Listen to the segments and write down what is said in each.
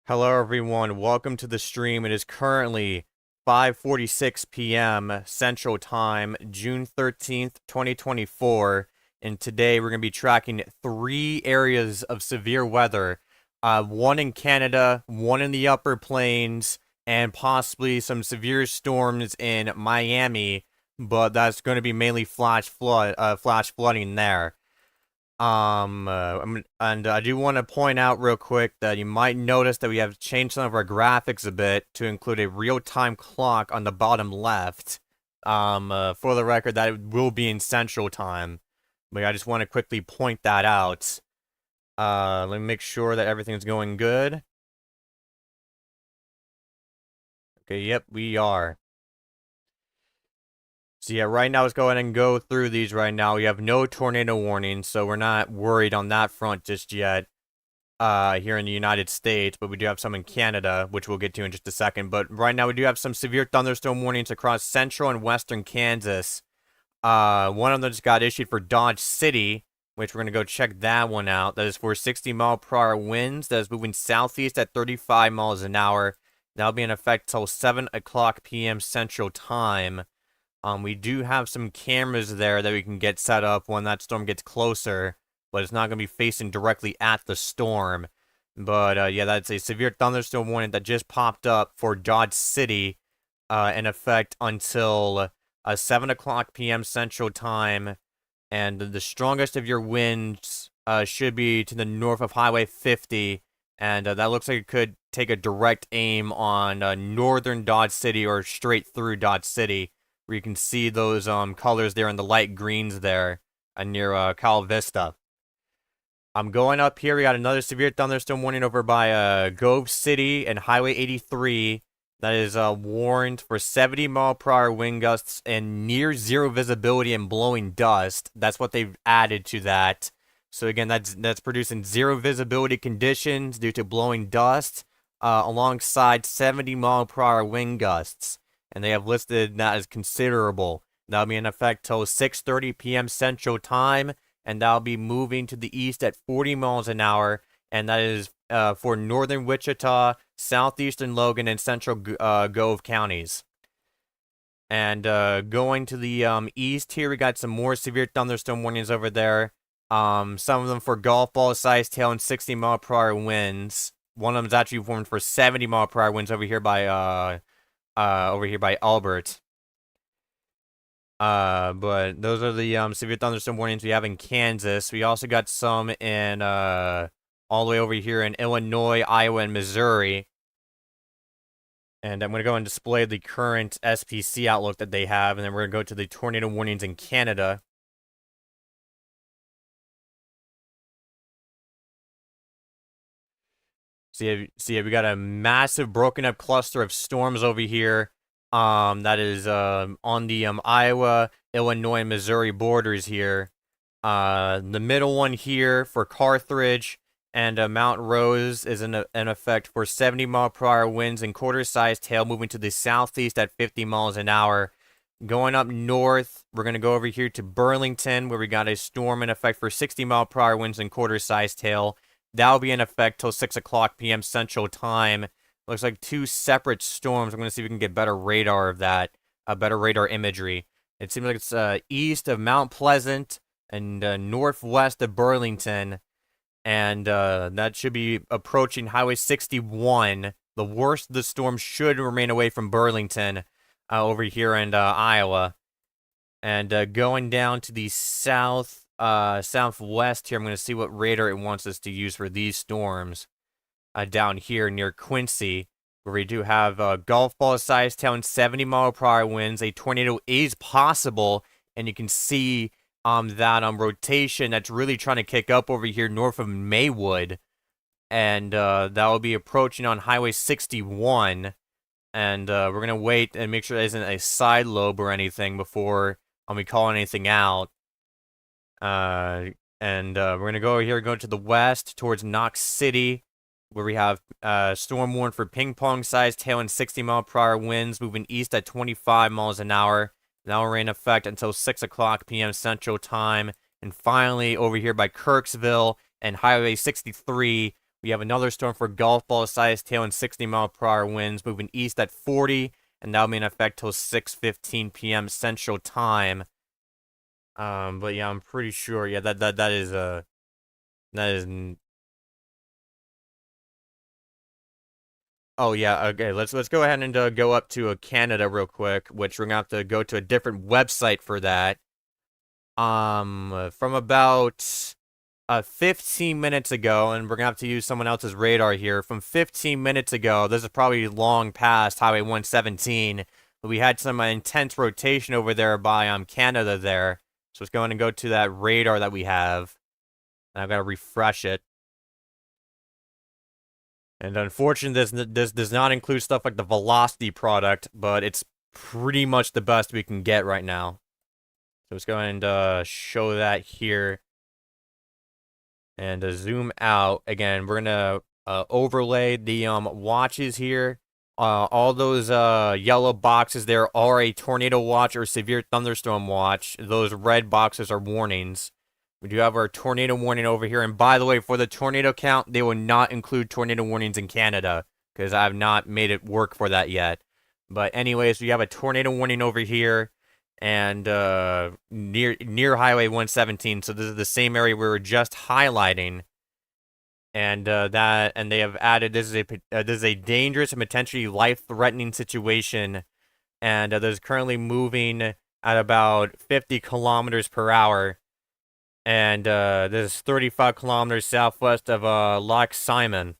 Hello everyone, welcome to the stream. It is currently 5:46 p.m. Central Time, June 13th, 2024, and today we're going to be tracking 3 areas of severe weather. One in Canada, one in the Upper Plains, and possibly some severe storms in Miami, but that's going to be mainly flash flooding there. And I do want to point out real quick that you might notice that we have changed some of our graphics a bit to include a real-time clock on the bottom left. For the record, that will be in Central Time, but I just want to quickly point that out. Let me make sure that everything's going good. Okay, yep, we are. So yeah, right now let's go ahead and go through these right now. We have no tornado warning, so we're not worried on that front just yet here in the United States, but we do have some in Canada, which we'll get to in just a second. But right now we do have some severe thunderstorm warnings across central and western Kansas. One of them just got issued for Dodge City, which we're going to go check that one out. That is for 60-mile-per-hour winds. That is moving southeast at 35 miles an hour. That'll be in effect till 7 o'clock p.m. Central Time. We do have some cameras there that we can get set up when that storm gets closer, but it's not going to be facing directly at the storm. But yeah, that's a severe thunderstorm warning that just popped up for Dodge City in effect until 7 o'clock p.m. Central Time. And the strongest of your winds should be to the north of Highway 50. And that looks like it could take a direct aim on northern Dodge City or straight through Dodge City, where you can see those colors there in the light greens there near Cal Vista. I'm going up here. We got another severe thunderstorm warning over by Grove City and Highway 83. That is warned for 70-mile-per-hour wind gusts and near zero visibility and blowing dust. That's what they've added to that. So again, that's producing zero visibility conditions due to blowing dust alongside 70-mile-per-hour wind gusts. And they have listed that as considerable. That'll be in effect till 6:30 p.m. Central Time, and that'll be moving to the east at 40 miles an hour, and that is for northern Wichita, southeastern Logan, and central Gove counties. And going to the east here, we got some more severe thunderstorm warnings over there. Some of them for golf ball sized hail and 60-mile-per-hour winds. One of them is actually warned for 70-mile-per-hour winds over here by Albert. But those are the severe thunderstorm warnings we have in Kansas. We also got some in all the way over here in Illinois, Iowa, and Missouri. And I'm going to go and display the current SPC outlook that they have, and then we're going to go to the tornado warnings in Canada. See, we got a massive broken up cluster of storms over here. That is on the Iowa, Illinois, and Missouri borders here. The middle one here for Carthage and Mount Rose is in effect for 70-mile-per-hour winds and quarter-sized hail moving to the southeast at 50 miles an hour. Going up north, we're going to go over here to Burlington, where we got a storm in effect for 60-mile-per-hour winds and quarter-sized hail. That'll be in effect till 6 o'clock p.m. Central Time. Looks like 2 separate storms. I'm going to see if we can get better radar of that, better radar imagery. It seems like it's east of Mount Pleasant and northwest of Burlington. And that should be approaching Highway 61. The worst of the storm should remain away from Burlington over here in Iowa. And going down to the southwest here, I'm going to see what radar it wants us to use for these storms. Down here near Quincy, where we do have golf ball sized hail and 70-mile-per-hour winds. A tornado is possible, and you can see that rotation that's really trying to kick up over here north of Maywood, and that will be approaching on Highway 61. And we're gonna wait and make sure there isn't a side lobe or anything before we call anything out. And we're gonna go over here, go to the west towards Knox City, where we have storm warned for ping-pong-sized hail and 60-mile-per-hour winds moving east at 25 miles an hour. That will remain in effect until 6 o'clock p.m. Central Time. And finally, over here by Kirksville and Highway 63, We have another storm for golf ball size tail and 60-mile-per-hour winds moving east at 40, and that'll be in effect till 6:15 p.m. Central Time. But yeah, I'm pretty sure. Yeah, that is Oh yeah, okay. Let's go ahead and go up to Canada real quick, which we're gonna have to go to a different website for that. From about 15 minutes ago, and we're gonna have to use someone else's radar here. From 15 minutes ago, this is probably long past Highway 117, but we had some intense rotation over there by Canada there. So let's go ahead and go to that radar that we have, and I've got to refresh it. And unfortunately, this does not include stuff like the velocity product, but it's pretty much the best we can get right now. So let's go ahead and show that here. And zoom out. Again, we're going to overlay the watches here. All those yellow boxes there are a tornado watch or severe thunderstorm watch. Those red boxes are warnings. We do have our tornado warning over here. And by the way, for the tornado count, they will not include tornado warnings in Canada because I have not made it work for that yet. But anyways, we have a tornado warning over here and near Highway 117. So this is the same area we were just highlighting. And they have added this is a dangerous and potentially life-threatening situation. And this is currently moving at about 50 kilometers per hour. And this is 35 kilometers southwest of Loch Simon.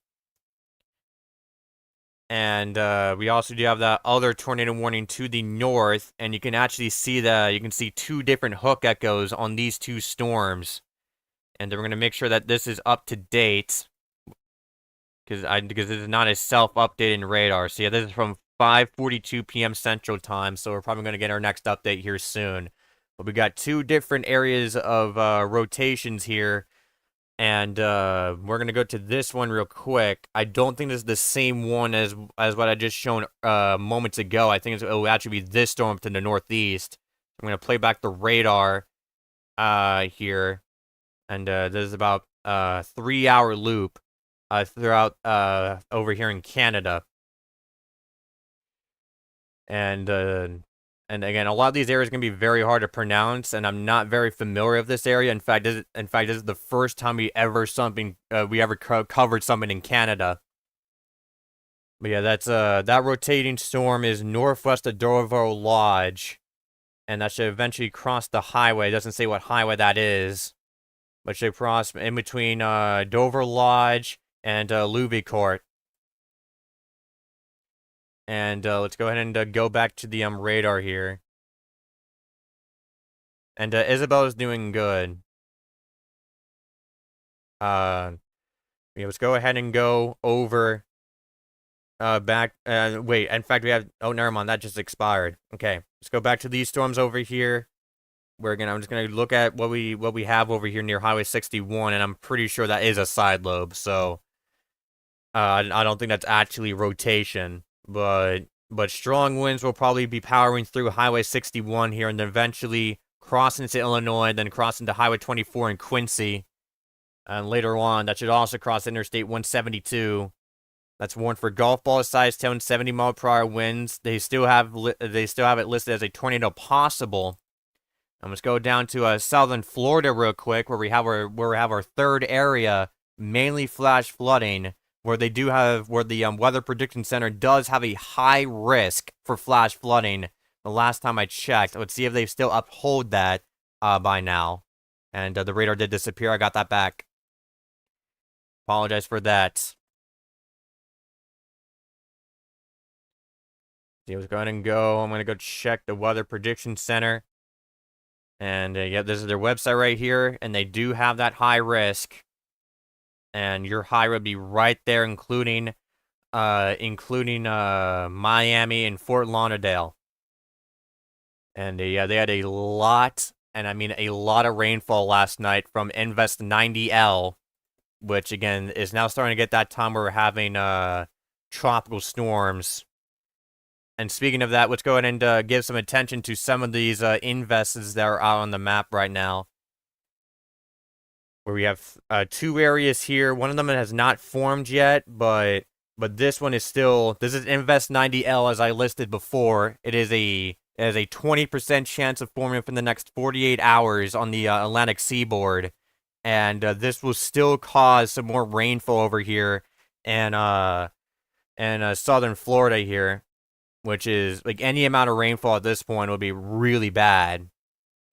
And we also do have that other tornado warning to the north. And you can actually see you can see two different hook echoes on these two storms. And then we're going to make sure that this is up to date. Because this is not a self-updating radar. So yeah, this is from 5:42 p.m. Central Time. So we're probably going to get our next update here soon. But we got two different areas of rotations here. And we're going to go to this one real quick. I don't think this is the same one as what I just shown moments ago. I think it will actually be this storm to the northeast. I'm going to play back the radar here. And this is about a 3-hour loop throughout over here in Canada. And again, a lot of these areas are going to be very hard to pronounce, and I'm not very familiar with this area. In fact, this is the first time we ever covered something in Canada. But yeah, that's that rotating storm is northwest of Dover Lodge, and that should eventually cross the highway. It doesn't say what highway that is, but should cross in between Dover Lodge and Louis Court. And let's go ahead and go back to the radar here. And Isabel is doing good. Yeah, let's go ahead and go over back. Wait, in fact, we have. Oh, never mind. That just expired. Okay, let's go back to these storms over here. I'm just gonna look at what we have over here near Highway 61, and I'm pretty sure that is a side lobe. So I don't think that's actually rotation. But strong winds will probably be powering through Highway 61 here and then eventually crossing to Illinois, then crossing to Highway 24 in Quincy. And later on, that should also cross Interstate 172. That's warned for golf ball size tail and 70-mile-per-hour winds. They still have it listed as a tornado possible. And let's go down to southern Florida real quick, where we have our third area, mainly flash flooding. Where the Weather Prediction Center does have a high risk for flash flooding. The last time I checked, let's see if they still uphold that by now. And the radar did disappear. I got that back. Apologize for that. See, let's go ahead and go. I'm going to go check the Weather Prediction Center. And yeah, this is their website right here. And they do have that high risk. And your high would be right there, including Miami and Fort Lauderdale. And yeah, they had a lot, and I mean a lot of rainfall last night from Invest 90L, which again is now starting to get that time where we're having tropical storms. And speaking of that, let's go ahead and give some attention to some of these invests that are out on the map right now. where we have two areas here. One of them has not formed yet, but this one is still. This is Invest 90L as I listed before. It has a 20% chance of forming within the next 48 hours on the Atlantic seaboard, and this will still cause some more rainfall over here, and southern Florida here, which is like any amount of rainfall at this point would be really bad,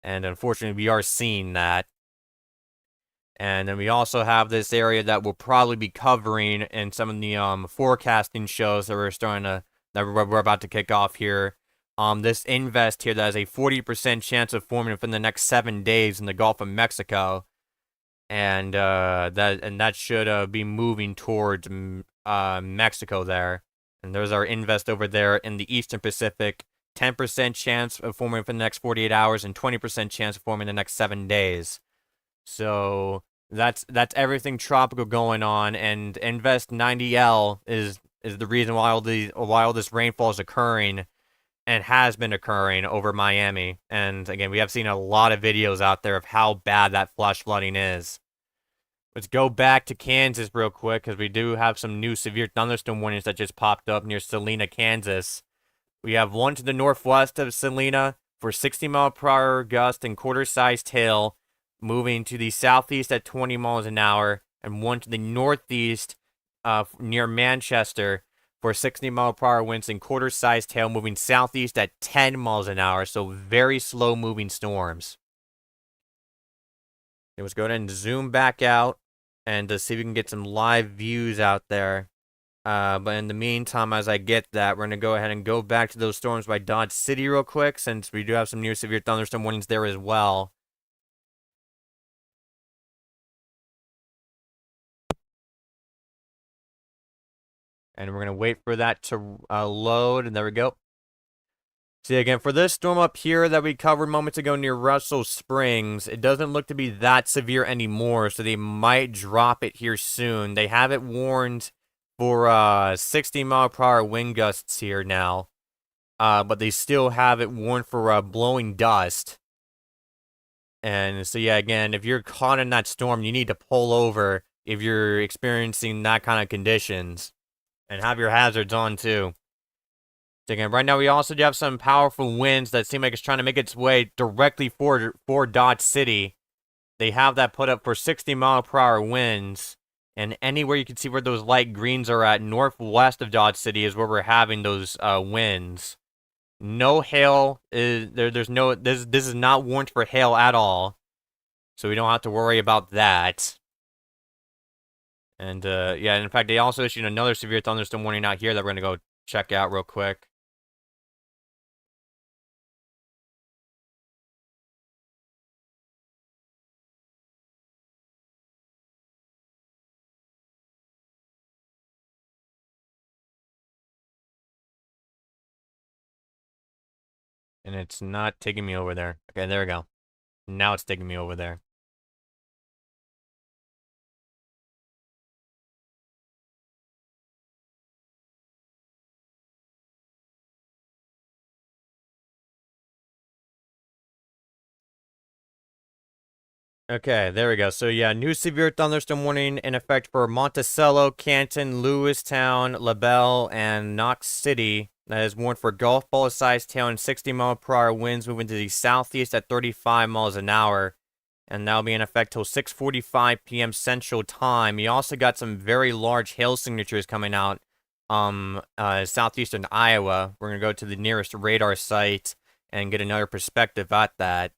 and unfortunately we are seeing that. And then we also have this area that we'll probably be covering in some of the forecasting shows that we're about to kick off here. This invest here that has a 40% chance of forming within the next 7 days in the Gulf of Mexico, and that should be moving towards Mexico there. And there's our invest over there in the Eastern Pacific. 10% chance of forming within the next 48 hours and 20% chance of forming in the next 7 days. So that's everything tropical going on, and Invest 90L is the reason why all this rainfall is occurring and has been occurring over Miami. And again, we have seen a lot of videos out there of how bad that flash flooding is. Let's go back to Kansas real quick, because we do have some new severe thunderstorm warnings that just popped up near Salina, Kansas. We have one to the northwest of Salina for 60-mile-per-hour gust and quarter-sized hail, moving to the southeast at 20 miles an hour, and one to the northeast near Manchester for 60-mile-per-hour winds and quarter-sized hail, moving southeast at 10 miles an hour, so very slow-moving storms. Okay, let's go ahead and zoom back out and see if we can get some live views out there. But in the meantime, as I get that, we're going to go ahead and go back to those storms by Dodge City real quick, since we do have some near severe thunderstorm warnings there as well. And we're going to wait for that to load, and there we go. See, again, for this storm up here that we covered moments ago near Russell Springs, it doesn't look to be that severe anymore, so they might drop it here soon. They have it warned for 60-mile-per-hour wind gusts here now, but they still have it warned for blowing dust. And so, yeah, again, if you're caught in that storm, you need to pull over if you're experiencing that kind of conditions, and have your hazards on, too. Again, right now we also do have some powerful winds that seem like it's trying to make its way directly for Dodge City. They have that put up for 60-mile-per-hour winds, and anywhere you can see where those light greens are at northwest of Dodge City is where we're having those winds. No hail is there. This is not warned for hail at all, so we don't have to worry about that. And yeah, in fact, they also issued another severe thunderstorm warning out here that we're gonna go check out real quick. And it's not taking me over there. Okay, there we go. Now it's taking me over there. Okay, there we go. So yeah, new severe thunderstorm warning in effect for Monticello, Canton, Lewistown, LaBelle, and Knox City. That is warned for golf ball-sized hail and 60-mile-per-hour winds moving to the southeast at 35 miles an hour. And that'll be in effect till 6:45 p.m. Central Time. You also got some very large hail signatures coming out southeastern Iowa. We're going to go to the nearest radar site and get another perspective at that.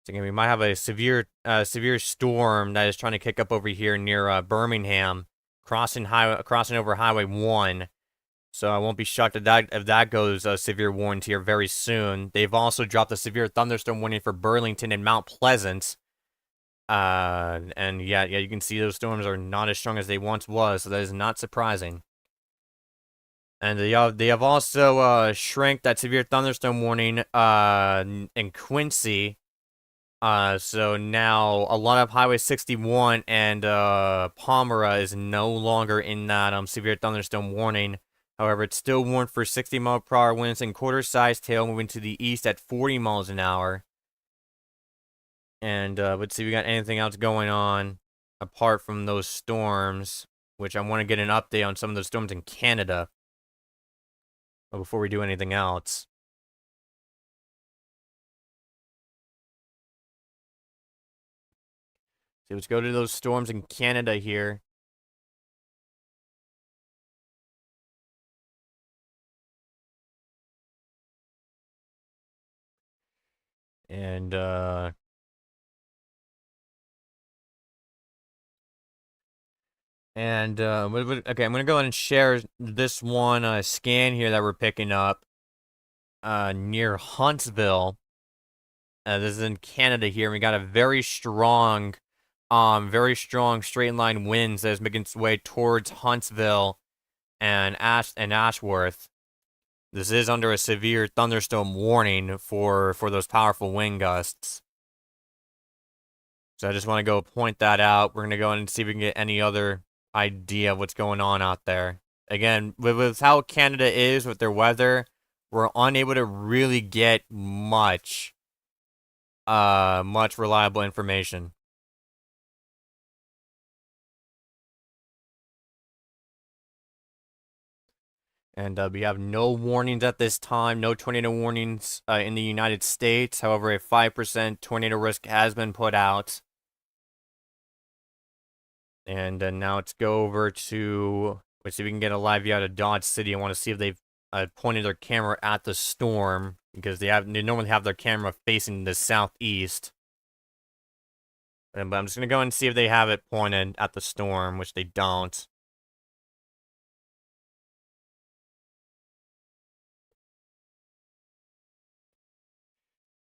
So again, we might have a severe storm that is trying to kick up over here near Birmingham, crossing over Highway 1. So I won't be shocked if that goes severe warnings here very soon. They've also dropped a severe thunderstorm warning for Burlington and Mount Pleasant. And yeah, you can see those storms are not as strong as they once was, so that is not surprising. And they have also shrank that severe thunderstorm warning in Quincy. So now a lot of Highway 61 and Palmyra is no longer in that severe thunderstorm warning. However, it's still warned for 60-mile-per-hour winds and quarter-sized hail moving to the east at 40 miles an hour. And let's see if we got anything else going on apart from those storms, which I want to get an update on some of those storms in Canada before we do anything else. So let's go to those storms in Canada here. And okay, I'm gonna go ahead and share this one scan here that we're picking up near Huntsville. This is in Canada here. And we got a very strong straight line winds that is making its way towards Huntsville and Ashworth. This is under a severe thunderstorm warning for those powerful wind gusts. So I just want to go point that out. We're gonna go in and see if we can get any other idea of what's going on out there. Again, with how Canada is with their weather, we're unable to really get much reliable information. And we have no warnings at this time, no tornado warnings in the United States. However, a 5% tornado risk has been put out. And now let's go over to, let's see if we can get a live view out of Dodge City. I want to see if they've pointed their camera at the storm, because they normally have their camera facing the southeast. But I'm just going to go and see if they have it pointed at the storm, which they don't.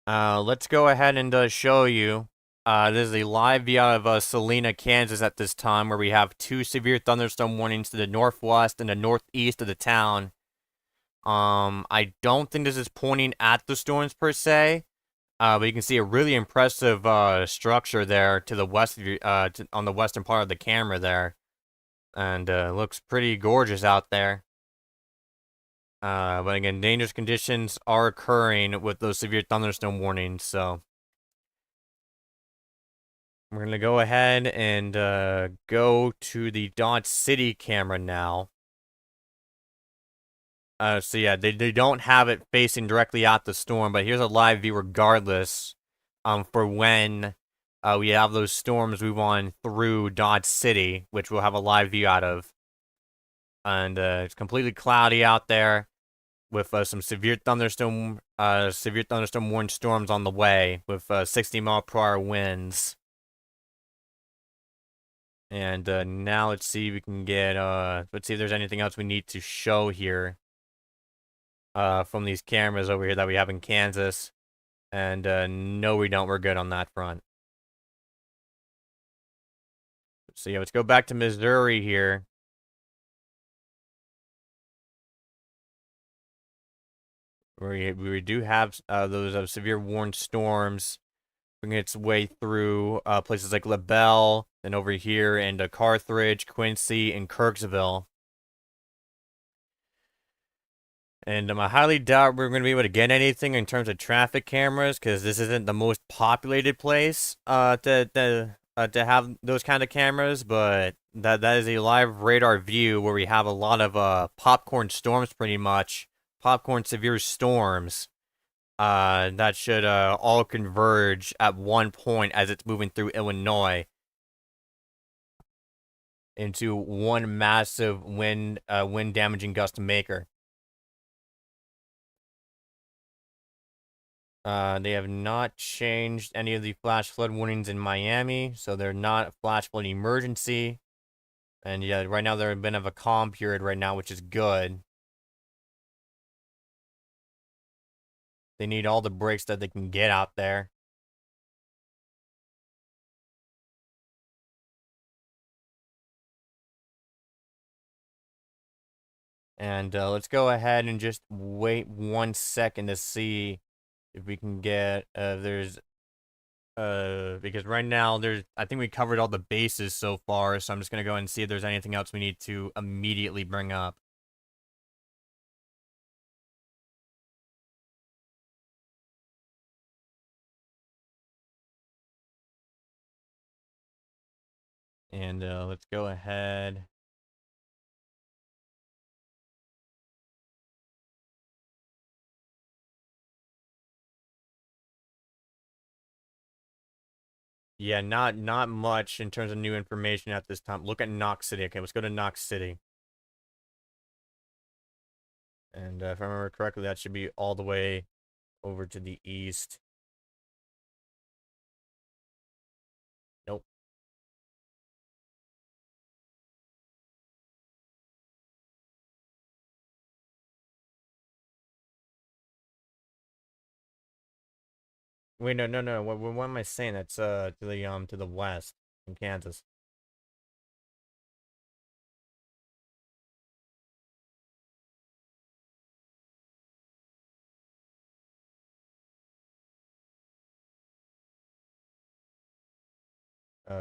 Let's go ahead and show you. This is a live view out of Salina, Kansas at this time, where we have 2 severe thunderstorm warnings to the northwest and the northeast of the town. I don't think this is pointing at the storms per se, but you can see a really impressive structure there to the west of on the western part of the camera there, and looks pretty gorgeous out there. But again, dangerous conditions are occurring with those severe thunderstorm warnings, so we're going to go ahead and go to the Dodge City camera now. So yeah, they don't have it facing directly at the storm, but here's a live view regardless for when we have those storms move on through Dodge City, which we'll have a live view out of. And it's completely cloudy out there with some severe thunderstorm warning storms on the way with 60-mile-per-hour winds. And now let's see if we can get, let's see if there's anything else we need to show here from these cameras over here that we have in Kansas. And no, we don't. We're good on that front. So yeah, let's go back to Missouri here. We do have those severe warned storms bringing its way through places like LaBelle, and over here, and Carthage, Quincy, and Kirksville. And I highly doubt we're going to be able to get anything in terms of traffic cameras, because this isn't the most populated place to have those kind of cameras. But that is a live radar view where we have a lot of popcorn storms, pretty much popcorn severe storms. That should all converge at one point as it's moving through Illinois into one massive wind damaging gust maker. They have not changed any of the flash flood warnings in Miami, so they're not a flash flood emergency. And yeah, right now they're in a bit of a calm period right now, which is good. They need all the breaks that they can get out there. And let's go ahead and just wait 1 second to see if we can get there's because right now I think we covered all the bases so far, so I'm just gonna go and see if there's anything else we need to immediately bring up. And let's go ahead. Yeah, not much in terms of new information at this time. Look at Knox City. Okay, let's go to Knox City. And if I remember correctly, that should be all the way over to the east. Nope. Wait, no. What am I saying? That's to the west in Kansas.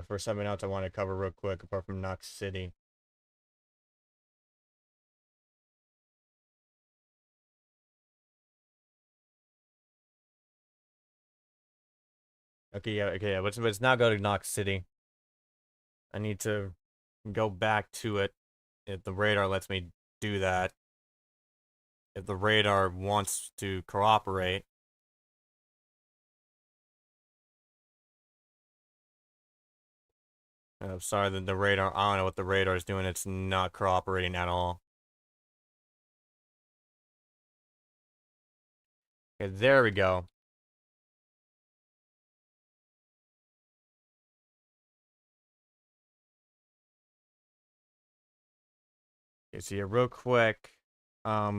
For something else I want to cover real quick, apart from Knox City. Okay, yeah. Let's now go to Knox City. I need to go back to it if the radar lets me do that. If the radar wants to cooperate. Sorry, the radar, I don't know what the radar is doing. It's not cooperating at all. Okay, there we go. Okay, so yeah, real quick, yeah,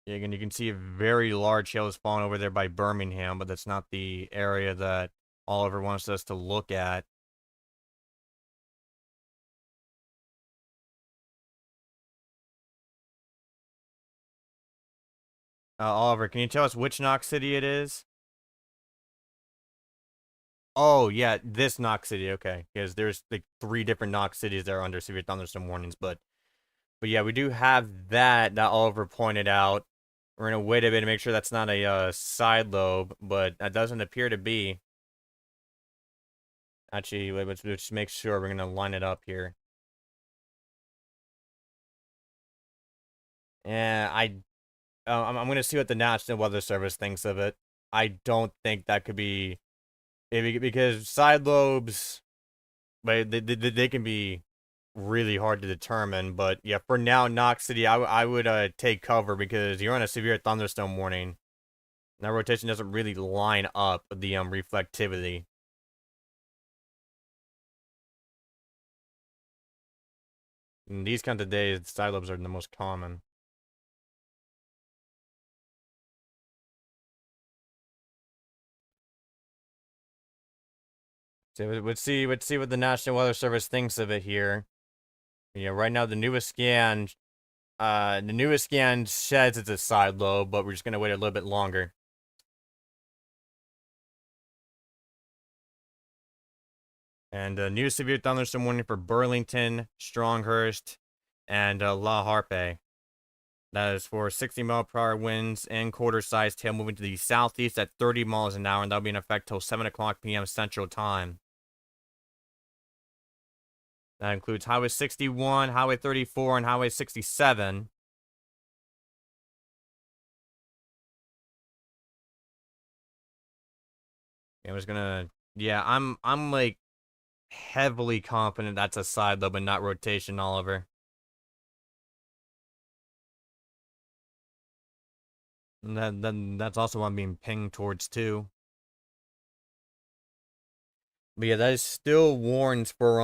again, you can see a very large hail is falling over there by Birmingham, but that's not the area that Oliver wants us to look at. Oliver, can you tell us which Knox City it is? Oh, yeah, this Knox City, okay. Because there's like 3 different Knox cities that are under severe thunderstorm warnings, but yeah, we do have that Oliver pointed out. We're gonna wait a bit to make sure that's not a side lobe, but that doesn't appear to be. Actually, let's just make sure we're gonna line it up here. Yeah, I'm gonna see what the National Weather Service thinks of it. I don't think that could be because side lobes, but they can be really hard to determine. But yeah, for now, Knox City, I would take cover because you're on a severe thunderstorm warning. That rotation doesn't really line up with the reflectivity. In these kinds of days, side lobes are the most common. So let's see what the National Weather Service thinks of it here. Yeah, right now the newest scan says it's a side lobe, but we're just gonna wait a little bit longer. And new severe thunderstorm warning for Burlington, Stronghurst, and La Harpe. That is for 60-mile-per-hour winds and quarter-sized hail moving to the southeast at 30 miles an hour, and that'll be in effect till 7 o'clock p.m. Central Time. That includes Highway 61, Highway 34, and Highway 67. I was gonna, yeah, I'm like heavily confident that's a side lobe and not rotation, Oliver. And that's also what I'm being pinged towards too. But yeah, that is still warns for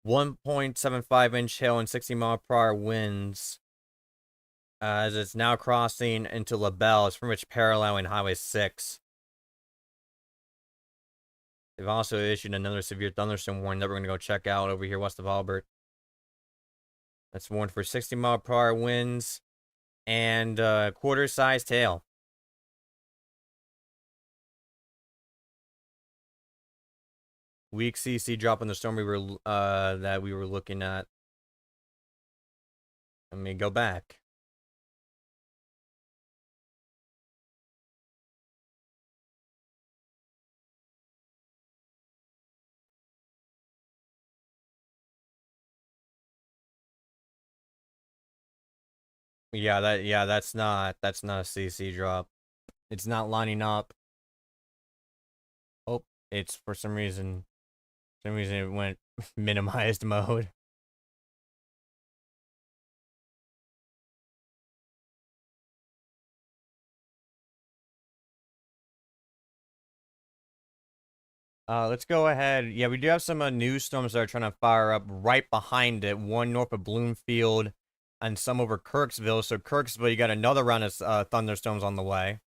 1.75-inch hail and 60-mile-per-hour winds. As it's now crossing into LaBelle, it's pretty much paralleling Highway 6. They've also issued another severe thunderstorm warning that we're going to go check out over here west of Albert. That's warned for 60-mile-per-hour winds and quarter-sized hail. Weak CC drop in the storm that we were looking at. Let me go back. that's not a CC drop. It's not lining up. Oh, it's for some reason it went minimized mode. Let's go ahead. Yeah, we do have some new storms that are trying to fire up right behind it. One north of Bloomfield and some over Kirksville. So Kirksville, you got another round of thunderstorms on the way.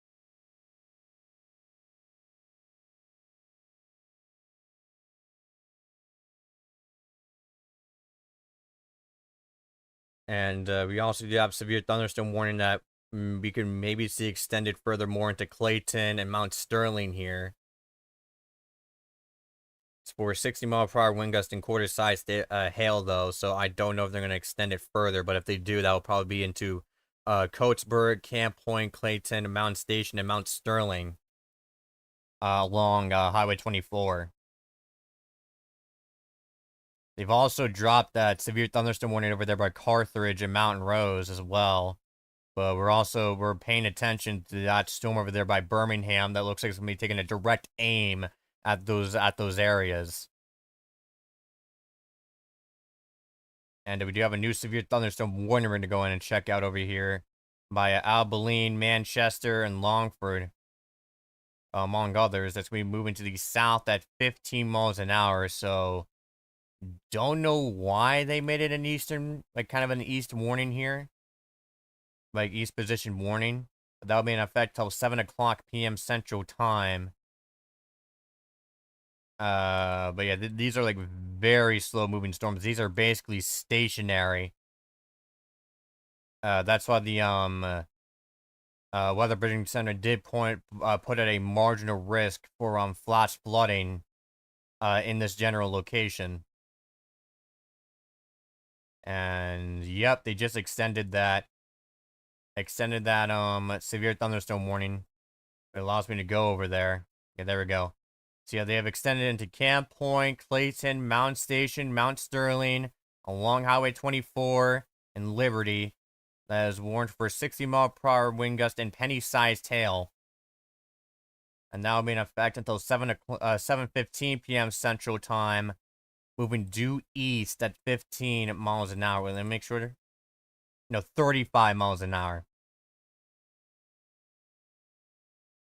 And we also do have severe thunderstorm warning that we can maybe see extended furthermore into Clayton and Mount Sterling here. It's for 60-mile-per-hour wind gust and quarter-sized hail, though, so I don't know if they're going to extend it further, but if they do, that will probably be into Coatesburg, Camp Point, Clayton, Mountain Station, and Mount Sterling along Highway 24. They've also dropped that severe thunderstorm warning over there by Carthage and Mountain Rose as well. But we're paying attention to that storm over there by Birmingham that looks like it's gonna be taking a direct aim at those areas. And we do have a new severe thunderstorm warning we're gonna go in and check out over here by Abilene, Manchester, and Longford, among others. That's gonna be moving to the south at 15 miles an hour. So don't know why they made it an eastern, like kind of an east warning here, like east position warning. But that'll be in effect till 7 o'clock p.m. Central Time. But yeah, these are like very slow moving storms. These are basically stationary. That's why the Weather Bridging Center did put at a marginal risk for flash flooding in this general location. And yep, they just extended that severe thunderstorm warning. It allows me to go over there. Yeah, there we go. So yeah, they have extended into Camp Point, Clayton, Mount Station, Mount Sterling, along Highway 24, and Liberty. That is warned for 60-mile-per-hour wind gust and penny-sized hail. And that will be in effect until 7:15 p.m. Central Time, moving due east at 15 miles an hour. Let me make sure. No, 35 miles an hour.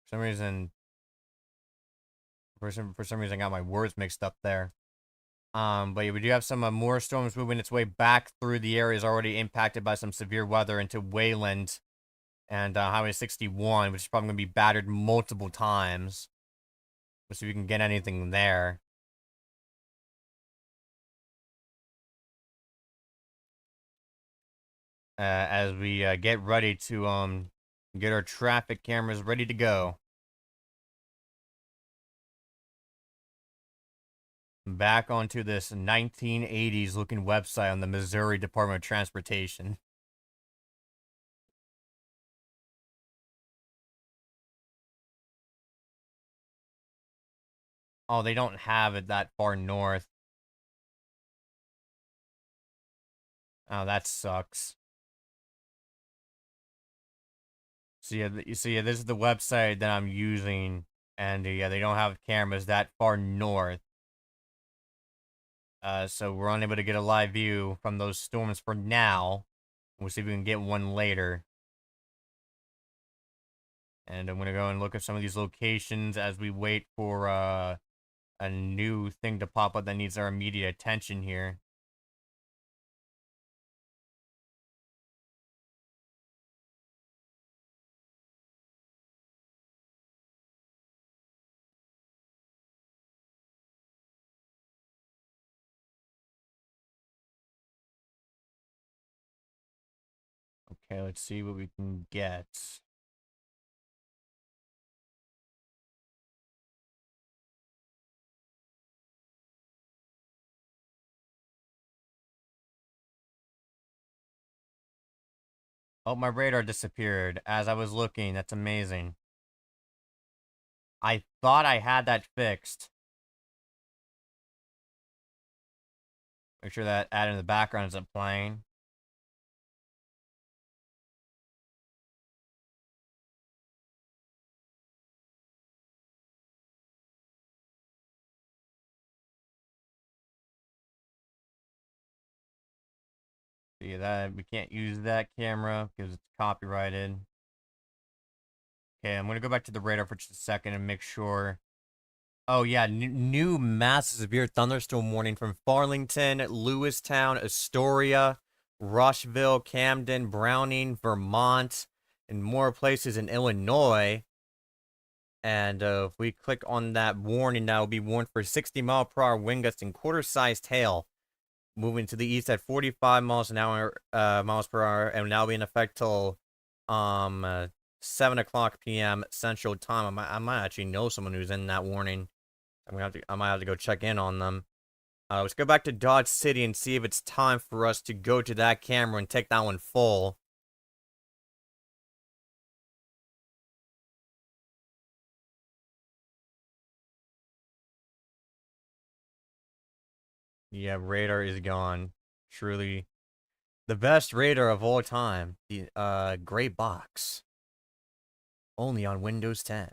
For some reason, I got my words mixed up there. But yeah, we do have some more storms moving its way back through the areas already impacted by some severe weather into Wayland and Highway 61, which is probably going to be battered multiple times. Let's see if we can get anything there. As we get ready to get our traffic cameras ready to go. Back onto this 1980s looking website on the Missouri Department of Transportation. Oh, they don't have it that far north. Oh, that sucks. So yeah, this is the website that I'm using, and yeah, they don't have cameras that far north. So we're unable to get a live view from those storms for now. We'll see if we can get one later. And I'm gonna go and look at some of these locations as we wait for a new thing to pop up that needs our immediate attention here. Okay, let's see what we can get. Oh, my radar disappeared as I was looking. That's amazing. I thought I had that fixed. Make sure that ad in the background isn't playing. see that we can't use that camera because it's copyrighted. Okay, I'm gonna go back to the radar for just a second and make sure. Oh yeah, new massive severe thunderstorm warning from Farmington, Lewistown, Astoria, Rushville, Camden, Browning, Vermont, and more places in Illinois. And if we click on that warning, that will be warned for 60-mile-per-hour wind gusts and quarter-sized hail, moving to the east at 45 miles an hour, miles per hour, and now be in effect till 7 o'clock p.m. Central Time. I might actually know someone who's in that warning. I might have to go check in on them. Let's go back to Dodge City and see if it's time for us to go to that camera and take that one full. Yeah, radar is gone. Truly the best radar of all time. The gray box. Only on Windows 10.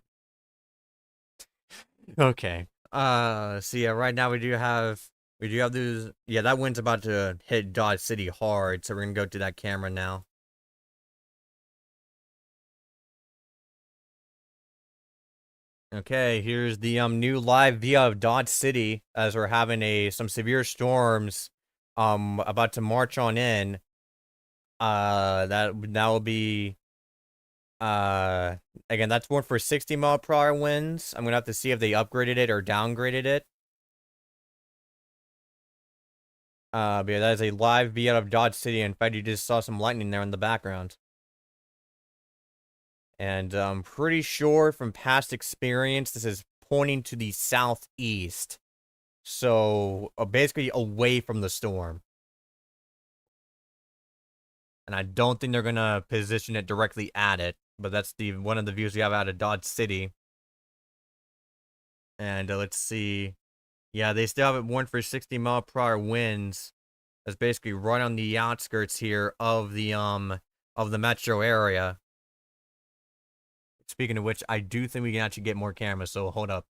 Okay. So yeah, right now we do have those. Yeah, that wind's about to hit Dodge City hard, so we're gonna go to that camera now. Okay, here's the new live view of Dodge City as we're having some severe storms about to march on in. That will be again, that's more for 60-mile-per-hour winds. I'm gonna have to see if they upgraded it or downgraded it. But yeah, that is a live view of Dodge City. In fact, you just saw some lightning there in the background. And I'm pretty sure from past experience, this is pointing to the southeast. So, basically away from the storm. And I don't think they're gonna position it directly at it. But that's one of the views we have out of Dodge City. And let's see. Yeah, they still have it warned for 60-mile-per-hour winds. That's basically right on the outskirts here of the metro area. Speaking of which, I do think we can actually get more cameras, so hold up.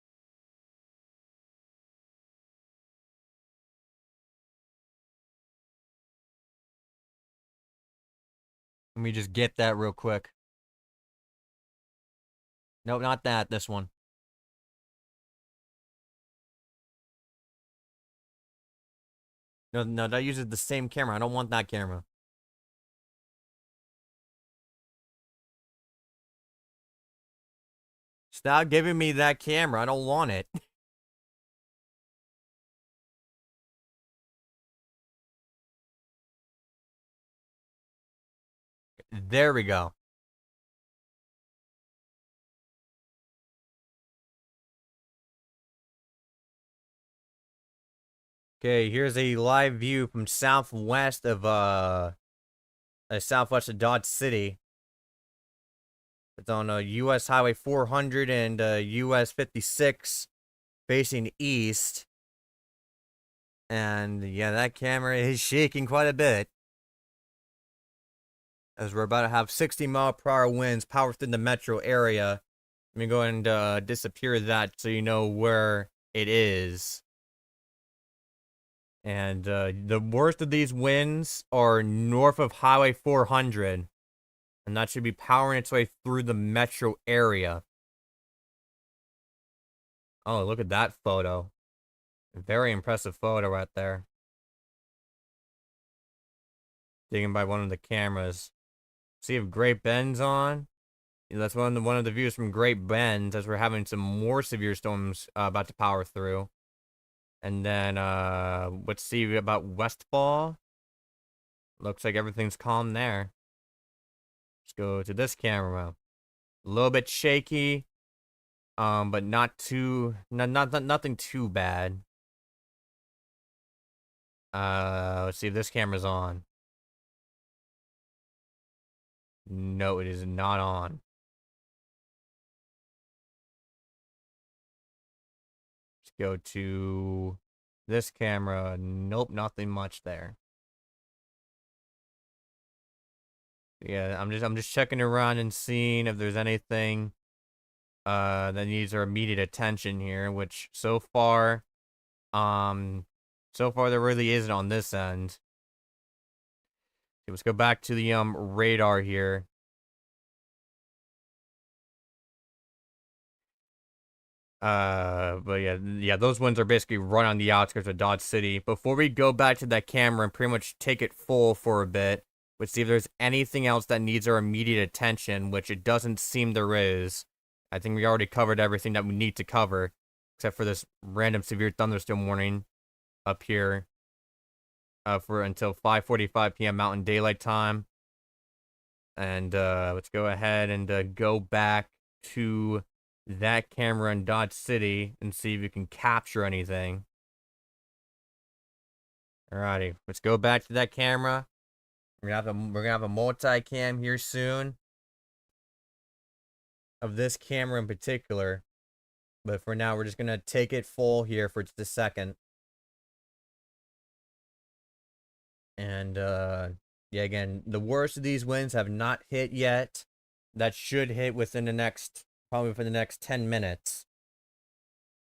Let me just get that real quick. Nope, not that. This one. No, that uses the same camera. I don't want that camera. Stop giving me that camera. I don't want it. There we go. Okay, here's a live view from southwest of Dodge City. It's on US Highway 400 and US 56 facing east. And yeah, that camera is shaking quite a bit. As we're about to have 60-mile-per-hour winds power through the metro area. Let me go and disappear that so you know where it is. And the worst of these winds are north of Highway 400. And that should be powering its way through the metro area. Oh, look at that photo. Very impressive photo right there. Taken by one of the cameras. See if Great Bend's on. Yeah, that's one of the views from Great Bend as we're having some more severe storms about to power through. And then let's see about Westfall. Looks like everything's calm there. Let's go to this camera. A little bit shaky, but not too nothing too bad. Let's see if this camera's on. No, it is not on. Let's go to this camera. Nope, nothing much there. Yeah, I'm just checking around and seeing if there's anything that needs our immediate attention here, which so far there really isn't on this end. Let's go back to the radar here. But yeah, those ones are basically right on the outskirts of Dodge City. Before we go back to that camera and pretty much take it full for a bit, let's see if there's anything else that needs our immediate attention, which it doesn't seem there is. I think we already covered everything that we need to cover, except for this random severe thunderstorm warning up here for until 5:45 p.m. Mountain Daylight Time. And let's go ahead and go back to that camera in Dodge City and see if we can capture anything. Alrighty, let's go back to that camera. We're gonna have a multi-cam here soon of this camera in particular. But for now, we're just gonna take it full here for just a second. And yeah, again, the worst of these winds have not hit yet. That should hit within the next, probably for the next 10 minutes.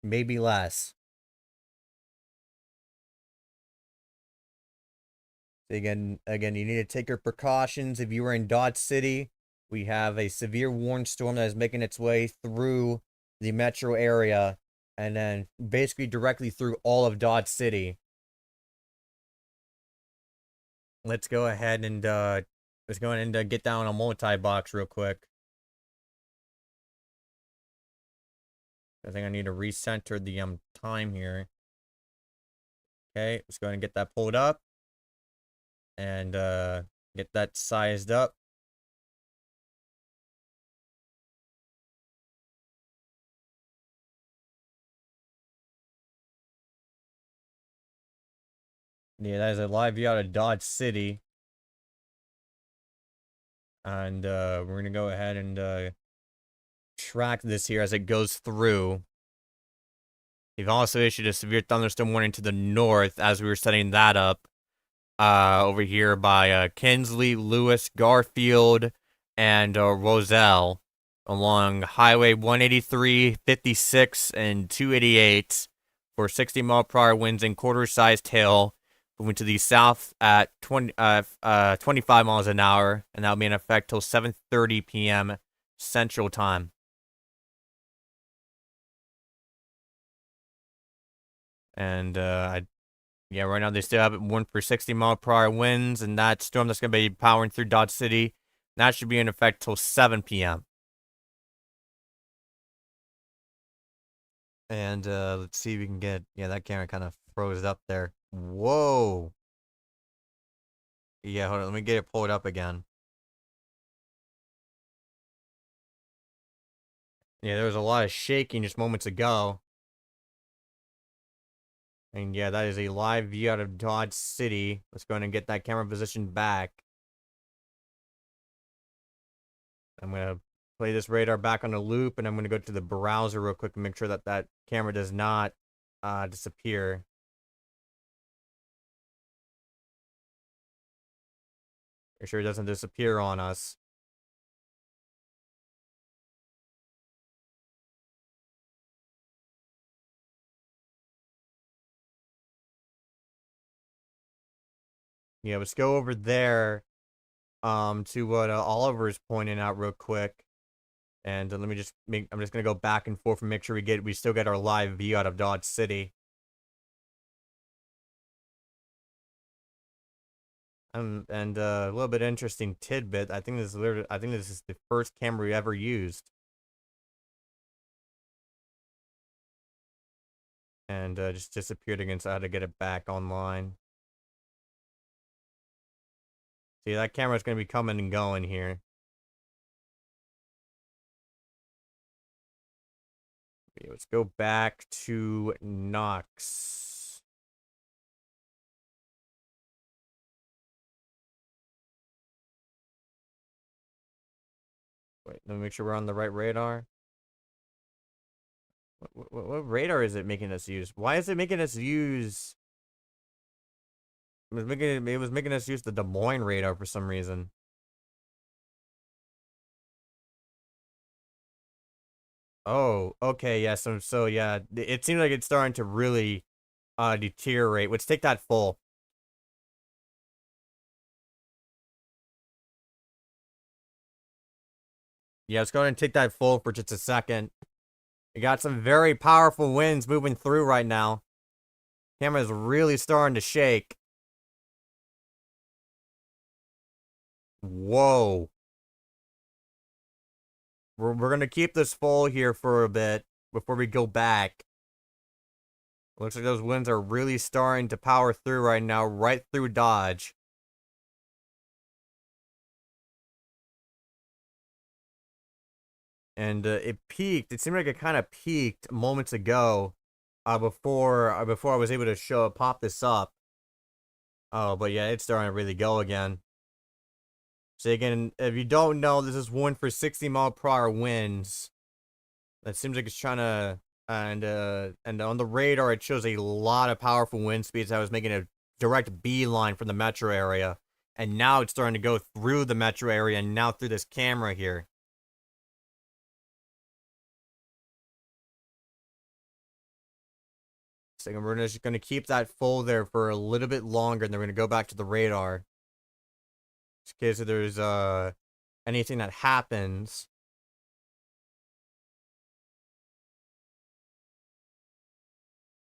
Maybe less. Again, you need to take your precautions. If you are in Dodge City, we have a severe warning storm that is making its way through the metro area and then basically directly through all of Dodge City. Let's go ahead and get down a multi-box real quick. I think I need to recenter the time here. Okay, let's go ahead and get that pulled up. And get that sized up. Yeah, that is a live view out of Dodge City. And we're gonna go ahead and track this here as it goes through. We've also issued a severe thunderstorm warning to the north as we were setting that up. Over here by Kinsley, Lewis, Garfield, and Roselle along Highway 183, 56, and 288 for 60-mile-per-hour winds and quarter-sized hail, moving to the south at 25 miles an hour, and that'll be in effect till 7:30 p.m. Central Time. And yeah, right now they still have it warned for 60-mile-per-hour winds, and that storm that's going to be powering through Dodge City, that should be in effect till 7 p.m. And let's see if we can get, yeah, that camera kind of froze up there. Whoa. Yeah, hold on, let me get it pulled up again. Yeah, there was a lot of shaking just moments ago. And yeah, that is a live view out of Dodge City. Let's go ahead and get that camera position back. I'm going to play this radar back on a loop, and I'm going to go to the browser real quick and make sure that that camera does not disappear. Make sure it doesn't disappear on us. Yeah, let's go over there to what Oliver's pointing out real quick. And let me just I'm just going to go back and forth and make sure we still get our live view out of Dodge City. And a little bit interesting tidbit. I think this is the first camera we ever used. And just disappeared again, so I had to get it back online. See, that camera's going to be coming and going here. Okay, let's go back to Knox. Wait, let me make sure we're on the right radar. What radar is it making us use? Why is it making us use... It was making us use the Des Moines radar for some reason. Oh, okay, yeah, so yeah, it seems like it's starting to really deteriorate. Let's take that full. Yeah, let's go ahead and take that full for just a second. We got some very powerful winds moving through right now. Camera's really starting to shake. Whoa. We're gonna keep this full here for a bit before we go back. Looks like those winds are really starting to power through right now, right through Dodge. And it peaked. It seemed like it kind of peaked moments ago, before I was able to pop this up. Oh, but yeah, it's starting to really go again. So again, if you don't know, this is one for 60-mile-per-hour winds. That seems like it's trying to, and on the radar it shows a lot of powerful wind speeds. I was making a direct beeline from the metro area, and now it's starting to go through the metro area and now through this camera here. So we're just going to keep that full there for a little bit longer, and then we're going to go back to the radar. In case there's anything that happens.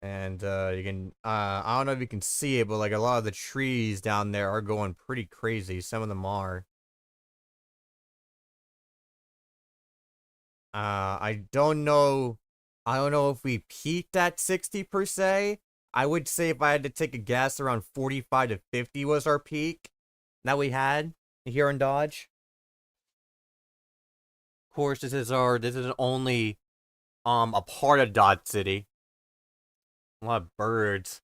And you can, I don't know if you can see it, but like a lot of the trees down there are going pretty crazy. Some of them are. I don't know. I don't know if we peaked at 60 per se. I would say if I had to take a guess, around 45 to 50 was our peak that we had here in Dodge. Of course, this is only a part of Dodge City. A lot of birds.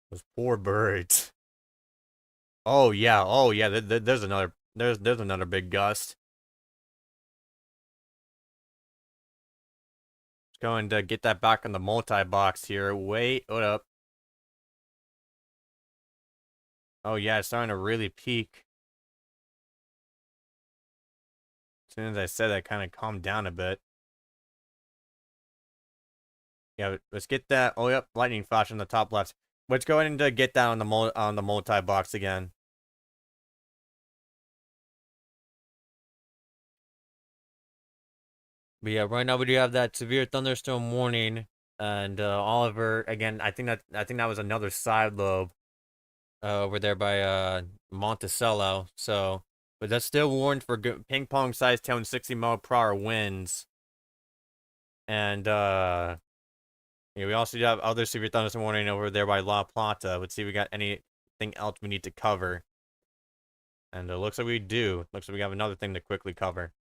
Those poor birds. Oh yeah, oh yeah. There's another big gust. Just going to get that back in the multi-box here. Wait, hold up. Oh yeah, it's starting to really peak. As soon as I said that, kind of calmed down a bit. Yeah, let's get that. Oh yep, lightning flash on the top left. Let's go ahead and get that on the multi-box again. But yeah, right now we do have that severe thunderstorm warning, and Oliver again. I think that was another side lobe over there by Monticello. So, but that's still warned for ping pong sized tail and 60-mile-per-hour winds. And yeah, we also do have other severe thunderstorm warning over there by La Plata. Let's see if we got anything else we need to cover. And it looks like we do. Looks like we have another thing to quickly cover.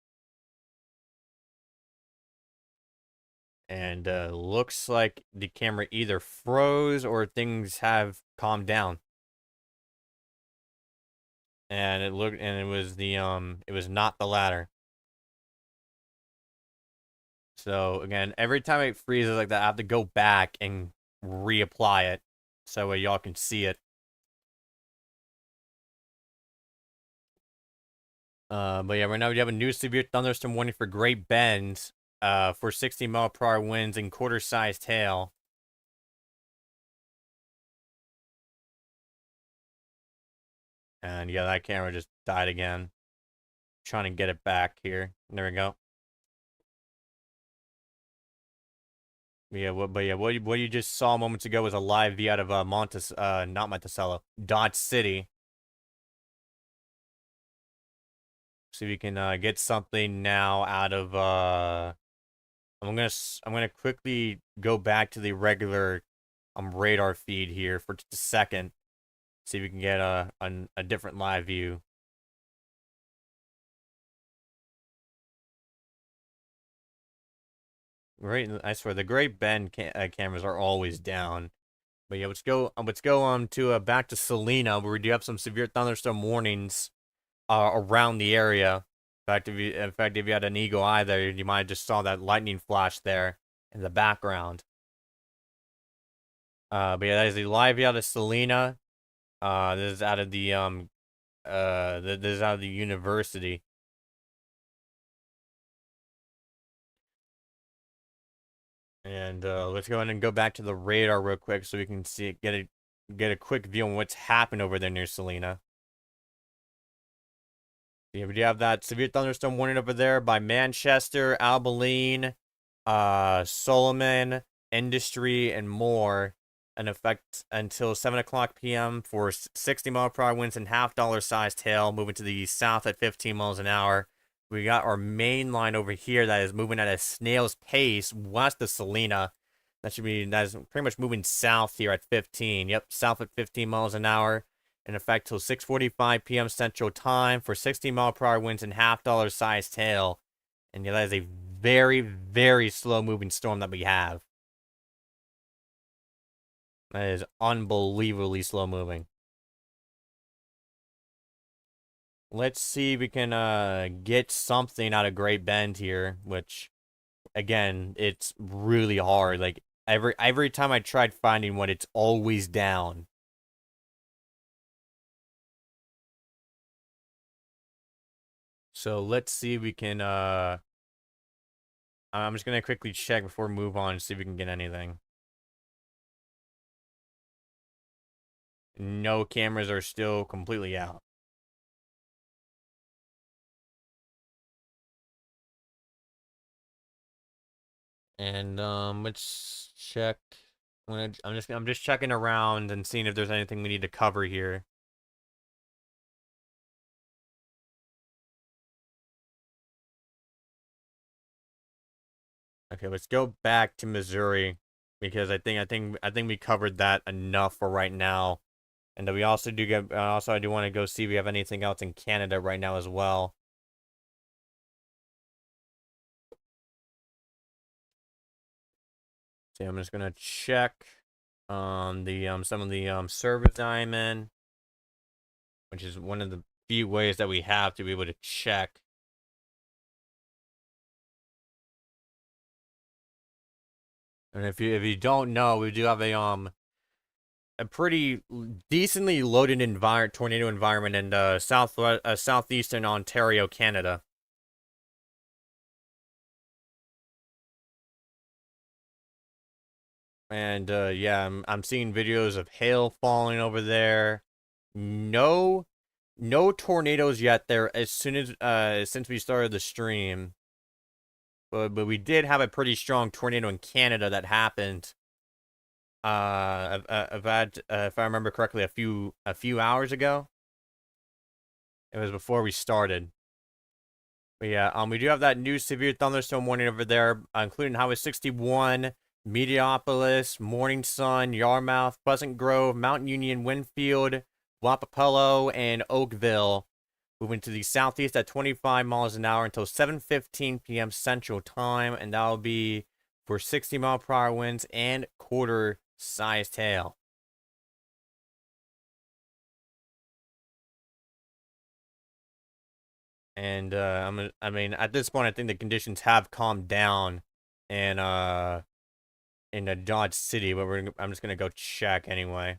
And looks like the camera either froze or things have calmed down. And it was not the latter. So again, every time it freezes like that, I have to go back and reapply it so y'all can see it. But yeah, right now we have a new severe thunderstorm warning for Great Bend, for 60-mile-per-hour winds and quarter-sized hail. And yeah, that camera just died again. Trying to get it back here. There we go. But yeah, what you just saw moments ago was a live view out of not Monticello, Dodge City. See if we can get something now out of I'm gonna quickly go back to the regular radar feed here for just a second. See if we can get a different live view. Right, I swear the Great Bend cameras are always down. But yeah, let's go to back to Salina, where we do have some severe thunderstorm warnings around the area. In fact, if you had an eagle eye there, you might have just saw that lightning flash there in the background. But yeah, that is the live out of Salina. This is out of the this is out of the university. And let's go ahead and go back to the radar real quick so we can get a quick view on what's happened over there near Salina. Yeah, we do have that severe thunderstorm warning over there by Manchester, Abilene, Solomon, Industry, and more, in effect until 7 o'clock p.m. for 60-mile-per-hour winds and half-dollar sized hail, moving to the south at 15 miles an hour. We got our main line over here that is moving at a snail's pace west of Salina. That is pretty much moving south here at 15. Yep, south at 15 miles an hour. In effect till 6:45 p.m. Central Time for 60-mile-per-hour winds and half-dollar sized hail. And yeah, that is a very, very slow-moving storm that we have. That is unbelievably slow-moving. Let's see if we can get something out of Great Bend here, which, again, it's really hard. Like, every time I tried finding one, it's always down. So let's see if we can, I'm just gonna quickly check before we move on to see if we can get anything. No, cameras are still completely out. And let's check. I'm just checking around and seeing if there's anything we need to cover here. Okay, let's go back to Missouri because I think we covered that enough for right now. And we also do get also I do want to go see if we have anything else in Canada right now as well. So I'm just gonna check the some of the service I'm in, which is one of the few ways that we have to be able to check. And if you don't know, we do have a pretty decently loaded tornado environment in southeastern Ontario, Canada. And yeah, I'm seeing videos of hail falling over there. No, no tornadoes yet there. As soon as since we started the stream, but we did have a pretty strong tornado in Canada that happened. I've had, if I remember correctly, a few hours ago. It was before we started. But yeah, we do have that new severe thunderstorm warning over there, including Highway 61, Mediapolis, Morning Sun, Yarmouth, Pleasant Grove, Mount Union, Winfield, Wapapello, and Oakville. Moving to the southeast at 25 miles an hour until 7:15 p.m. Central Time, and that will be for 60-mile-per-hour winds and quarter-sized hail. And I mean, at this point, I think the conditions have calmed down, and in a Dodge City, but I'm just gonna go check anyway.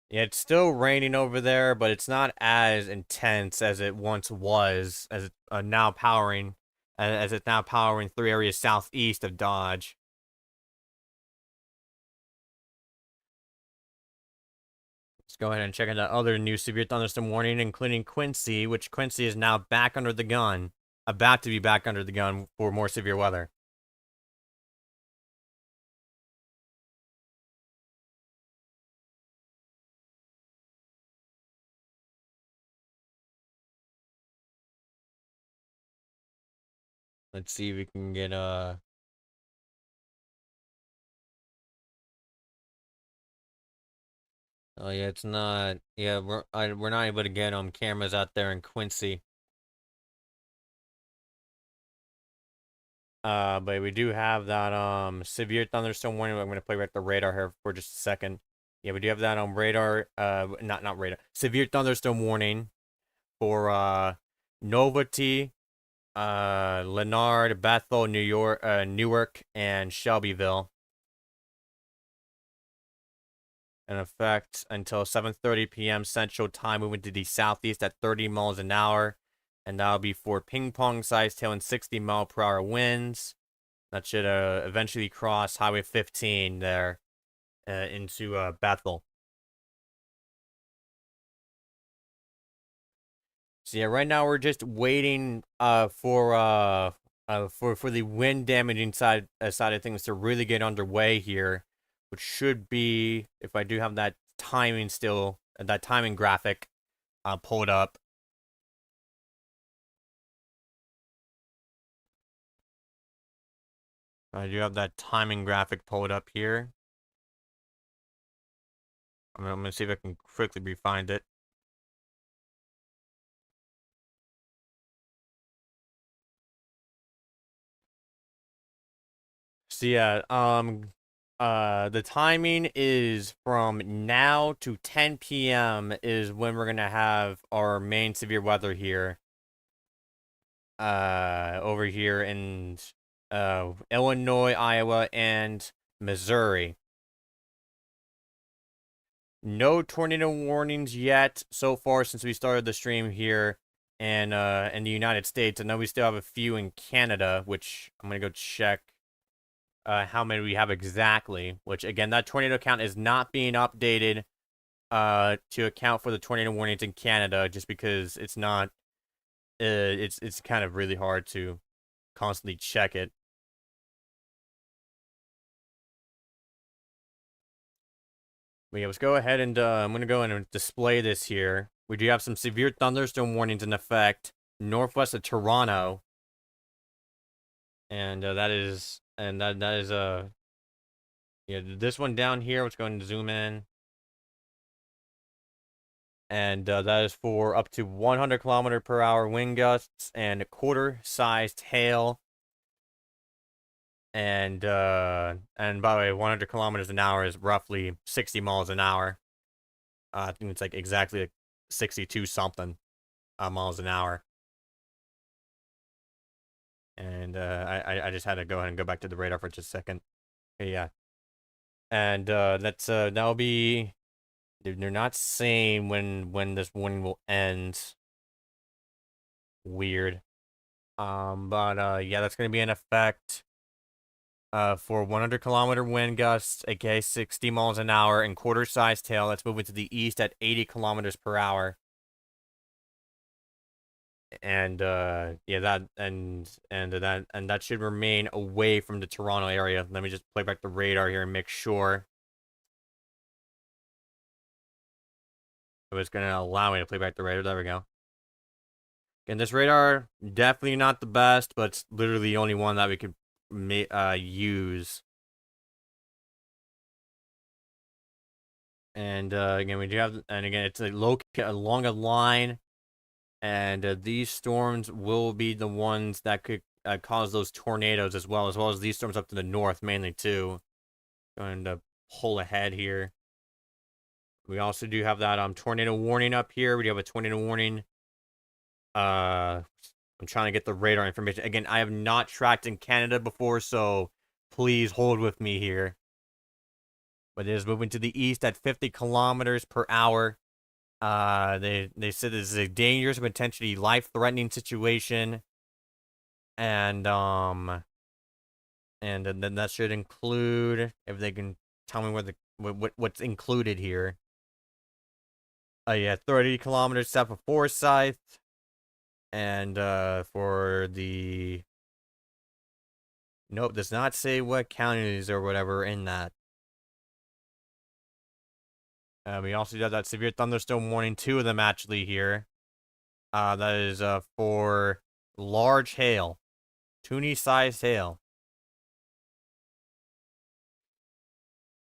Yeah, it's still raining over there, but it's not as intense as it once was, as it's now powering, as it's now powering 3 areas southeast of Dodge. Let's go ahead and check out the other new severe thunderstorm warning, including Quincy, which Quincy is now back under the gun, about to be back under the gun for more severe weather. Let's see if we can get Oh yeah, it's not. Yeah, we're not able to get cameras out there in Quincy. But we do have that severe thunderstorm warning. I'm gonna play right the radar here for just a second. Yeah, we do have that on radar. Not radar. Severe thunderstorm warning for Novelty, Leonard, Bethel, New York, Newark, and Shelbyville. In effect until 7:30 p.m. Central Time, moving to the southeast at 30 miles an hour, and that'll be for ping pong sized hail and 60-mile-per-hour winds. That should eventually cross Highway 15 there. into Bethel. So yeah, right now we're just waiting for the wind damaging side of things to really get underway here, which should be, if I do have that timing still, that timing graphic pulled up. I do have that timing graphic pulled up here. I'm gonna see if I can quickly refind it. So yeah, the timing is from now to 10 p.m. is when we're gonna have our main severe weather here. Over here in Illinois, Iowa, and Missouri. No tornado warnings yet so far since we started the stream here and in the United States. I know we still have a few in Canada, which I'm gonna go check how many we have exactly, which again, that tornado count is not being updated to account for the tornado warnings in Canada, just because it's not it's kind of really hard to constantly check it. But yeah, let's go ahead and I'm gonna go and display this here. We do have some severe thunderstorm warnings in effect northwest of Toronto, and that is yeah, this one down here. Let's go and zoom in, and that is for up to 100 km/h wind gusts and quarter-sized hail. And by the way, 100 kilometers an hour is roughly 60 miles an hour. I think it's like exactly like 62 something miles an hour. And I just had to go ahead and go back to the radar for just a second. Okay, yeah. And that'll be, they're not saying when this warning will end. Weird. But yeah, that's gonna be in effect for 100 km wind gusts, aka 60 miles an hour, and quarter-sized hail that's moving to the east at 80 km/h. And yeah, that should remain away from the Toronto area. Let me just play back the radar here and make sure it was gonna allow me to play back the radar. There we go. And this radar, definitely not the best, but it's literally the only one that we could use. And again, we do have, and again, it's along a line, and these storms will be the ones that could cause those tornadoes as well as these storms up to the north, mainly too. Going to pull ahead here. We also do have that tornado warning up here. We do have a tornado warning. I'm trying to get the radar information. Again, I have not tracked in Canada before, so please hold with me here. But it is moving to the east at 50 km/h. They said this is a dangerous, potentially life-threatening situation, and then that should include, if they can tell me what's included here. Yeah, 30 km south of Forsyth, and for the, nope, does not say what counties or whatever in that. We also have that severe thunderstorm warning, 2 of them actually here. That is for large hail, toonie-sized hail.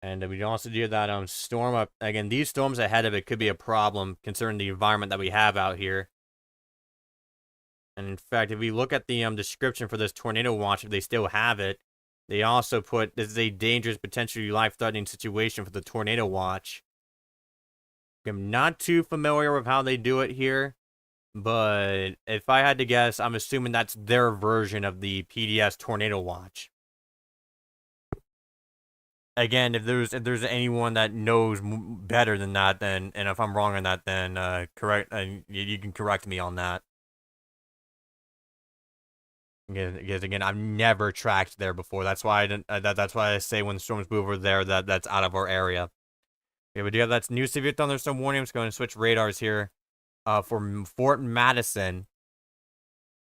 And we also do that storm up. Again, these storms ahead of it could be a problem considering the environment that we have out here. And in fact, if we look at the description for this tornado watch, if they still have it, they also put, this is a dangerous, potentially life-threatening situation for the tornado watch. I'm not too familiar with how they do it here, but if I had to guess, I'm assuming that's their version of the PDS tornado watch. Again, if there's anyone that knows better than that, then, and if I'm wrong on that, then correct, you can correct me on that. Because again, I've never tracked there before. That's why I didn't. That's why I say when storms move over there, that's out of our area. Okay, we do have that new severe thunderstorm warning. I'm just going to switch radars here. For Fort Madison,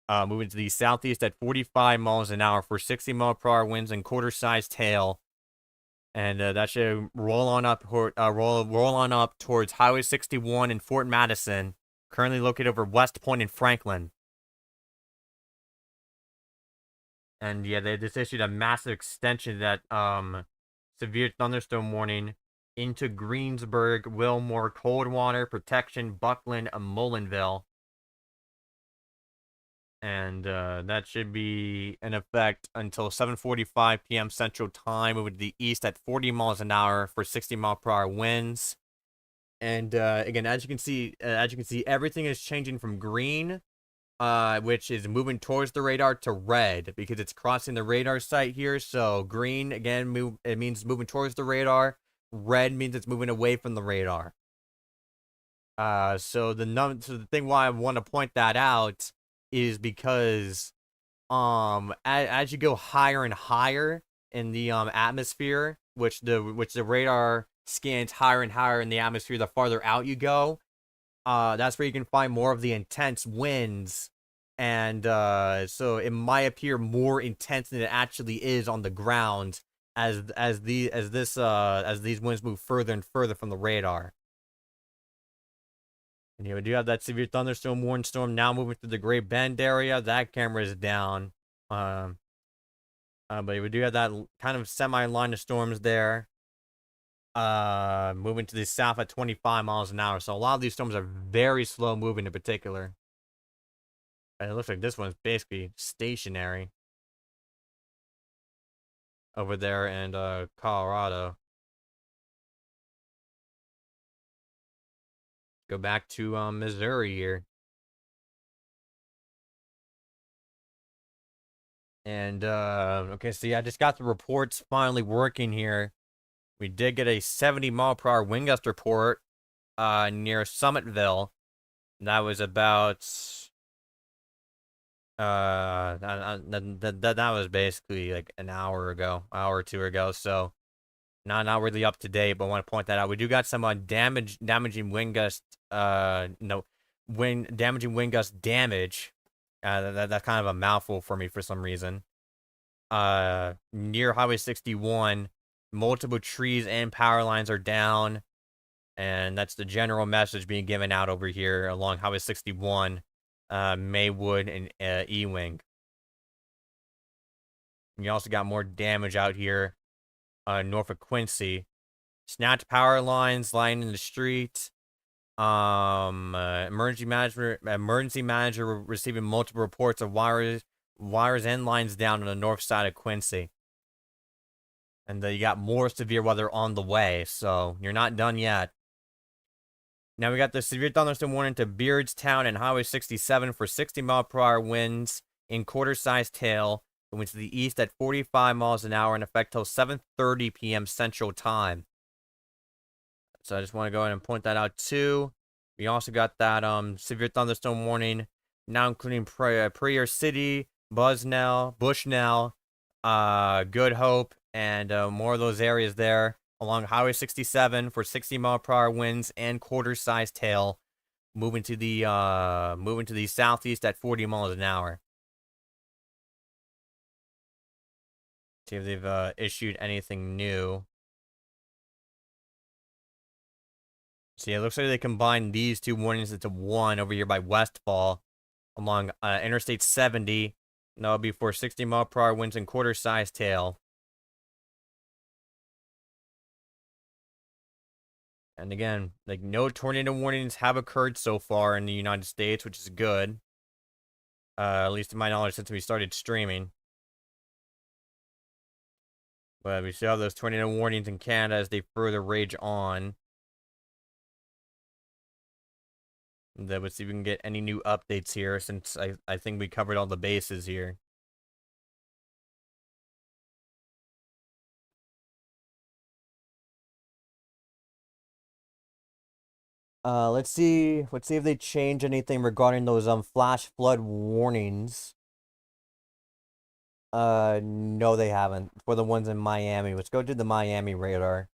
moving to the southeast at 45 miles an hour for 60-mile-per-hour winds and quarter-sized hail, and that should roll on up towards Highway 61 in Fort Madison, currently located over West Point in Franklin. And yeah, they just issued a massive extension of that severe thunderstorm warning into Greensburg, Wilmore, Coldwater, Protection, Buckland, and Mullinville. And that should be in effect until 7:45 p.m. Central Time, moving to the east at 40 miles an hour for 60-mile-per-hour winds. And again, as you can see, everything is changing from green, which is moving towards the radar, to red because it's crossing the radar site here. So green again, it means moving towards the radar. Red means it's moving away from the radar. So the thing why I want to point that out is because as you go higher and higher in the atmosphere, which the radar scans higher and higher in the atmosphere, the farther out you go, that's where you can find more of the intense winds, and so it might appear more intense than it actually is on the ground as these winds move further and further from the radar. And here we do have that severe thunderstorm warning storm now moving through the Great Bend area. That camera is down. But we do have that kind of semi-line of storms there. Moving to the south at 25 miles an hour. So a lot of these storms are very slow moving in particular. And it looks like this one's basically stationary over there in Colorado. Go back to Missouri here. And okay, so yeah, I just got the reports finally working here. We did get a 70-mile-per-hour wind gust report near Summitville. That was about that was basically like an hour or two ago. So not really up to date, but I want to point that out. We do got some damaging wind gust damaging wind gust damage. That's kind of a mouthful for me for some reason. Near Highway 61, multiple trees and power lines are down, and that's the general message being given out over here along Highway 61, Maywood and Ewing. You also got more damage out here north of Quincy. Snatched power lines lying in the street. Emergency manager receiving multiple reports of wires and lines down on the north side of Quincy. And you got more severe weather on the way, so you're not done yet. Now we got the severe thunderstorm warning to Beardstown and Highway 67 for 60-mile-per-hour winds in quarter-sized hail, going to the east at 45 miles an hour in effect till 7:30 p.m. Central Time. So I just want to go ahead and point that out too. We also got that severe thunderstorm warning now including Prairie City, Bushnell, Good Hope, and more of those areas there along Highway 67 for 60-mile-per-hour winds and quarter-sized hail, moving to the southeast at 40 miles an hour. See if they've issued anything new. See, it looks like they combined these two warnings into one over here by Westfall along Interstate 70. And that'll be for 60-mile-per-hour winds and quarter-sized hail. And again, like, no tornado warnings have occurred so far in the United States, which is good. At least to my knowledge, since we started streaming. But we still have those tornado warnings in Canada as they further rage on. Let's see if we can get any new updates here, since I think we covered all the bases here. Let's see if they change anything regarding those flash flood warnings. No, they haven't. For the ones in Miami, let's go to the Miami radar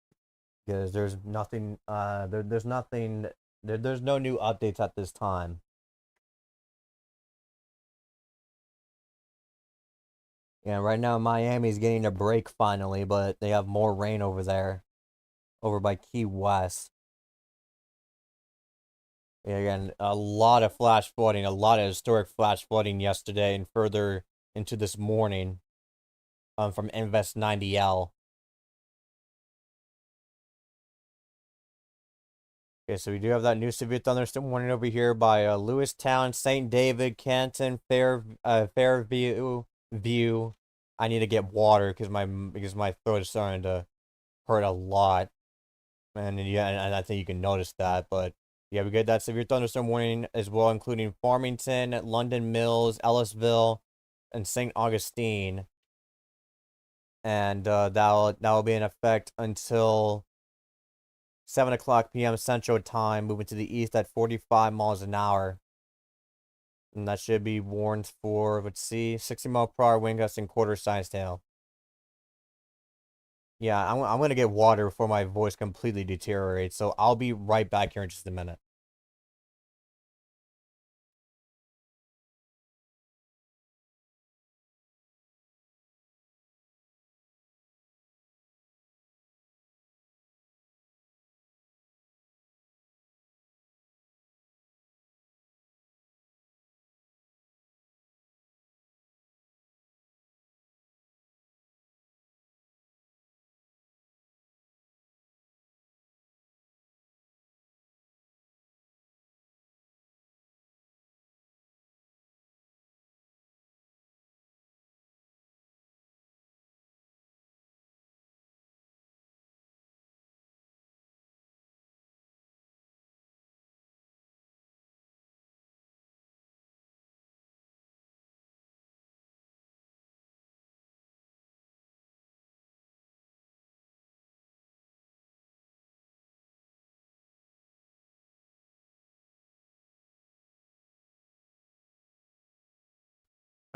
because there's nothing. There's nothing. There's no new updates at this time. Yeah, right now Miami's getting a break finally, but they have more rain over there, over by Key West. Yeah, again, a lot of flash flooding, a lot of historic flash flooding yesterday and further into this morning. From Invest 90L. Okay, so we do have that new severe thunderstorm warning over here by Lewistown, St. David, Canton, Fairview. View. I need to get water because my throat is starting to hurt a lot, and yeah, and I think you can notice that. But yeah, we get that severe thunderstorm warning as well, including Farmington, London Mills, Ellisville, and St. Augustine, and that'll be in effect until 7 o'clock p.m. Central Time, moving to the east at 45 miles an hour. And that should be warned for, let's see, 60-mile-per-hour wind gusts and quarter-sized hail. Yeah, I'm going to get water before my voice completely deteriorates, so I'll be right back here in just a minute.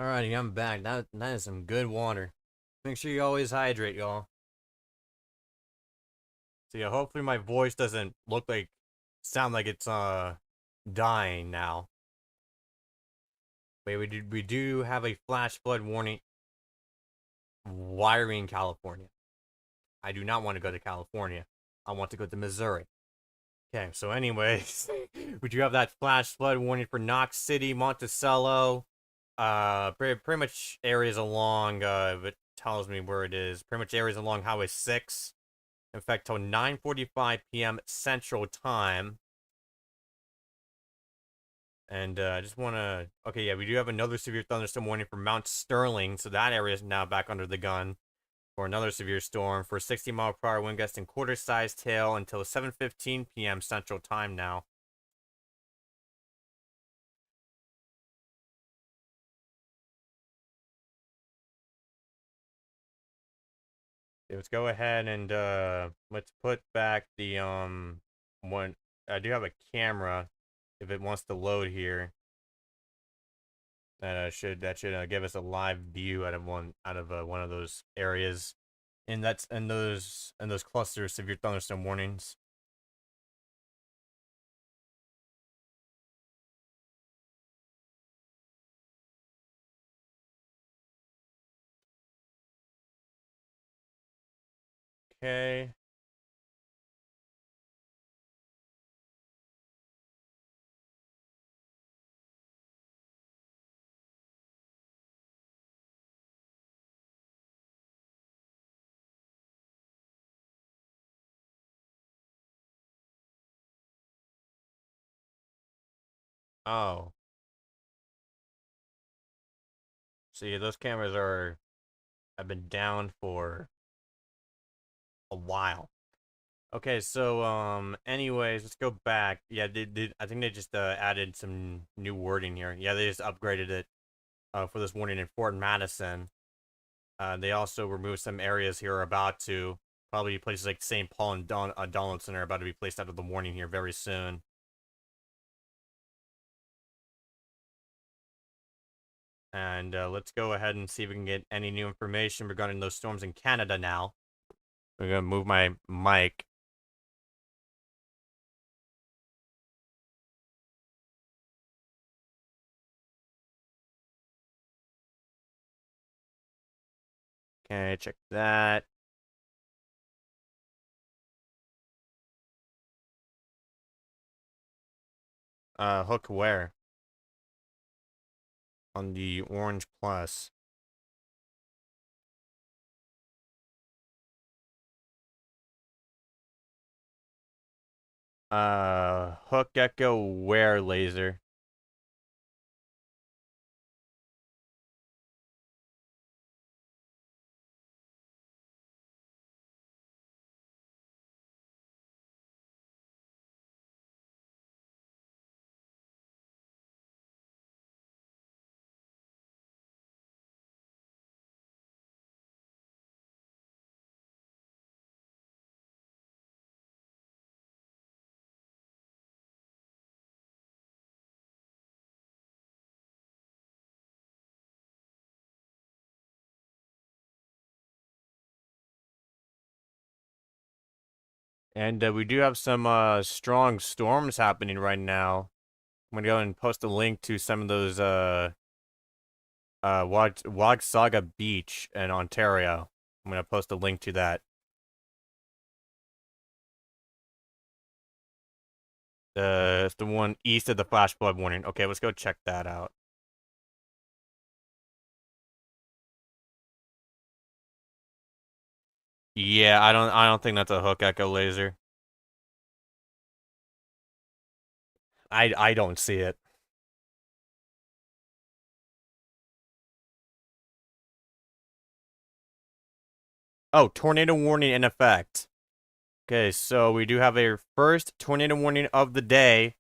Alrighty, I'm back. That is some good water. Make sure you always hydrate, y'all. So yeah, hopefully my voice doesn't sound like it's dying now. Wait, we do have a flash flood warning wiring California. I do not want to go to California. I want to go to Missouri. Okay, so anyways, we do have that flash flood warning for Knox City, Monticello, pretty much areas along, it tells me where it is, pretty much areas along Highway 6, in fact, till 9:45 p.m. Central Time. And I just want to, okay, yeah, we do have another severe thunderstorm warning for Mount Sterling, so that area is now back under the gun for another severe storm for 60-mile-per-hour wind gusts and quarter-sized hail until 7:15 p.m. Central Time now. Okay, let's go ahead and let's put back the one. I do have a camera if it wants to load here. That should give us a live view out of one of those areas, and that's in those clusters severe thunderstorm warnings. Okay. Oh, so yeah, those cameras have been down for a while. Okay, so anyways, let's go back. Yeah, I think they just added some new wording here. Yeah, they just upgraded it for this warning in Fort Madison. They also removed some areas here are about to probably places like St. Paul and Donaldson are about to be placed out of the warning here very soon. And let's go ahead and see if we can get any new information regarding those storms in Canada now. We're going to move my mic. Okay, check that. Hook where? On the Orange Plus. Hook Echo where laser? And we do have some strong storms happening right now. I'm gonna go and post a link to some of those Wagsaga Beach in Ontario. I'm gonna post a link to that. It's the one east of the flash flood warning. Okay, let's go check that out. Yeah, I don't think that's a Hook Echo laser. I don't see it. Oh, tornado warning in effect. Okay, so we do have a first tornado warning of the day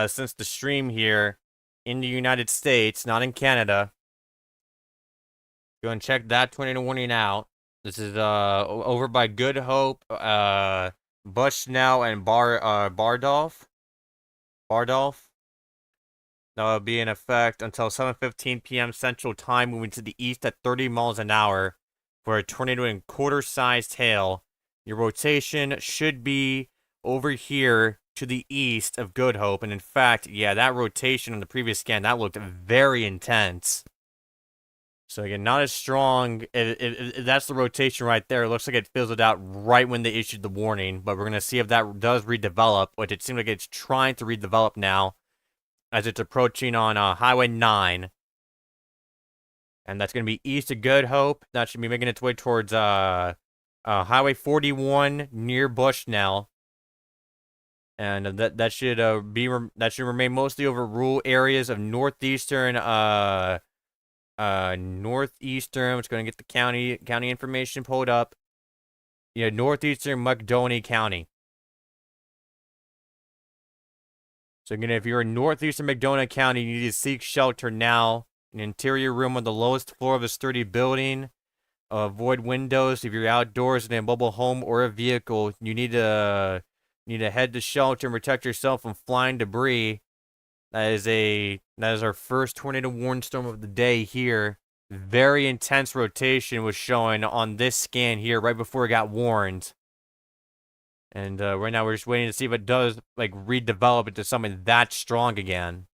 since the stream here in the United States, not in Canada. Go and check that tornado warning out. This is over by Good Hope, Bushnell, and Bardolph. Bardolph. That will be in effect until 7:15 p.m. Central Time, moving to the east at 30 miles an hour for a tornado in quarter-sized hail. Your rotation should be over here to the east of Good Hope, and in fact, yeah, that rotation on the previous scan, that looked very intense. So again, not as strong. If that's the rotation right there, it looks like it fizzled out right when they issued the warning, but we're going to see if that does redevelop, which it seems like it's trying to redevelop now as it's approaching on Highway 9. And that's going to be east of Good Hope. That should be making its way towards Highway 41 near Bushnell. And that should remain mostly over rural areas of northeastern northeastern. It's going to get the county information pulled up. Yeah, northeastern Montgomery County. So again, if you're in northeastern McDonough County, you need to seek shelter now. An interior room on the lowest floor of a sturdy building. Avoid windows. If you're outdoors in a mobile home or a vehicle, you need to head to shelter and protect yourself from flying debris. That is our first tornado warning storm of the day here. Very intense rotation was showing on this scan here right before it got warned. And right now we're just waiting to see if it does like redevelop into something that strong again.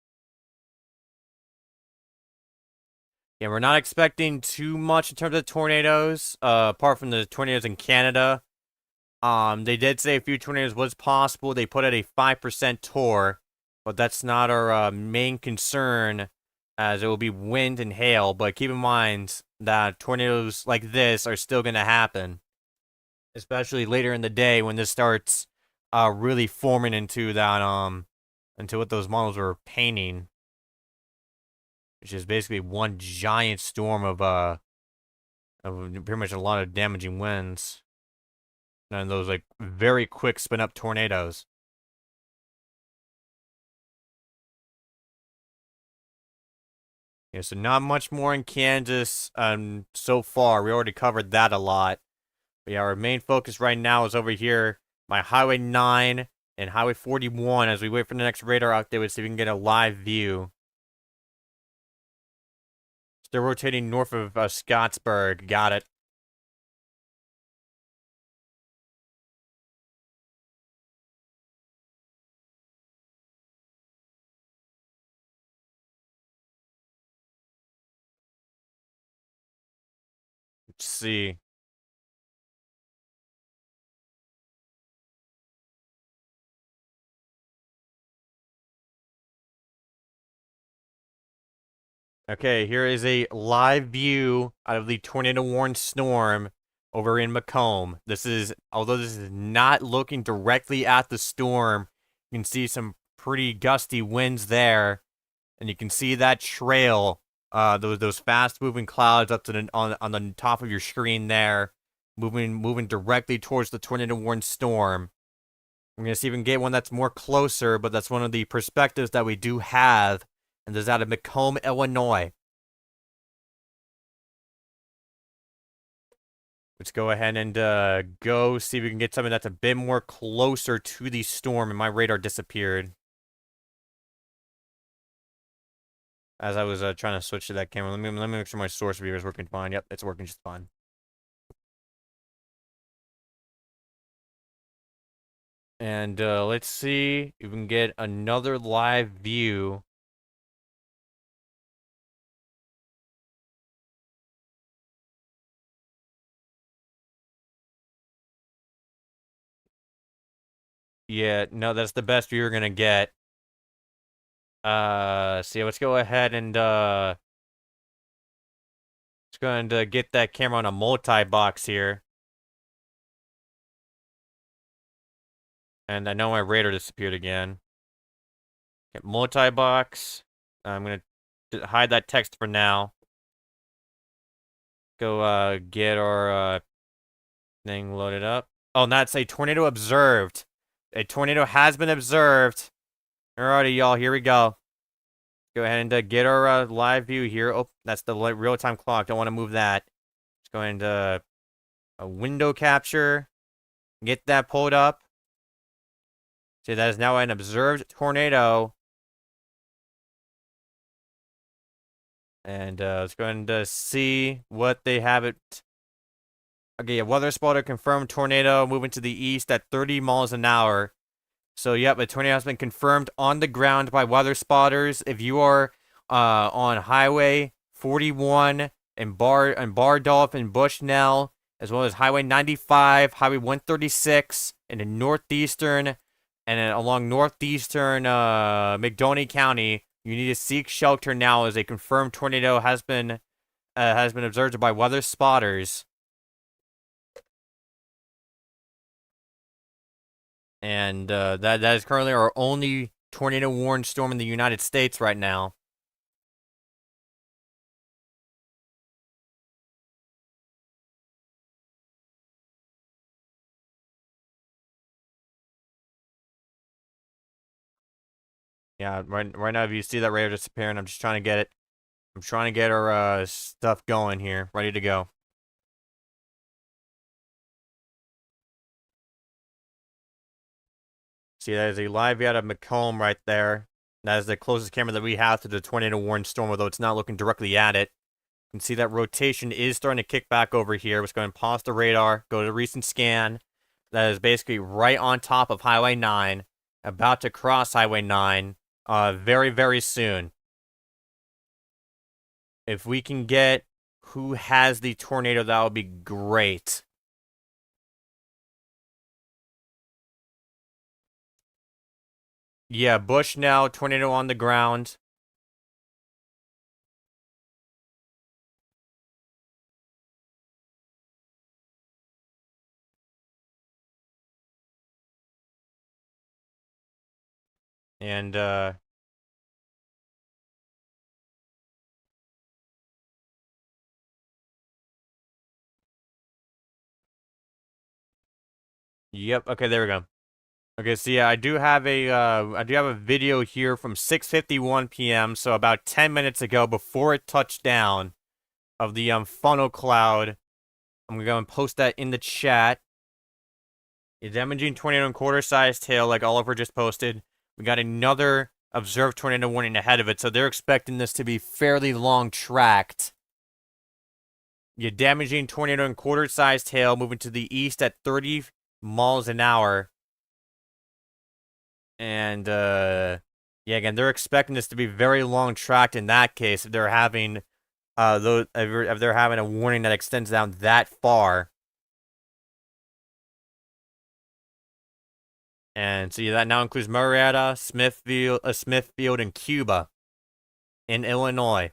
Yeah, we're not expecting too much in terms of tornadoes, apart from the tornadoes in Canada. They did say a few tornadoes was possible. They put out a 5% tour, but that's not our main concern, as it will be wind and hail. But keep in mind that tornadoes like this are still going to happen, especially later in the day when this starts really forming into that into what those models were painting, which is basically one giant storm of pretty much a lot of damaging winds and those like very quick spin up tornadoes. Yeah, so not much more in Kansas so far. We already covered that a lot. But yeah, our main focus right now is over here by Highway 9 and Highway 41 as we wait for the next radar update to see if we can get a live view. They're rotating north of Scottsburg. Got it. Let's see. Okay, here is a live view out of the tornado-warned storm over in Macomb. Although this is not looking directly at the storm, you can see some pretty gusty winds there, and you can see that trail, those fast-moving clouds up to on the top of your screen there, moving directly towards the tornado-warned storm. We're gonna see if we can get one that's more closer, but that's one of the perspectives that we do have, and this is out of Macomb, Illinois. Let's go ahead and go see if we can get something that's a bit more closer to the storm, and my radar disappeared as I was trying to switch to that camera. Let me make sure my source viewer is working fine. Yep, it's working just fine. And let's see if we can get another live view. Yeah, no, that's the best view we're gonna get. See, let's go ahead and let's go ahead and get that camera on a multi-box here. And I know my radar disappeared again. Okay, multi-box. I'm gonna hide that text for now. Go get our thing loaded up. Oh, and that's a tornado observed. A tornado has been observed. Alrighty, y'all, here we go. Go ahead and get our live view here. Oh, that's the real-time clock. Don't want to move that. Let's go ahead and a window capture. Get that pulled up. See, that is now an observed tornado. And let's go ahead and see what they have it. Okay, a weather spotter confirmed tornado moving to the east at 30 miles an hour. So, yep, a tornado has been confirmed on the ground by weather spotters. If you are on Highway 41 in Bardolph and Bushnell, as well as Highway 95, Highway 136, and in northeastern, and then along northeastern McDonough County, you need to seek shelter now as a confirmed tornado has been observed by weather spotters. And that is currently our only tornado-warned storm in the United States right now. Yeah, right now, if you see that radar disappearing, I'm just trying to get it. I'm trying to get our stuff going here, ready to go. See, that is a live view out of Macomb right there. That is the closest camera that we have to the tornado-warned storm, although it's not looking directly at it. You can see that rotation is starting to kick back over here. Let's go ahead and pause the radar, go to recent scan. That is basically right on top of Highway 9, about to cross Highway 9 very, very soon. If we can get who has the tornado, that would be great. Yeah, Bushnell, tornado on the ground. And, yep, okay, there we go. Okay, so yeah, I do have a video here from 6:51 p.m., so about 10 minutes ago, before it touched down, of the funnel cloud. I'm gonna go and post that in the chat. A damaging tornado and quarter-sized tail, like Oliver just posted. We got another observed tornado warning ahead of it, so they're expecting this to be fairly long-tracked. Your damaging tornado and quarter-sized hail moving to the east at 30 miles an hour. And, yeah, again, they're expecting this to be very long tracked in that case if they're having, if they're having a warning that extends down that far. And so yeah, that now includes Marietta, Smithfield, and Cuba in Illinois.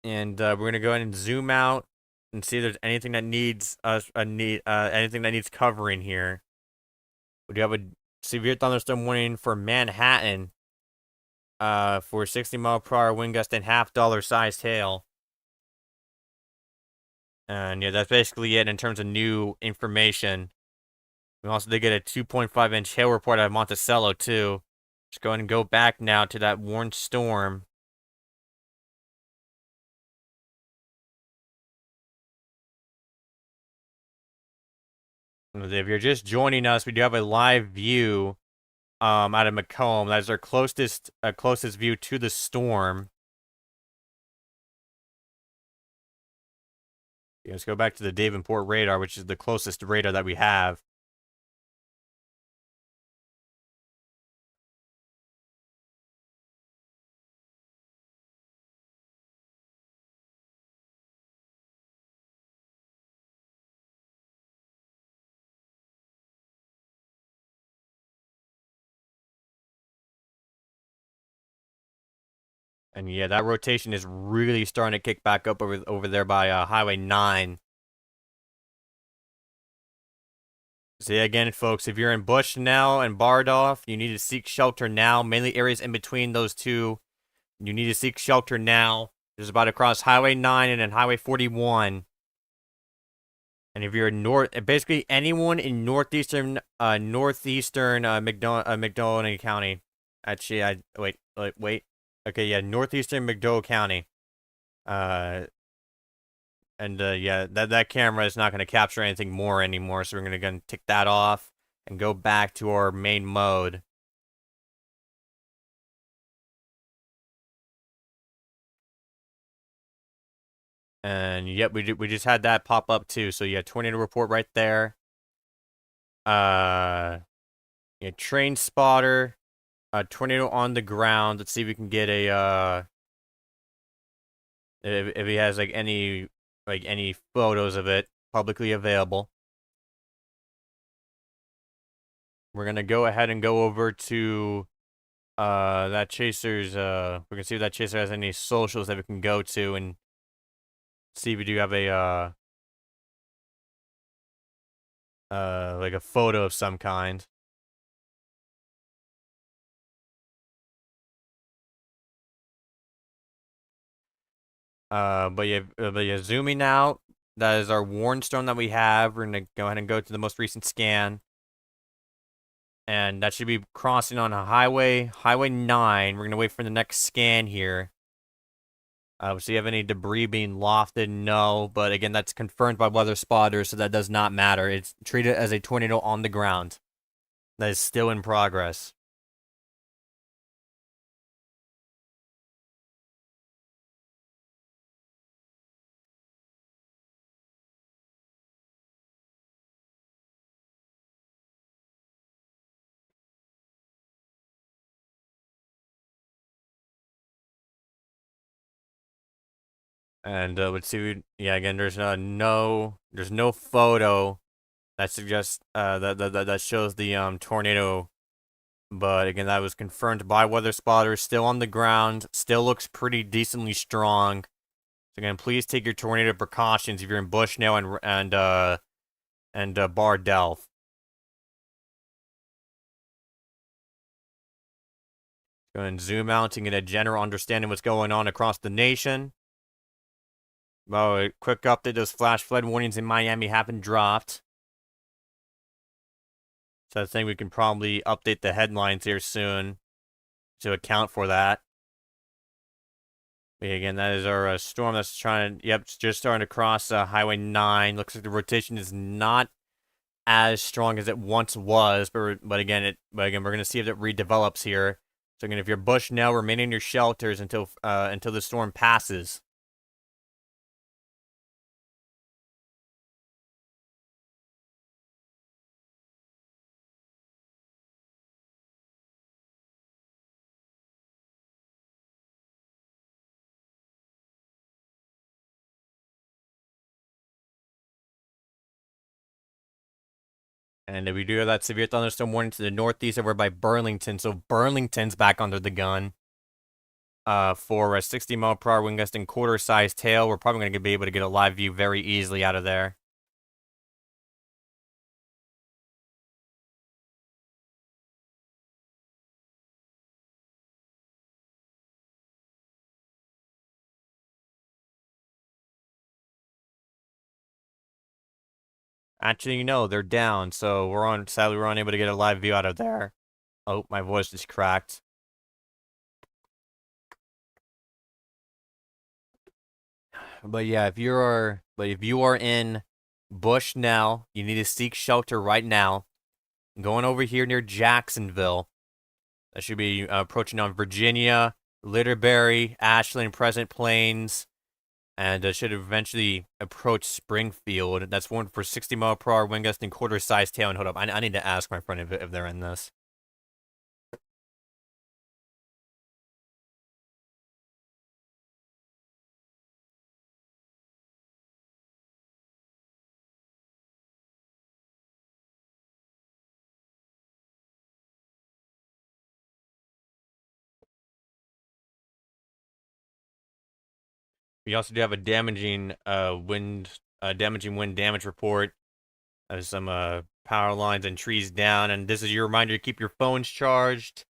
And we're gonna go ahead and zoom out and see if there's anything that needs anything that needs covering here. We do have a severe thunderstorm warning for Manhattan, for 60-mile-per-hour wind gust and half-dollar sized hail. And yeah, that's basically it in terms of new information. We also did get a 2.5-inch hail report out of Monticello too. Just go ahead and go back now to that warned storm. If you're just joining us, we do have a live view out of Macomb. That is our closest view to the storm. Yeah, let's go back to the Davenport radar, which is the closest radar that we have. And yeah, that rotation is really starting to kick back up over there by Highway 9. So yeah, again, folks, if you're in Bushnell and Bardolph, you need to seek shelter now. Mainly areas in between those two, you need to seek shelter now. Just about to cross Highway 9 and then Highway 41. And if you're in basically anyone in northeastern McDonough County. Actually, wait. Okay, yeah, northeastern McDowell County. Yeah, that camera is not going to capture anything more anymore, so we're going to tick that off and go back to our main mode. And yep, we just had that pop up too. So yeah, tornado report right there. Yeah, train spotter, tornado on the ground. Let's see if we can get a if he has like any photos of it publicly available. We're gonna go ahead and go over to that chaser's we're gonna see if that chaser has any socials that we can go to and see if we do have a like a photo of some kind. But yeah, zooming out, that is our warn storm that we have. We're gonna go ahead and go to the most recent scan. And that should be crossing on a Highway 9. We're gonna wait for the next scan here. So you have any debris being lofted? No, but again, that's confirmed by weather spotters, so that does not matter. It's treated as a tornado on the ground. That is still in progress. And let's see. Yeah, again, there's no photo that suggests that shows the tornado. But again, that was confirmed by weather spotters. Still on the ground. Still looks pretty decently strong. So again, please take your tornado precautions if you're in Bushnell and Bardolph. Go and zoom out and get a general understanding of what's going on across the nation. Well, a quick update: those flash flood warnings in Miami have been dropped. So I think we can probably update the headlines here soon to account for that. But again, that is our storm that's it's just starting to cross Highway 9. Looks like the rotation is not as strong as it once was, but again, we're going to see if it redevelops here. So again, if you're Bushnell, remain in your shelters until the storm passes. And we do have that severe thunderstorm warning to the northeast over by Burlington. So Burlington's back under the gun. For a 60-mile-per-hour wind gust and quarter-sized tail, we're probably going to be able to get a live view very easily out of there. Actually, no, they're down, so sadly, we're unable to get a live view out of there. Oh, my voice just cracked. But yeah, if you are in Bushnell, you need to seek shelter right now. Going over here near Jacksonville. That should be approaching on Virginia, Litterbury, Ashland, Pleasant Plains, and should eventually approach Springfield. That's one for 60-mile-per-hour wind gust and quarter-sized tail. And hold up, I need to ask my friend if they're in this. We also do have a damaging wind damage report. There's some power lines and trees down, and this is your reminder to keep your phones charged,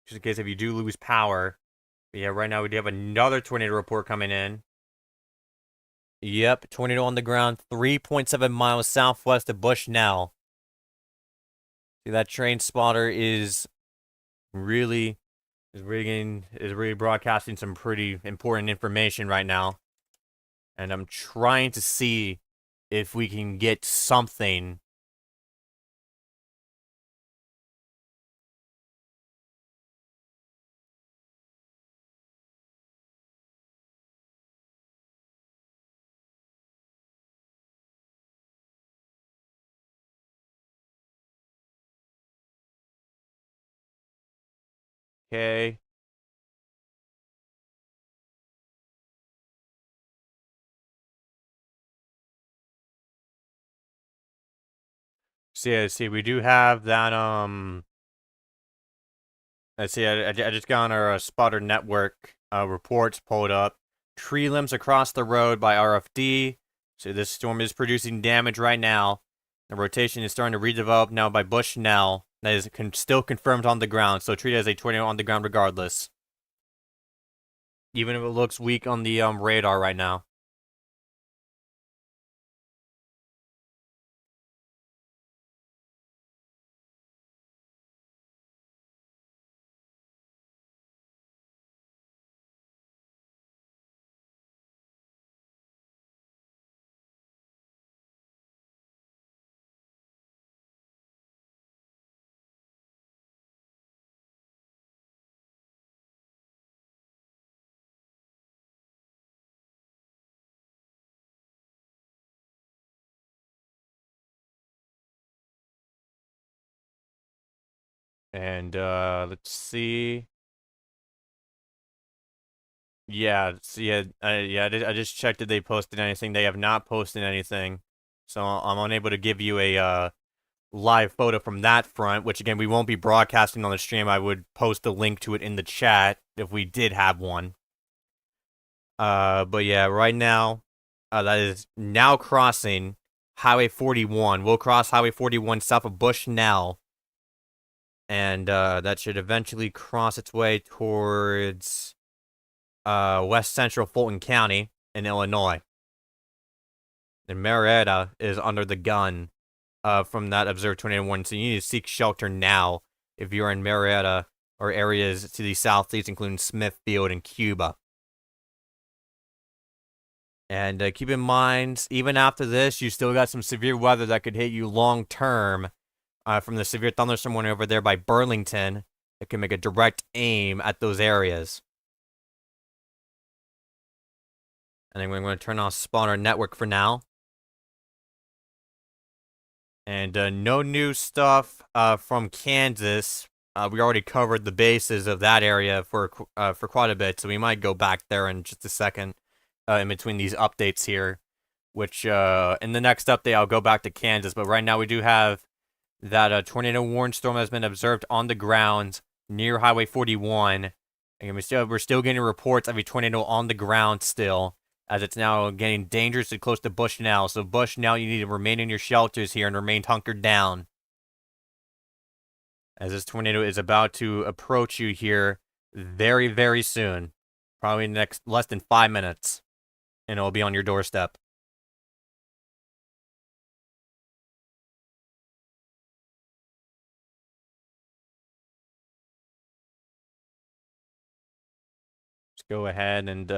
just in case if you do lose power. But yeah, right now we do have another tornado report coming in. Yep, tornado on the ground, 3.7 miles southwest of Bushnell. See, that train spotter is really broadcasting some pretty important information right now. And I'm trying to see if we can get something. Okay. See, we do have that, let's see, I just got on our spotter network reports pulled up. Tree limbs across the road by RFD. So this storm is producing damage right now. The rotation is starting to redevelop now by Bushnell. That is still confirmed on the ground, so treat it as a tornado on the ground regardless. Even if it looks weak on the radar right now. And let's see. Yeah, I just checked if they posted anything. They have not posted anything. So I'm unable to give you a live photo from that front, which again, we won't be broadcasting on the stream. I would post a link to it in the chat if we did have one. But yeah, right now, that is now crossing Highway 41. We'll cross Highway 41 south of Bushnell. And that should eventually cross its way towards west central Fulton County in Illinois. And Marietta is under the gun from that observed tornado warning, so you need to seek shelter now if you're in Marietta or areas to the southeast, including Smithfield and Cuba. And keep in mind, even after this, you still got some severe weather that could hit you long term from the severe thunderstorm warning over there by Burlington. it can make a direct aim at those areas. And then we're going to turn off spawner network for now. And no new stuff from Kansas. We already covered the bases of that area for quite a bit, so we might go back there in just a second in between these updates here. Which in the next update I'll go back to Kansas, but right now we do have that tornado warning storm has been observed on the ground near Highway 41. And we're still getting reports of a tornado on the ground still, as it's now getting dangerously close to Bushnell. So Bushnell, you need to remain in your shelters here and remain hunkered down, as this tornado is about to approach you here very, very soon. Probably in the next less than 5 minutes, and it'll be on your doorstep. Let's go ahead and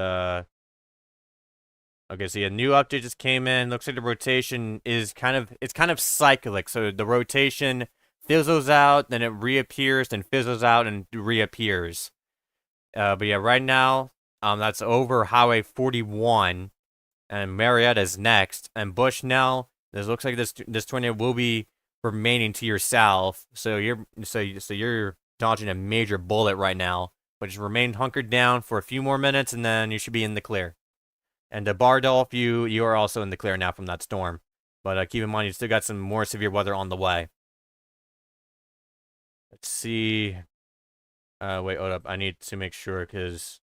okay, so yeah, new update just came in. Looks like the rotation is kind of cyclic. So the rotation fizzles out, then it reappears, then fizzles out and reappears. But yeah, right now, that's over Highway 41, and Marietta's next, and Bushnell. This looks like this tornado will be remaining to your south. So you're dodging a major bullet right now. But just remain hunkered down for a few more minutes, and then you should be in the clear. And Bardolph, you are also in the clear now from that storm. But keep in mind, you still got some more severe weather on the way. Let's see. Wait, hold up. I need to make sure, because...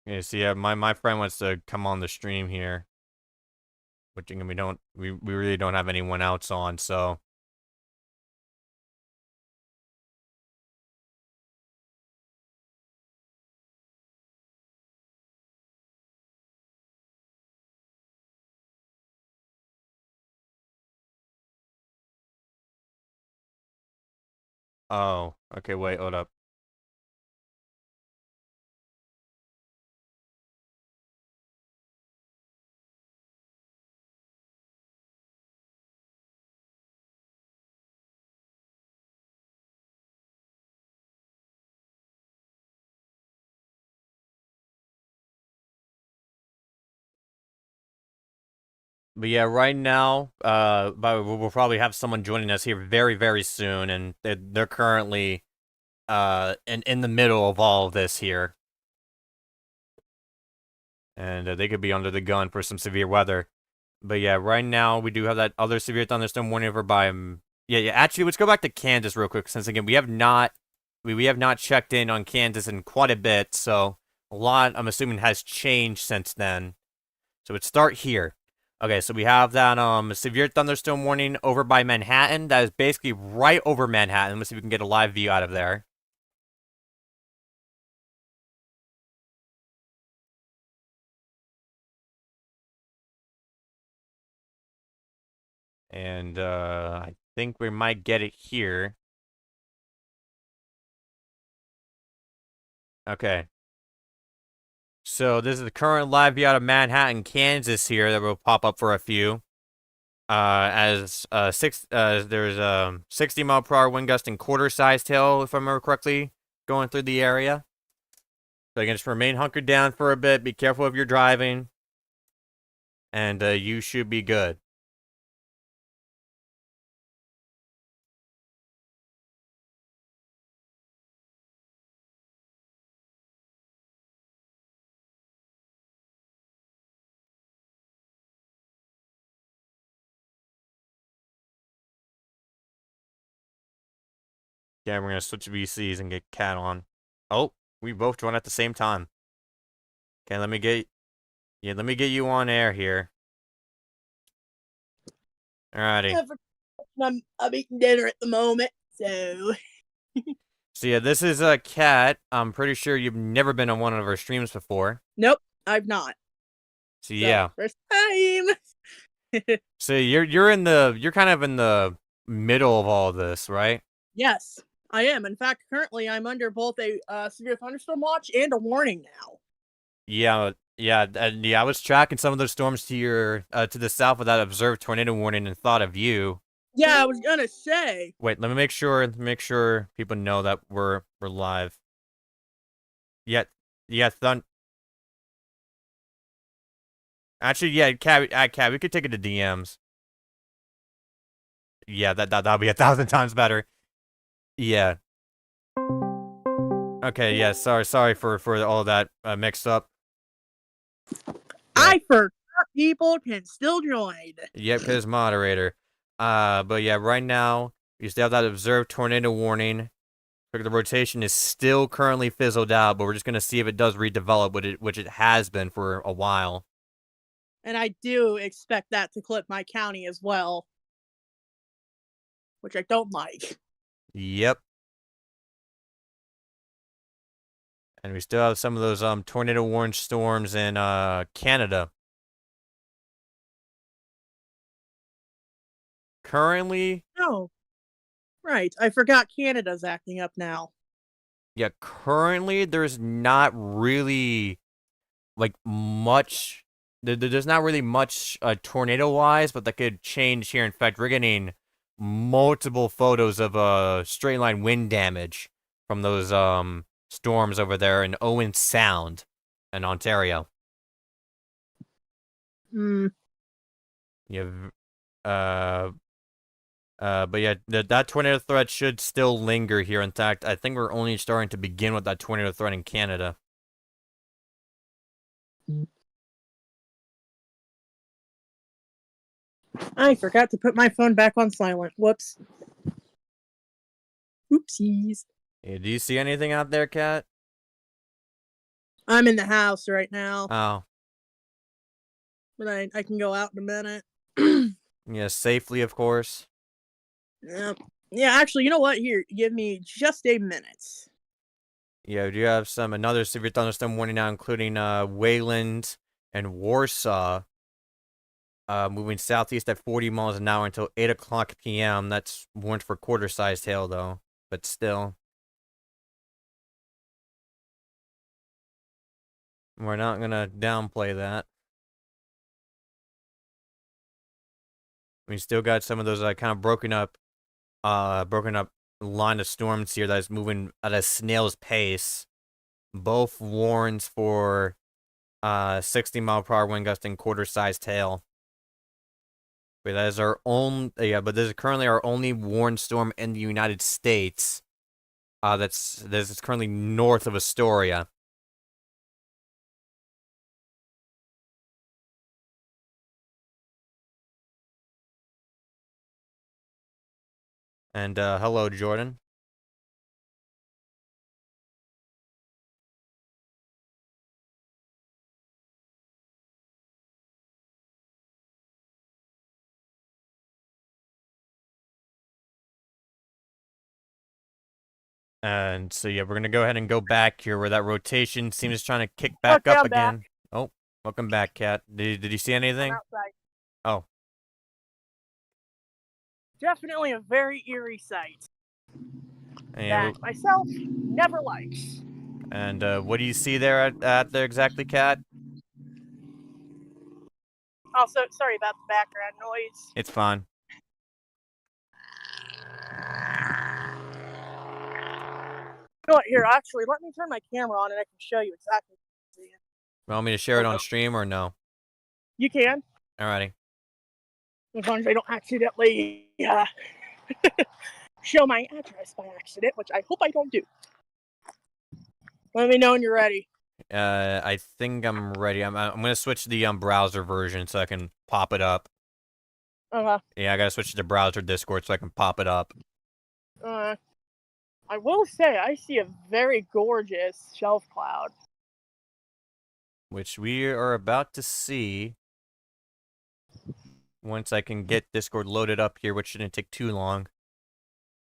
Yeah, see, yeah, my friend wants to come on the stream here. Which, we really don't have anyone else on, so... Oh, okay, wait, hold up. But yeah, right now, but we'll probably have someone joining us here very, very soon, and they're currently in the middle of all of this here, and they could be under the gun for some severe weather. But yeah, right now we do have that other severe thunderstorm warning over by yeah. Actually, let's go back to Kansas real quick, since again we have not checked in on Kansas in quite a bit, so a lot I'm assuming has changed since then. So let's start here. Okay, so we have that severe thunderstorm warning over by Manhattan. That is basically right over Manhattan. Let's see if we can get a live view out of there. And I think we might get it here. Okay. So this is the current live view out of Manhattan, Kansas here that will pop up for a few. There's 60-mile-per-hour wind gust and quarter-sized hail, if I remember correctly, going through the area. So again, just remain hunkered down for a bit. Be careful if you're driving. And you should be good. Yeah, we're going to switch VCs and get Cat on. Oh, we both joined at the same time. Okay, let me get you on air here. Alrighty. I'm eating dinner at the moment, so... So yeah, this is Cat. I'm pretty sure you've never been on one of our streams before. Nope, I've not. So yeah. First time! So you're kind of in the middle of all this, right? Yes, I am. In fact, currently I'm under both a severe thunderstorm watch and a warning now. Yeah. I was tracking some of those storms to your to the south with that observed tornado warning and thought of you. Yeah, I was gonna say. Wait, let me make sure people know that we're live. Yeah, yeah, actually, yeah, Cat, we could take it to DMs. Yeah, that'll be 1,000 times better. Yeah. Okay, yeah, sorry for all that mixed up. Yeah. I forgot people can still join. Yep, because moderator. But yeah, right now, you still have that observed tornado warning. The rotation is still currently fizzled out, but we're just going to see if it does redevelop, which it has been for a while. And I do expect that to clip my county as well, which I don't like. Yep. And we still have some of those tornado warning storms in Canada. Currently, No, right. I forgot Canada's acting up now. yeah, currently there's not really like much. There's not really much tornado wise, but that could change here. In fact, we're getting multiple photos of straight line wind damage from those storms over there in Owen Sound in Ontario. Hmm. You have but yeah, that tornado threat should still linger here. In fact, I think we're only starting to begin with that tornado threat in Canada. I forgot to put my phone back on silent. Whoops. Oopsies. Yeah, do you see anything out there, Cat? I'm in the house right now, Oh, but I can go out in a minute. yeah, safely, of course. Yep. Yeah, actually, you know what? Here, give me just a minute. Yeah, we do have another severe thunderstorm warning now, including Wayland and Warsaw. Moving southeast at 40 miles an hour until 8 o'clock p.m. That's warned for quarter-sized hail, though, but still. We're not gonna downplay that. We still got some of those kind of broken up line of storms here that's moving at a snail's pace. Both warns for 60-mile-per-hour wind gust and quarter-sized hail. But that is our own, yeah. But this is currently our only warned storm in the United States. This is currently north of Astoria. And hello, Jordan. And so yeah, we're gonna go ahead and go back here where that rotation seems trying to kick back Okay, up I'm back. again. Oh, welcome back, Cat. Did you see anything? I'm outside. Oh, Definitely a very eerie sight yeah. that myself never likes. And what do you see there at there exactly, Cat? Also, sorry about the background noise. It's fine. You know what? Here, actually, let me turn my camera on and I can show you exactly what I'm seeing. Want me to share it on stream or no? You can, Alrighty. as long as I don't accidentally show my address by accident, which I hope I don't do. Let me know when you're ready. I think I'm ready. I'm gonna switch to the browser version so I can pop it up. Yeah, I gotta switch to the browser Discord so I can pop it up. I will say I see a very gorgeous shelf cloud. Which we are about to see once I can get Discord loaded up here, which shouldn't take too long.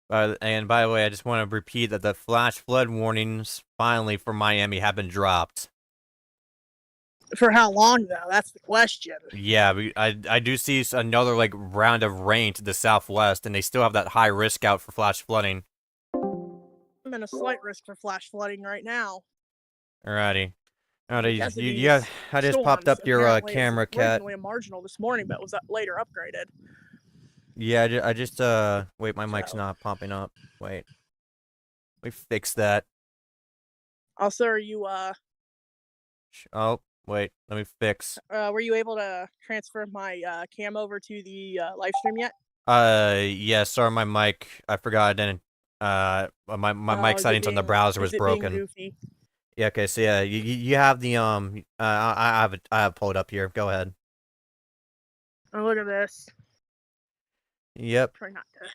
And by the way, I just want to repeat that the flash flood warnings finally for Miami have been dropped. For how long, though? That's the question. Yeah, I do see another like round of rain to the southwest, and they still have that high risk out for flash flooding. I'm in a slight risk for flash flooding right now Alrighty, alrighty, because of yeah, these I just popped storms. up your Apparently, it was camera, cat. originally a marginal this morning, but was later upgraded. Yeah, I just wait, my mic's So, not popping up. Wait, we fix that. also, are you Oh, wait, let me fix. were you able to transfer my cam over to the live stream yet? Yeah, sorry, my mic. I forgot I didn't. My mic settings on the browser Is was it being broken. goofy? Yeah, okay, so yeah, you have the I have it pulled up here. Go ahead. Oh, look at this. Yep. Try not to.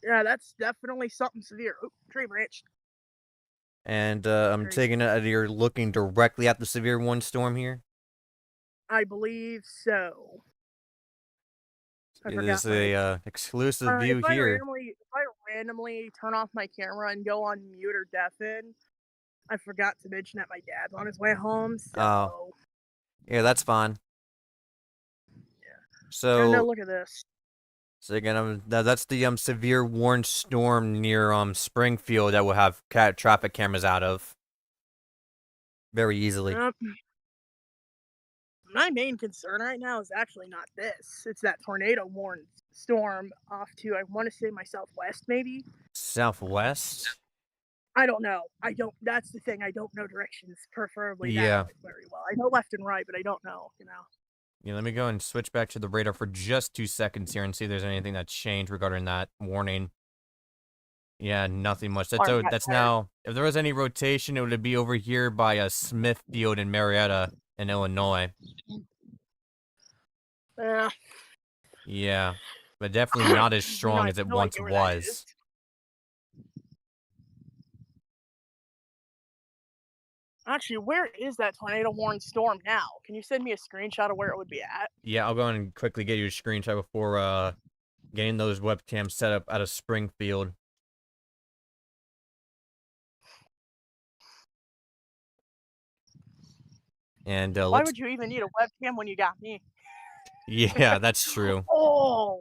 Yeah, that's definitely something severe. Oop, tree branch. And I'm taking it you're looking directly at the severe one storm here. I believe so. I It is forgot my. a exclusive view here. If I randomly turn off my camera and go on mute or deafen, I forgot to mention that my dad's on his way home. Oh, So yeah, that's fine. yeah, no, So, look at this. so again, that's the severe warned storm near Springfield that will have traffic cameras out of very easily. Yep. My main concern right now is actually not this. It's that tornado warned storm off to, I want to say, my southwest, maybe. Southwest? I don't know. I don't. That's the thing. I don't know directions, preferably that Yeah. way very well. I know left and right, but I don't know. Yeah, let me go and switch back to the radar for just 2 seconds here and see if there's anything that's changed regarding that warning. Yeah, nothing much. That's now. If there was any rotation, it would be over here by Smithfield in Marietta in Illinois. Yeah. Yeah, but definitely not as strong I as it have no once idea where that was. is. Actually, where is that tornado warned storm now? Can you send me a screenshot of where it would be at? Yeah, I'll go and quickly get you a screenshot before getting those webcams set up out of Springfield. And Why would you even need a webcam when you got me? Yeah, that's true. Oh,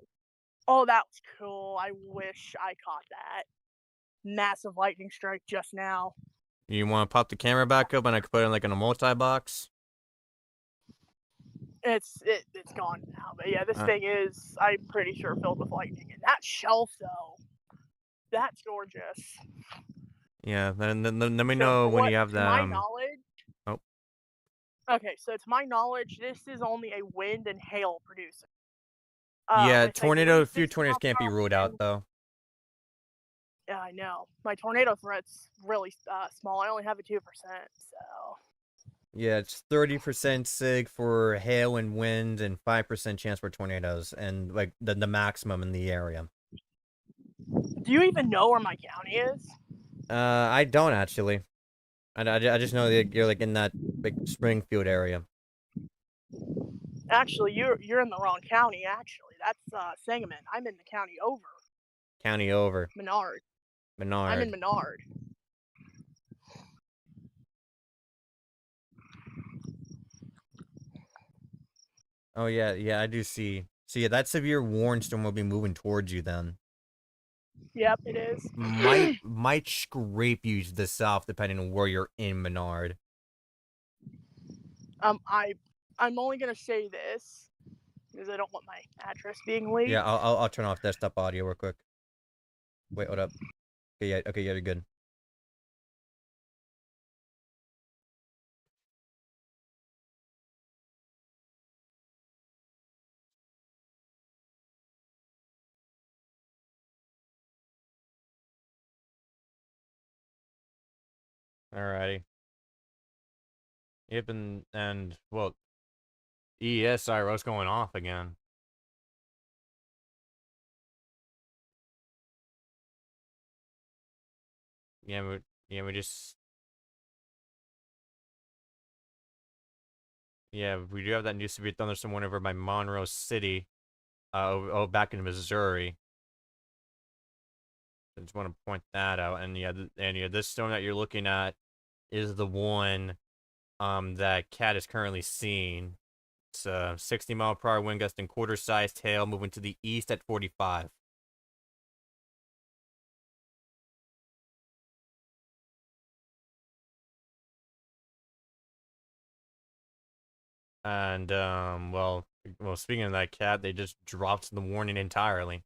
oh, that was cool. I wish I caught that massive lightning strike just now. You want to pop the camera back up and I could put it like in a multi-box? It's gone now, but yeah, this thing is, I'm pretty sure, filled with lightning. And that shelf, though, that's gorgeous. Yeah, then let me know when you have To that. my knowledge. Oh. Okay, so to my knowledge, this is only a wind and hail producer. Yeah, a With few 6 tornadoes can't be ruled out though. Yeah, I know. My tornado threat's really small. I only have a 2%, so. Yeah, it's 30% SIG for hail and wind and 5% chance for tornadoes and like the maximum in the area. Do you even know where my county is? I don't actually. I just know that you're like in that like Springfield area. Actually, you're in the wrong county. Actually, that's Sangamon. I'm in the county over. County over. Menard. Menard. I'm in Menard. Oh yeah, yeah, I do see. So yeah, that severe warn storm will be moving towards you then. Yep, it is. Might scrape you to the south depending on where you're in Menard. I'm only gonna say this because I don't want my address being leaked. Yeah, I'll turn off desktop audio real quick. Wait, hold up. Okay, yeah, you're good. Alrighty. Yep, and well, ESIRO's going off again. We just. Yeah, we do have that new severe thunderstorm warning over by Monroe City. Back in Missouri. I just want to point that out. And yeah, this storm that you're looking at is the one that Cat is currently seeing. It's a 60-mile-per-hour wind gust and quarter-sized tail moving to the east at 45. And well, speaking of that Cat, they just dropped the warning entirely.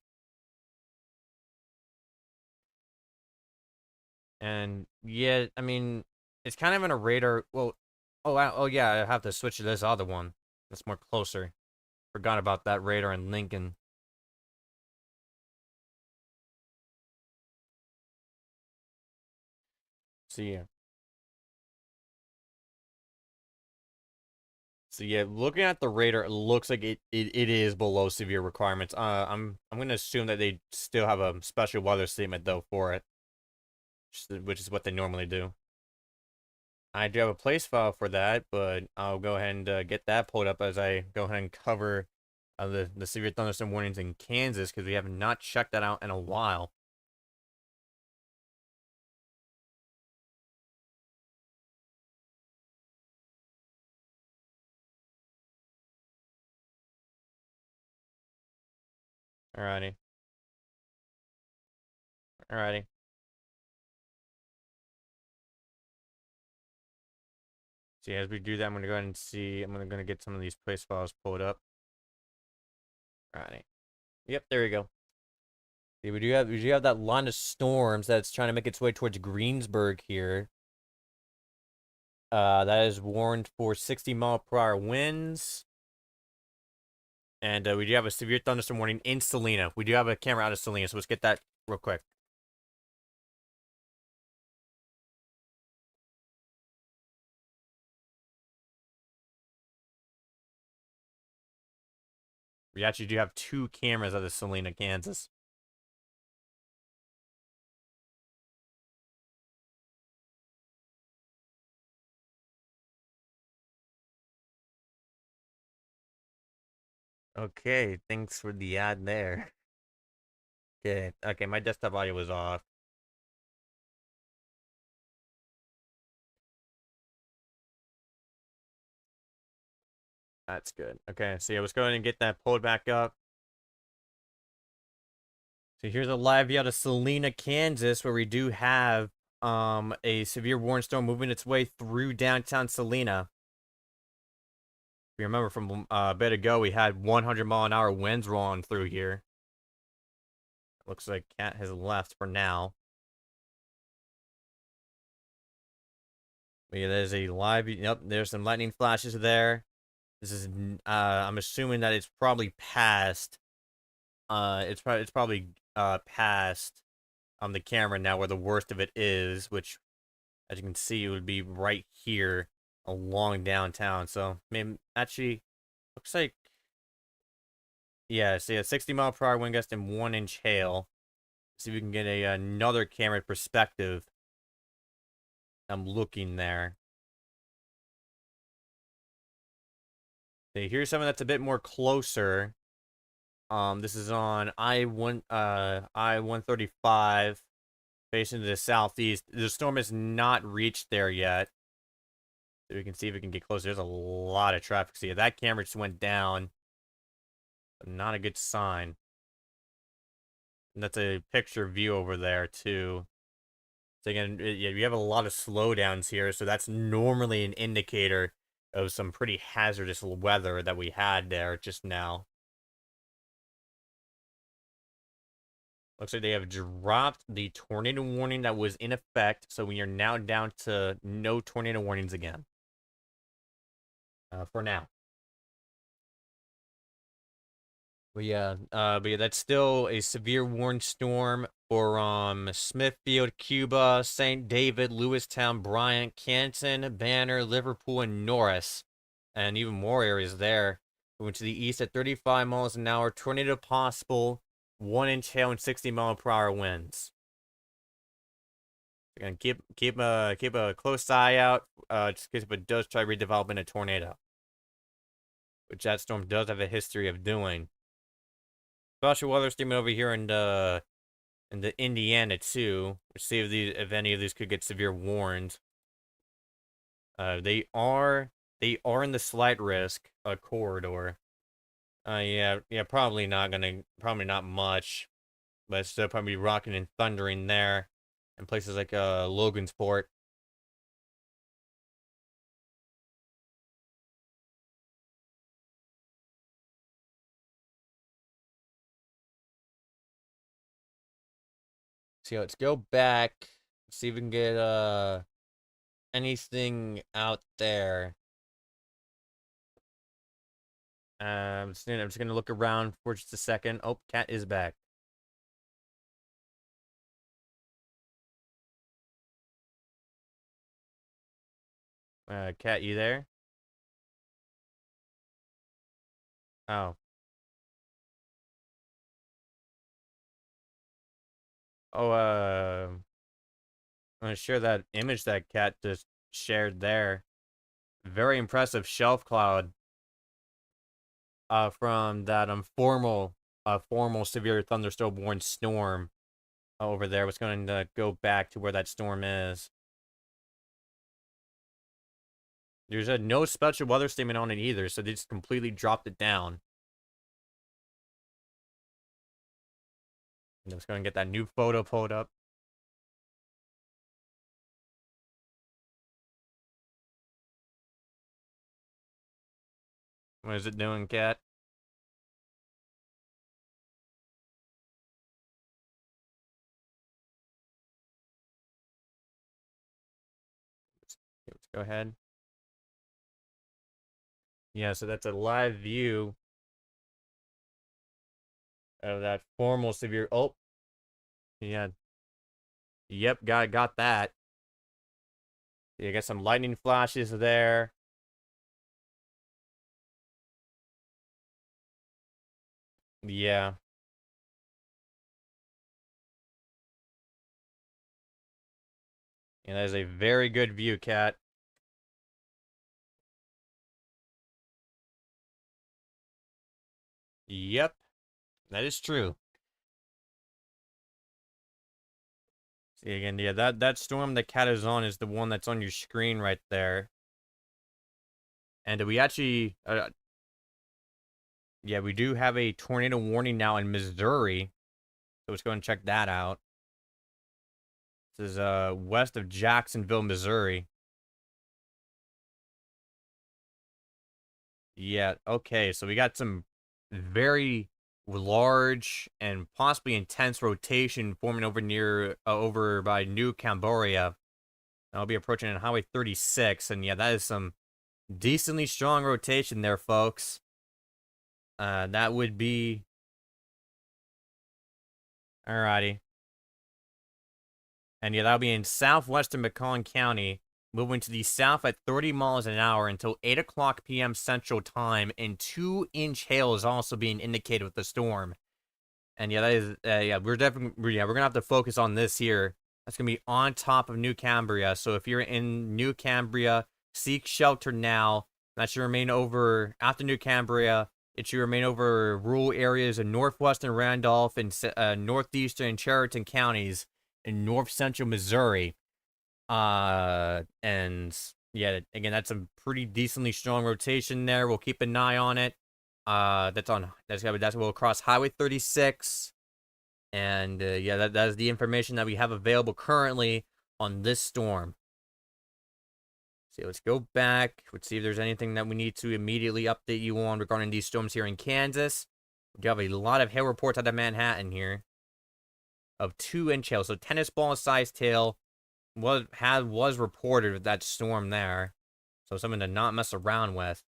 And yeah, I mean, it's kind of in a radar. Well, oh yeah, I have to switch to this other one. That's more closer. Forgot about that radar in Lincoln. So yeah. So yeah, looking at the radar, it looks like it is below severe requirements. I'm gonna assume that they still have a special weather statement though for it, which is what they normally do. I do have a place file for that, but I'll go ahead and get that pulled up as I go ahead and cover the severe thunderstorm warnings in Kansas because we have not checked that out in a while. Alrighty, alrighty. See, as we do that, I'm gonna go ahead and see. I'm gonna get some of these place files pulled up. Alrighty. Yep, there we go. See, we do have that line of storms that's trying to make its way towards Greensburg here. That is warned for 60-mile-per-hour winds. And we do have a severe thunderstorm warning in Salina. We do have a camera out of Salina, so let's get that real quick. We actually do have 2 cameras out of Salina, Kansas. Okay, thanks for the ad there. Okay, my desktop audio was off. That's good. Okay, so yeah, let's go ahead and get that pulled back up. So here's a live view out of Salina, Kansas, where we do have a severe warning storm moving its way through downtown Salina. If you remember from a bit ago, we had 100-mile-an-hour winds rolling through here. Looks like Cat has left for now. But yeah, there's a live. Yep, there's some lightning flashes there. This is. I'm assuming that it's probably past. It's probably past the camera now where the worst of it is, which, as you can see, it would be right here along downtown. So maybe actually looks like. Yeah, see a 60-mile-per-hour wind gust and 1-inch hail. See if we can get another camera perspective. I'm looking there. Okay, here's something that's a bit more closer. This is on I-135, facing to the southeast. The storm has not reached there yet. So we can see if we can get closer. There's a lot of traffic. See, that camera just went down. Not a good sign. And that's a picture view over there, too. So again, yeah, we have a lot of slowdowns here, so that's normally an indicator of some pretty hazardous weather that we had there just now. Looks like they have dropped the tornado warning that was in effect, so we are now down to no tornado warnings again. For now. But yeah, that's still a severe warning storm for Smithfield, Cuba, St. David, Lewistown, Bryant, Canton, Banner, Liverpool, and Norris, and even more areas there. Going to the east at 35 miles an hour, tornado possible, 1-inch hail and 60-mile-per-hour winds. Again, keep a close eye out, just in case if it does try redeveloping a tornado, which that storm does have a history of doing. Special weather statement over here in the Indiana too. Let's see if any of these could get severe warned. They are in the slight risk corridor. Yeah, probably not much, but still probably rocking and thundering there, in places like Logansport. So let's go back, see if we can get anything out there. I'm just gonna look around for just a second. Oh, cat is back. Cat, you there? Oh. Oh, I'm gonna share that image that cat just shared there. Very impressive shelf cloud from that formal severe thunderstorm warned storm over there. Was going to go back to where that storm is. There's no special weather statement on it either, so they just completely dropped it down. I'm just going to get that new photo pulled up. What is it doing, cat? Let's go ahead. Yeah, so that's a live view of that formal severe. Oh, yeah. Yep, got that. You got some lightning flashes there. Yeah. And that is a very good view, cat. Yep, that is true. See again, yeah, that storm the cat is on is the one that's on your screen right there. And we actually, yeah, we do have a tornado warning now in Missouri. So let's go and check that out. This is west of Jacksonville, Missouri. Yeah, okay, so we got some very large and possibly intense rotation forming over by New Cambodia. I'll be approaching on Highway 36, and yeah, that is some decently strong rotation there, folks. That would be... Alrighty. And yeah, that'll be in southwestern Macon County, moving to the south at 30 miles an hour until 8 o'clock p.m. Central Time, and 2-inch hail is also being indicated with the storm. And yeah, that is, yeah, we're gonna have to focus on this here. That's gonna be on top of New Cambria. So if you're in New Cambria, seek shelter now. That should remain over after New Cambria. It should remain over rural areas in northwestern Randolph and northeastern Chariton counties in north central Missouri. And yeah, again, that's a pretty decently strong rotation there. We'll keep an eye on it. That's will cross Highway 36. And yeah, that is the information that we have available currently on this storm. So let's go back. Let's see if there's anything that we need to immediately update you on regarding these storms here in Kansas. We do have a lot of hail reports out of Manhattan here of 2-inch hail. So tennis ball sized hail was reported with that storm there. So something to not mess around with.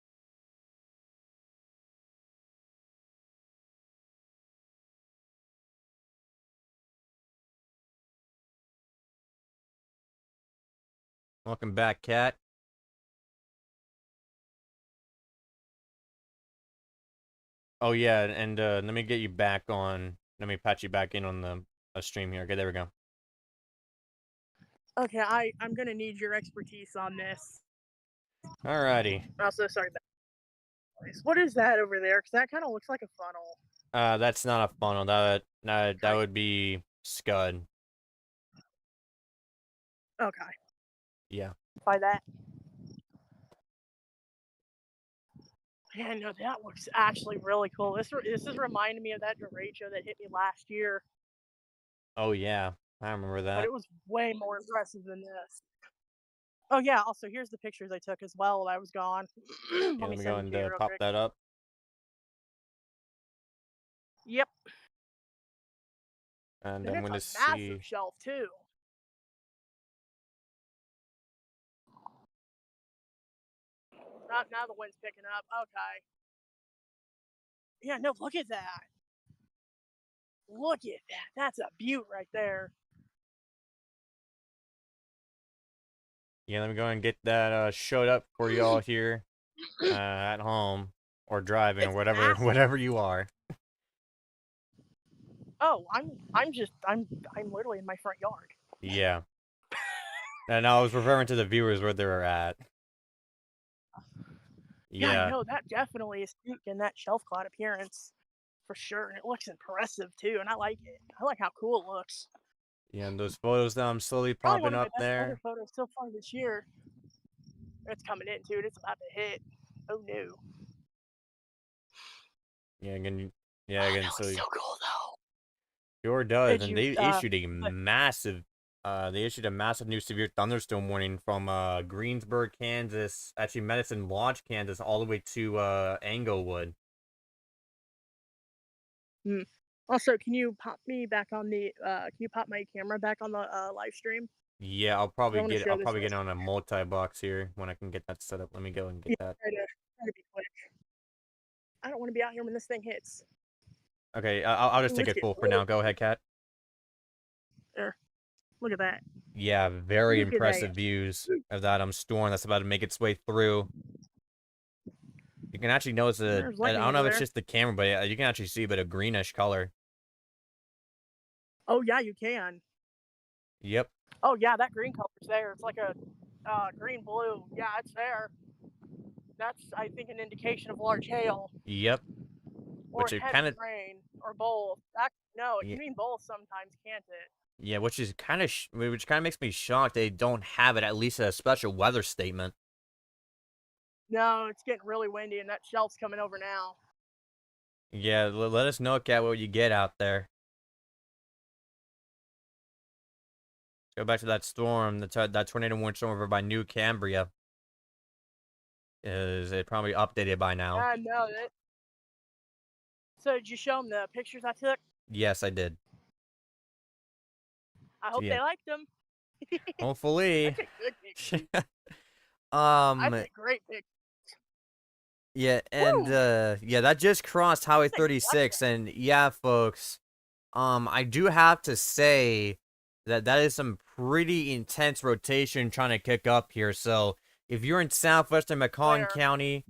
Welcome back, Cat. Oh yeah, and let me get you back on. Let me patch you back in on the stream here. Okay, there we go. Okay, I'm gonna need your expertise on this. Alrighty. Also, sorry. What is that over there? Because that kind of looks like a funnel. That's not a funnel. That Okay. would be Scud. Okay. Yeah. By that. Yeah, no, that looks actually really cool. This is reminding me of that derecho that hit me last year, Oh yeah, I remember but that. it was way more impressive than this. Oh yeah, also here's the pictures I took as well while I was gone. Yeah, Let let me me go send them and to you real pop quick. that up. Yep, And and I'm it's gonna a massive see. shelf too. Now the wind's picking up. Okay. Yeah, no, look at that. Look at that. That's a beaut right there. Yeah, let me go and get that showed up for y'all here at home or driving or It's whatever massive. whatever you are. Oh, I'm literally in my front yard. Yeah. And I was referring to the viewers where they were at. Yeah, I Yeah. know that definitely is cute in that shelf cloud appearance for sure, and it looks impressive too, and I like it. I like how cool it looks. Yeah, and those photos that I'm slowly Probably popping one of my up best weather there. photos so far this year. It's coming in too. It's about to hit. Oh no. Yeah, again, yeah, Oh, again, that so looks so cool though. sure does. Did And you they issued a massive new severe thunderstorm warning from Greensburg, Kansas, actually Medicine Lodge, Kansas, all the way to Englewood. hmm. Also, can you pop me back on the can you pop my camera back on the live stream? Yeah, Because I want to I'll show this probably real get on a multi-box here when I can get that set up. Let me go and get yeah, that. try to be quick. I don't want to be out here when this thing hits. Okay, I'll just Ooh, take it's it getting full for really now. Go ahead, Kat. there. Look at that. Yeah, very Look at that. impressive views of that storm that's about to make its way through. You can actually notice There's I lightning don't know over if it's there. just the camera, but you can actually see a bit of greenish color. Oh yeah, you can. Yep, Oh yeah, that green color's there. It's like a green blue. Yeah, it's there. That's I think an indication of large hail yep. or Which it kind heavy of, rain or both. That, no, it yeah, can mean both sometimes, can't it? yeah, which kind of makes me shocked they don't have it at least a special weather statement. No, it's getting really windy and that shelf's coming over now. Yeah, let us know, Kat, what you get out there. Go back to that storm, that tornado warning storm over by New Cambria. Is it probably updated by now? I know that. So did you show them the pictures I took? Yes, I did. I So hope yeah, they liked them. I hopefully. took good pictures. I um, took great pictures. yeah, and Woo! yeah, that just crossed Highway This thing's 36, flexible. and yeah, folks, I do have to say that that is some pretty intense rotation trying to kick up here. So if you're in southwestern Macon Where? County,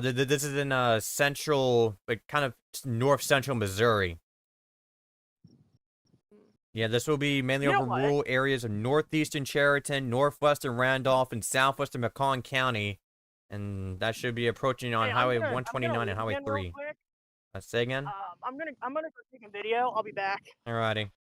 this is in central, like kind of north central Missouri. Yeah, this will be mainly You know over what? rural areas of northeastern Chariton, northwestern Randolph, and southwestern Macon County, and that should be approaching on Hey, Highway I'm gonna 129 and leave Highway again real 3. quick. Let's say again. I'm gonna go take a video. I'll be back. Alrighty.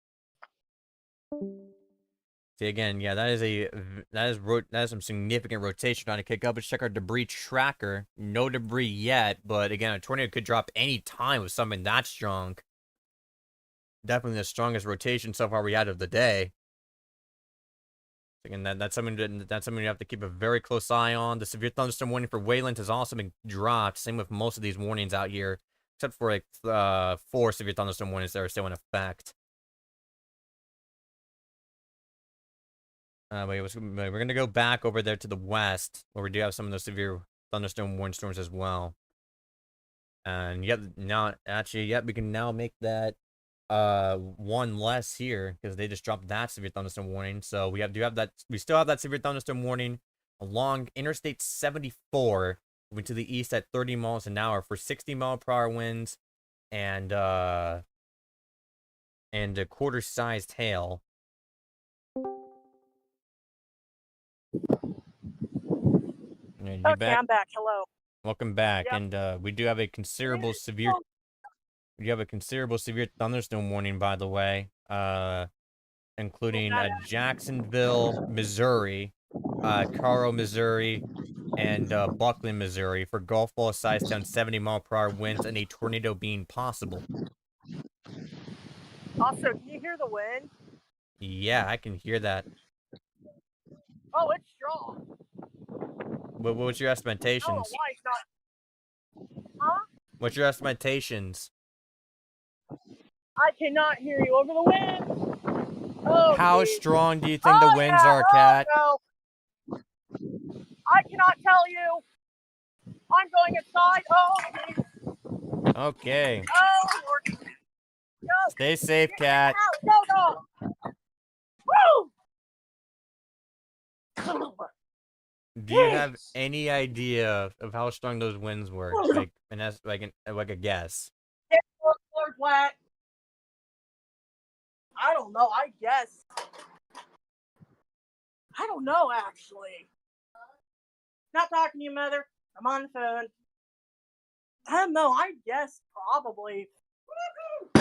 See again, yeah, that is some significant rotation trying to kick up. Let's check our debris tracker. No debris yet, but again, a tornado could drop any time with something that strong. Definitely the strongest rotation so far we had of the day. Again, that's something you have to keep a very close eye on. The severe thunderstorm warning for Wayland has also been dropped. Same with most of these warnings out here, except for like 4 severe thunderstorm warnings that are still in effect. We're gonna go back over there to the west, where we do have some of those severe thunderstorm warning storms as well. And yep, now actually, yep, we can now make that one less here because they just dropped that severe thunderstorm warning. So we still have that severe thunderstorm warning along Interstate 74, moving to the east at 30 miles an hour for 60-mile-per-hour winds and a quarter-sized hail. You Okay, back? I'm back. Hello. Welcome back. Yep. And we do have a considerable severe thunderstorm warning, by the way. Where's Including that at? Jacksonville, Missouri, Cairo, Missouri, and Buckland, Missouri, for Gulf Falls size down 70-mile-per-hour winds and a tornado being possible. Also, can you hear the wind? Yeah, I can hear that. Oh, it's strong. What was your I don't know estimations? why it's not. Huh? What's your estimations? I cannot hear you over the wind. Oh, How geez. strong do you think the Oh, winds yeah. are, Cat? Oh, no. I cannot tell you. I'm going inside. Oh, geez. Okay. Oh, Lord. Go. Stay safe, Get Cat. out. Go, go. Woo! Do you have any idea of how strong those winds were? Like, like a guess. Lord, flat. I don't know. I guess. I don't know, actually. Not talking to you, Mother. I'm on the phone. I don't know. I guess probably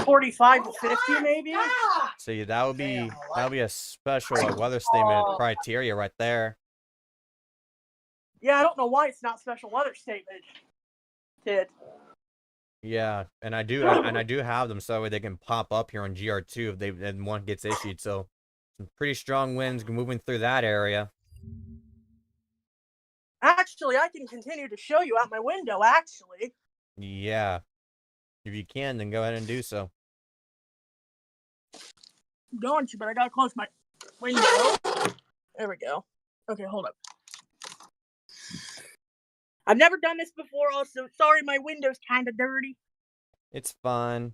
45 to 50, maybe. So yeah, that would be a special weather statement criteria right there. Yeah, I don't know why it's not special weather statement. Yeah, and I do have them so they can pop up here on GR2 if one gets issued. So some pretty strong winds moving through that area. Actually, I can continue to show you out my window, actually. Yeah. If you can, then go ahead and do so. I'm going to, but I gotta close my window. There we go. Okay, hold up. I've never done this before, also. Sorry, my window's kind of dirty. It's fine.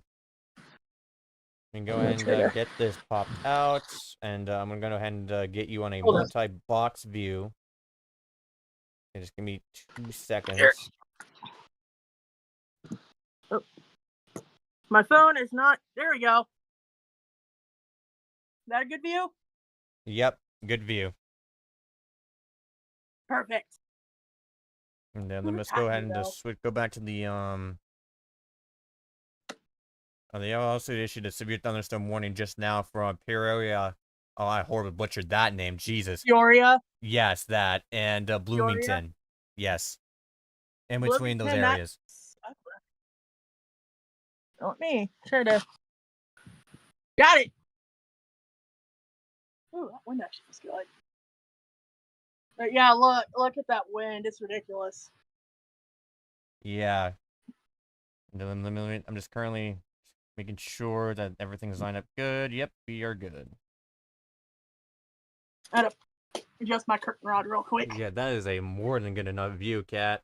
And go ahead and get this popped out, and I'm gonna go ahead and get you on a multi-box view. Okay, just give me 2 seconds. Here. Oh. My phone is not. There we go. Is that a good view? Yep, good view. Perfect. And then let's go ahead and just go back to the they also issued a severe thunderstorm warning just now for Peoria. Oh, I horribly butchered that name. Jesus. Peoria. Yes, that and Bloomington. Peoria? Yes, in between those areas. Let me try to. Got it. Ooh, that wind actually was good. But yeah, look at that wind. It's ridiculous. Yeah. I'm just currently making sure that everything's lined up good. Yep, we are good. I had to adjust my curtain rod real quick. Yeah, that is a more than good enough view, Cat.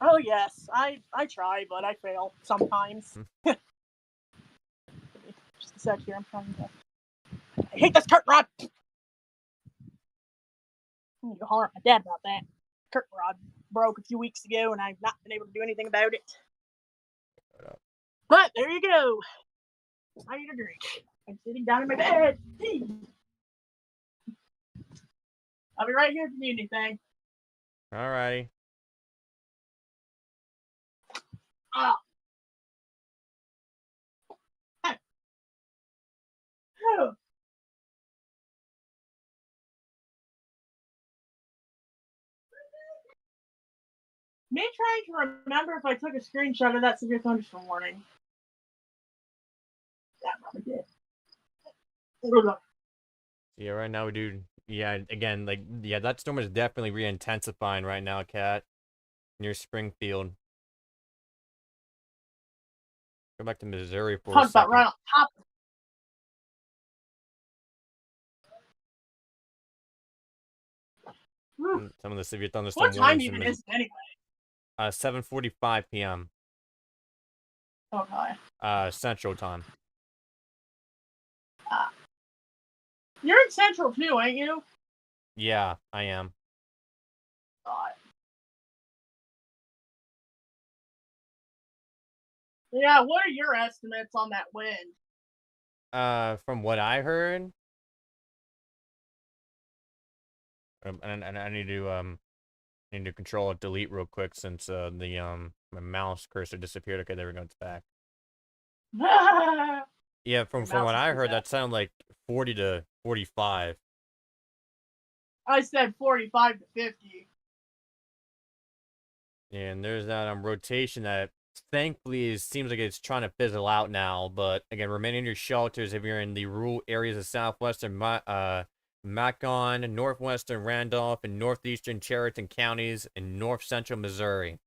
Oh yes, I try, but I fail sometimes. Just a sec here. I'm trying to. I hate this curtain rod. I need to holler at my dad about that. Curtain rod broke a few weeks ago, and I've not been able to do anything about it. But there you go. I need a drink. I'm sitting down in my bed. I'll be right here if you need anything. Alrighty. Ah. Hey. Oh. Me trying to remember if I took a screenshot of that severe thunderstorm warning. That probably did. Yeah, right now we do. Yeah, again, that storm is definitely re-intensifying right now, Cat. Near Springfield. Go back to Missouri for a second. Talk about right on top. Some of the severe thunderstorm warnings. What time even is it anyway? 7:45 p.m. Okay. Central time. You're in Central too, ain't you? Yeah, I am. God. Yeah, what are your estimates on that wind? From what I heard, and I need to control alt delete real quick since my mouse cursor disappeared. Okay, there we go, it's back. Yeah, from what I heard, that sounded like 40 to 45. I said 45 to 50. And there's that rotation that thankfully seems like it's trying to fizzle out now. But again, remain in your shelters if you're in the rural areas of southwestern Macon, northwestern Randolph, and northeastern Chariton counties in north central Missouri.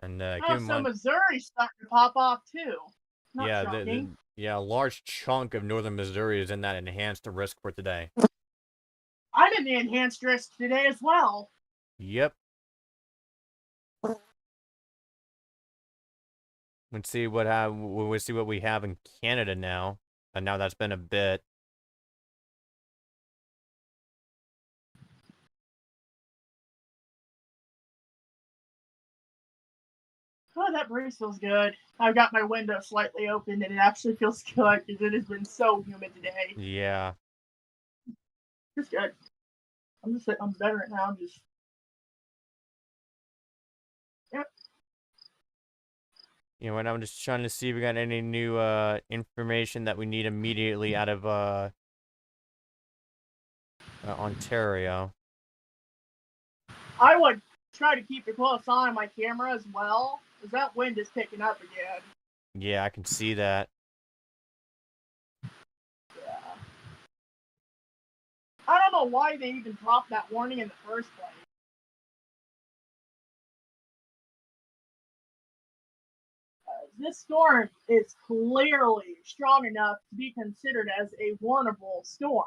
And keep in So mind, Missouri's starting to pop off too. Not yeah, shocking. a large chunk of northern Missouri is in that enhanced risk for today. I'm in the enhanced risk today as well. Yep. Let's see we'll see what we have in Canada now. And now that's been a bit. Oh, that breeze feels good. I've got my window slightly open, and it actually feels good because it has been so humid today. Yeah. It's good. I'm better now. I'm just. Yep. You know what? I'm just trying to see if we got any new information that we need immediately out of Ontario. I would try to keep a close eye on my camera as well, because that wind is picking up again. Yeah, I can see that. Yeah. I don't know why they even dropped that warning in the first place. This storm is clearly strong enough to be considered as a warnable storm.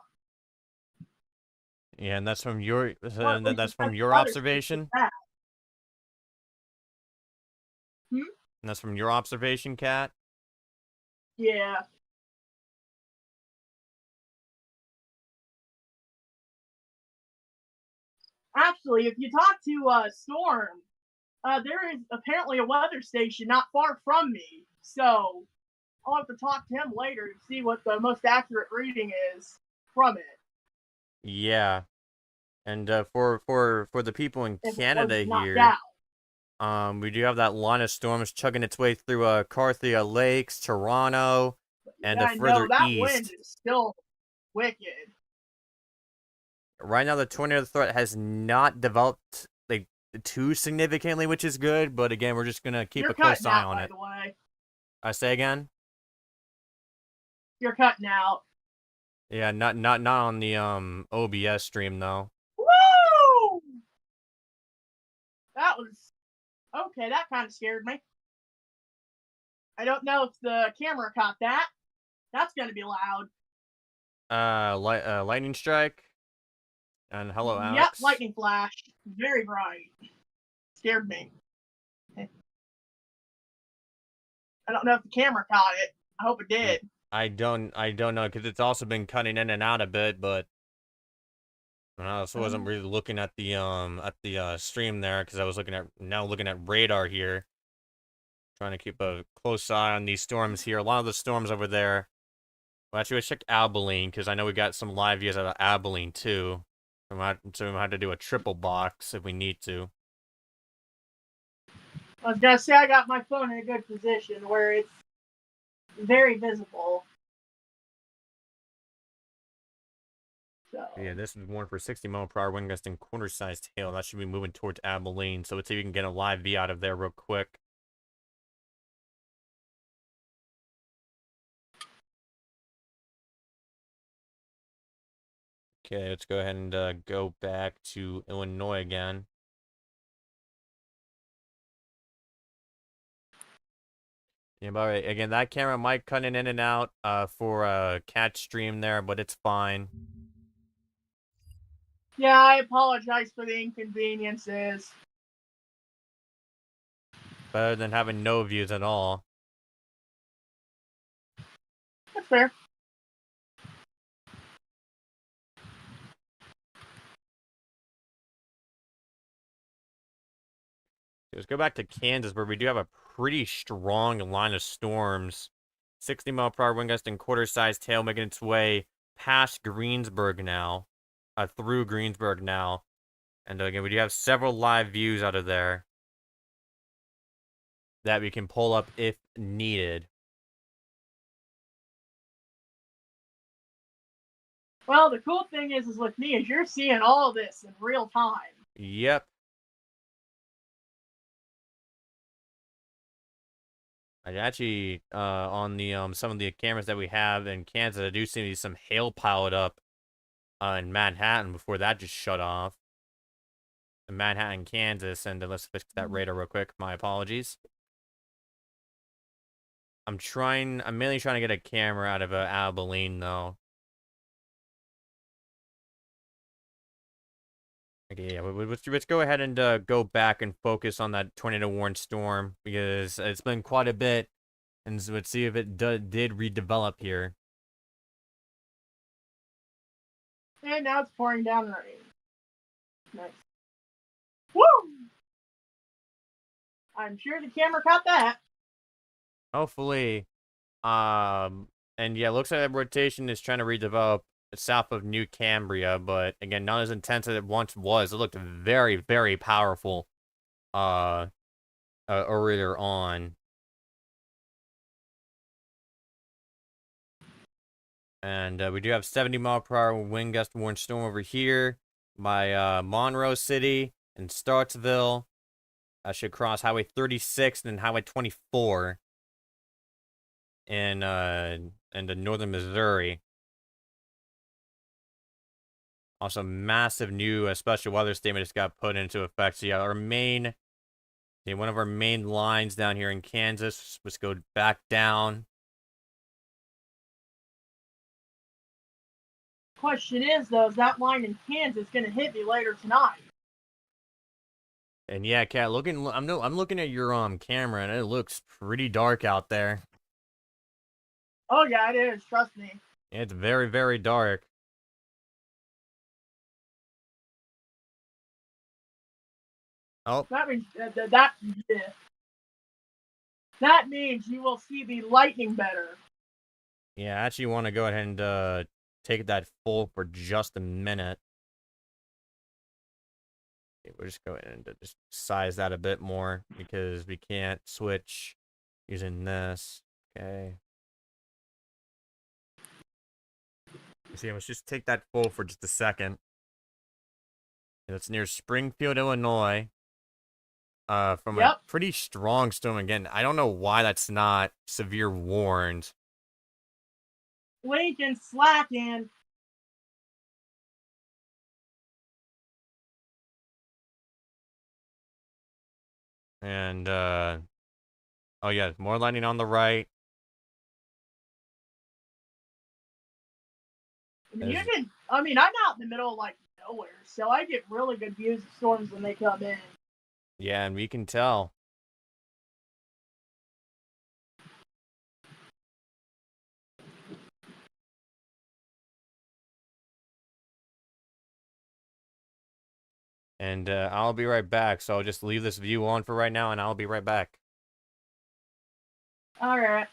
Yeah, and that's from your That's observation. Hmm? And that's from your observation, Kat. Yeah. Actually, if you talk to Storm, there is apparently a weather station not far from me. So I'll have to talk to him later to see what the most accurate reading is from it. Yeah, and for the people in If it was Canada knocked here, out. we do have that line of storms chugging its way through Carthia Lakes, Toronto, and Yeah, I know further that wind east. is still wicked. Right now, the tornado threat has not developed like too significantly, which is good. But again, we're just gonna keep You're a close cutting eye out, on by it. the way. I say again. You're cutting out. Yeah, not on the OBS stream though. Woo! That was okay. That kind of scared me. I don't know if the camera caught that. That's going to be loud. Lightning strike. And hello, Yep, Alex. lightning flash. Very bright. Scared me. I don't know if the camera caught it. I hope it did. I don't know because it's also been cutting in and out a bit, but I also wasn't really looking at the stream there because I was looking at radar here, trying to keep a close eye on these storms here. A lot of the storms over there. Well, actually, let's check Abilene because I know we got some live views out of Abilene too. So we might have to do a triple box if we need to. I was going to say I got my phone in a good position where it's very visible. So. Yeah, this is one for 60-mile-per-hour wind gust and quarter-sized hail. That should be moving towards Abilene. So let's see if we can get a live view out of there real quick. Okay, let's go ahead and go back to Illinois again. Yeah, but again, that camera might cut in and out for a catch stream there, but it's fine. Yeah, I apologize for the inconveniences. Better than having no views at all. That's fair. Let's go back to Kansas, where we do have a pretty strong line of storms. 60-mile-per-hour wind gust and quarter-sized hail making its way past Greensburg now. Through Greensburg now. And again, we do have several live views out of there that we can pull up if needed. Well, the cool thing is with me is you're seeing all of this in real time. Yep. I actually, on the some of the cameras that we have in Kansas, I do see some hail piled up in Manhattan before that just shut off. In Manhattan, Kansas, and let's fix that radar real quick. My apologies. I'm mainly trying to get a camera out of Abilene, though. Okay, yeah, let's go ahead and go back and focus on that tornado warning storm, because it's been quite a bit, and so let's see if it did redevelop here. And now it's pouring down rain. Nice. Woo! I'm sure the camera caught that. Hopefully. And yeah, it looks like that rotation is trying to redevelop south of New Cambria, but again, not as intense as it once was. It looked very, very powerful, earlier on. And we do have 70-mile-per-hour wind gust warning storm over here by Monroe City and Startsville. I should cross Highway 36 and then Highway 24 in the northern Missouri. Also, massive new special weather statement just got put into effect. So yeah, one of our main lines down here in Kansas was go back down. Question is, though, is that line in Kansas going to hit me later tonight? And yeah, Kat, I'm looking at your camera, and it looks pretty dark out there. Oh yeah, it is. Trust me. It's very, very dark. Oh, That means that means you will see the lightning better. yeah, I actually want to go ahead and take that full for just a minute. Okay, we'll just go ahead and just size that a bit more because we can't switch using this. Okay. See, let's just take that full for just a second. It's near Springfield, Illinois. From a pretty strong storm again. I don't know why that's not severe warned. Lincoln slacking. And oh yeah, more lightning on the right. I'm out in the middle of like nowhere, so I get really good views of storms when they come in. Yeah, and we can tell. And I'll be right back. So I'll just leave this view on for right now, and I'll be right back. All right.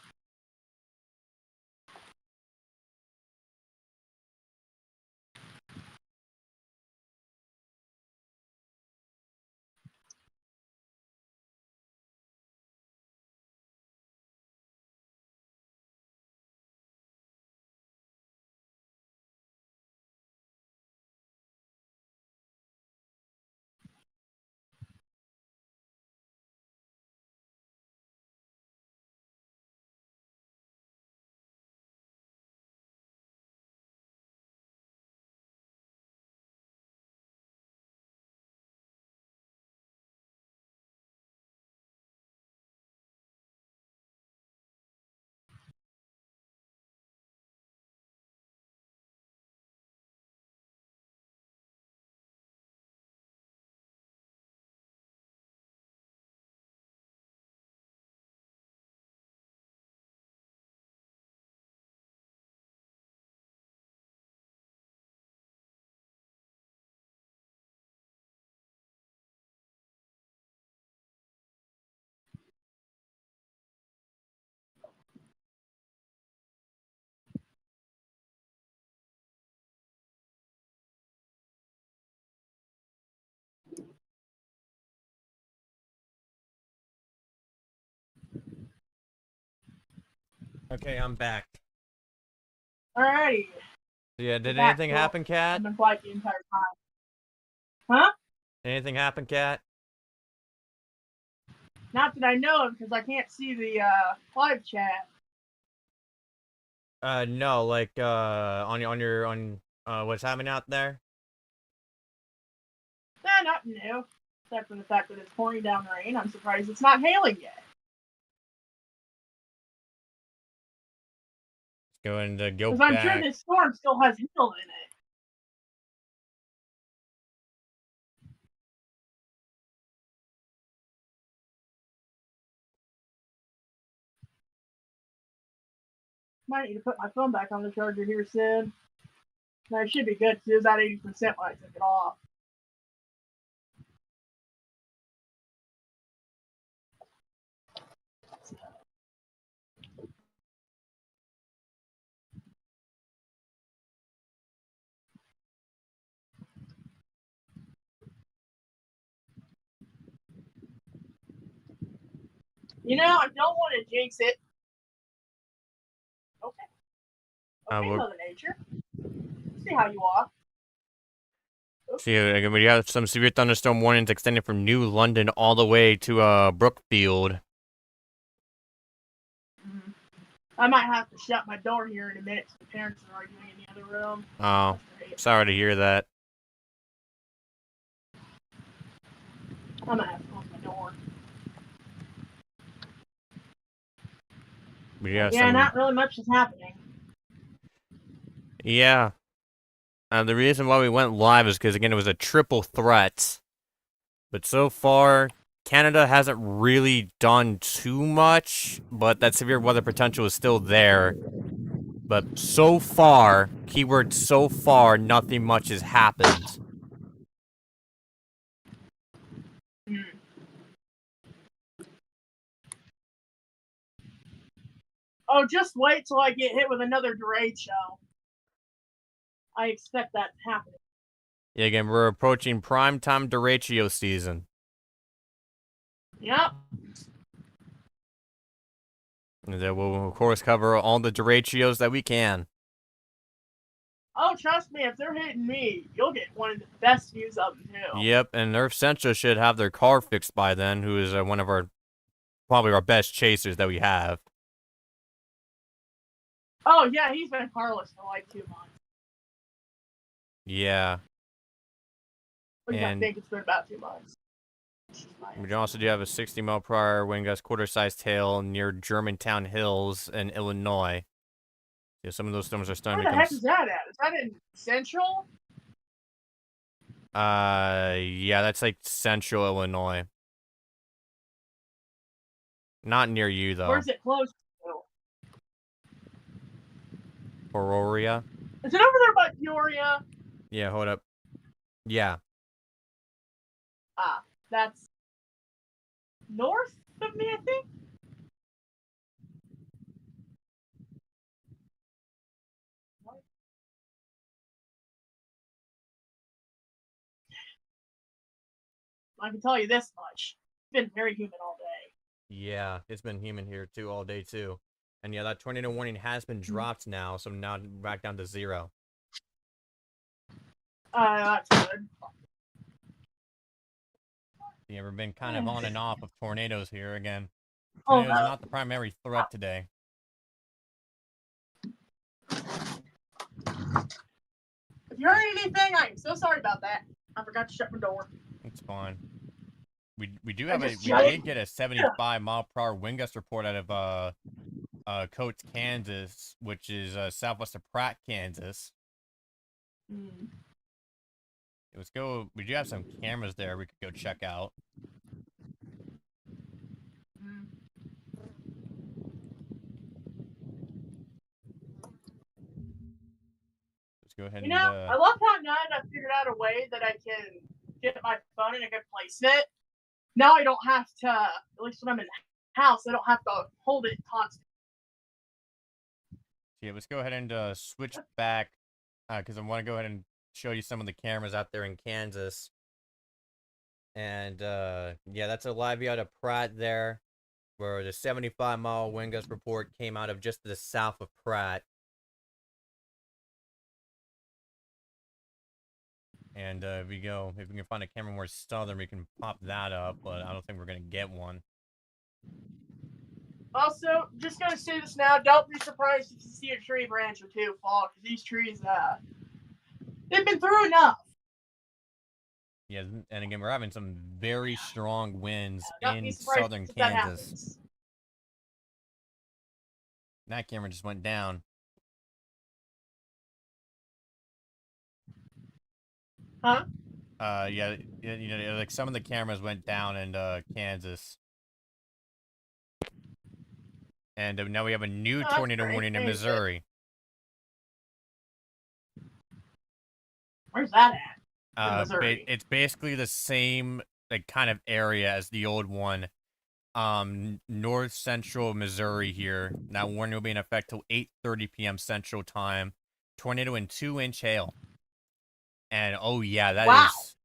Okay, I'm back. All righty. Yeah, did Back anything to it. happen, I've Cat? been quiet the entire time. Huh? Anything happen, Cat? Not that I know of, because I can't see the live chat. No, like on what's happening out there? Nothing new. Except for the fact that it's pouring down rain. I'm surprised it's not hailing yet. Going to go Because I'm sure back. this storm still has hail in it. Might need to put my phone back on the charger here soon. That should be good, because it was at 80% when I took it off. You know, I don't want to jinx it. Okay. Okay, We're Mother Nature. See how you are. See, again, we have some severe thunderstorm warnings extending from New London all the way to Brookfield. Mm-hmm. I might have to shut my door here in a minute because the parents are arguing in the other room. Oh, sorry to hear that. I'm gonna have to close my door. Yeah, not really much is happening. Yeah. The reason why we went live is because, again, it was a triple threat. But so far, Canada hasn't really done too much, but that severe weather potential is still there. But so far, keyword so far, nothing much has happened. Mm. Oh, just wait till I get hit with another derecho. I expect that to happen. Yeah, again, we're approaching primetime derecho season. Yep. And then we'll, of course, cover all the derechos that we can. Oh, trust me, if they're hitting me, you'll get one of the best views of them, too. Yep, and Earth Central should have their car fixed by then, who is one of probably our best chasers that we have. Oh, yeah, he's been carless for like 2 months. Yeah. At least I think it's been about 2 months. We also do have a 60-mile-per-hour wind gust quarter-sized tail near Germantown Hills in Illinois. Yeah, some of those storms are starting Where to the heck is that at? Is that in Central? Yeah, that's like central Illinois. Not near you, though. Where's it close to? Aurora. Is it over there by Peoria? Yeah, hold up. Yeah. Ah, that's north of me, I think. I can tell you this much. It's been very humid all day. Yeah, it's been humid here, too, all day, too. And yeah, that tornado warning has been dropped now, so now back down to 0. That's good. Yeah, we've been kind of on and off of tornadoes here again. Oh, Tornadoes are not the primary threat today. If you heard anything, I'm so sorry about that. I forgot to shut my door. It's fine. We did get a 75-mile-per-hour wind gust report out of Coates, Kansas, which is southwest of Pratt, Kansas. Let's go. We do have some cameras there we could go check out. Let's go ahead I love how now I figured out a way that I can get my phone in a good placement. Now I don't have to, at least when I'm in the house, I don't have to hold it constantly. Yeah, let's go ahead and switch back because I want to go ahead and show you some of the cameras out there in Kansas. And yeah, that's a live view out of Pratt there, where the 75-mile wind gust report came out of just the south of Pratt. And if we can find a camera more southern, we can pop that up, but I don't think we're going to get one. Also, just gonna say this now, don't be surprised if you see a tree branch or two fall, because these trees, they've been through enough. Yeah, and again, we're having some very strong winds Don't be in surprised southern if that Kansas. happens. That camera just went down. Huh? Yeah, like some of the cameras went down in Kansas. And now we have a new tornado warning in Missouri. Where's that at? In Missouri. It's basically the same like kind of area as the old one. North central Missouri here. That warning will be in effect till 8:30 p.m. Central Time. Tornado and 2-inch hail. And oh yeah, that is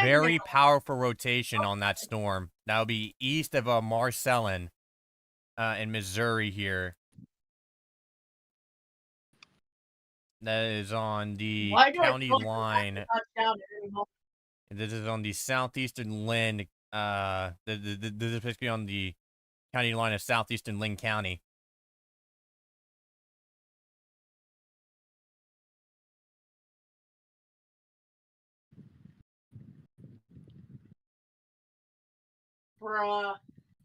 very powerful rotation on that storm. That'll be east of Marcellin, in Missouri here. That is on the county line. This is on the southeastern Lynn. This is basically on the county line of southeastern Lynn County. Bruh,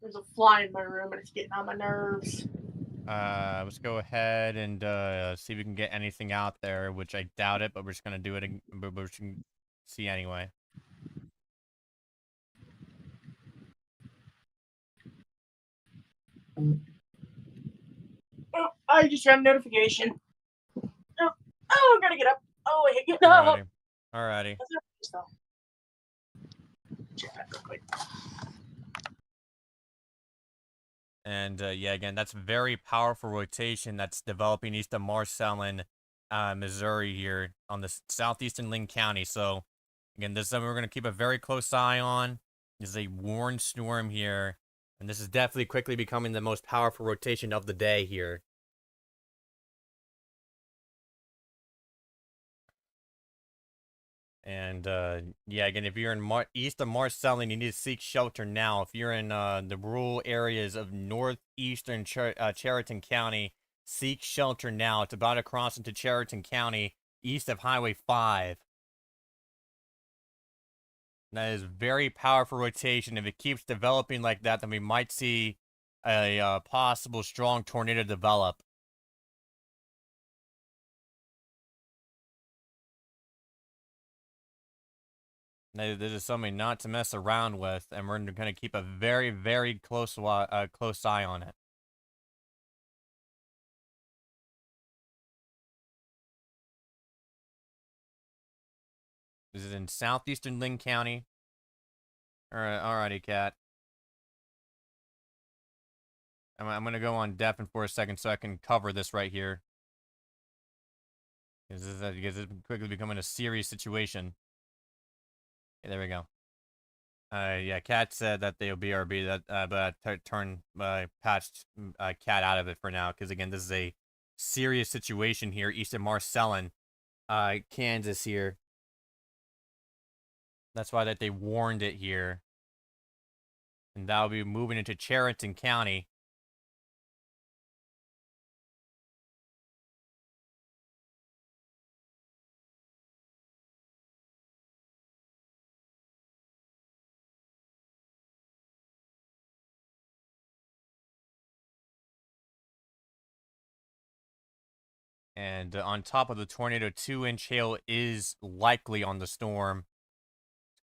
there's a fly in my room and it's getting on my nerves. Let's go ahead and see if we can get anything out there, which I doubt it, but we're just gonna do it. But we're just gonna see anyway. Oh, I just got a notification. Oh, I gotta get up. Oh, wait, get up. Alrighty. Check that real quick. And yeah, again, that's very powerful rotation that's developing east of Marcellin, Missouri here on the southeastern Lynn County. So again, this is something we're going to keep a very close eye on. This is a warned storm here, and this is definitely quickly becoming the most powerful rotation of the day here. And yeah, again, if you're in east of Marcellin, you need to seek shelter now. If you're in the rural areas of northeastern Chariton County, seek shelter now. It's about to cross into Chariton County, east of Highway 5. That is very powerful rotation. If it keeps developing like that, then we might see a possible strong tornado develop. This is something not to mess around with, and we're going to keep a very, very close eye on it. This is in southeastern Lynn County. Alrighty, Cat. I'm going to go on deafen for a second so I can cover this right here. Because it's quickly becoming a serious situation. Okay, there we go. Yeah, Cat said that they'll BRB, but I patched Cat out of it for now. Because again, this is a serious situation here east of Marcellin, Kansas here. That's why that they warned it here. And that'll be moving into Chariton County. And on top of the tornado, 2-inch hail is likely on the storm.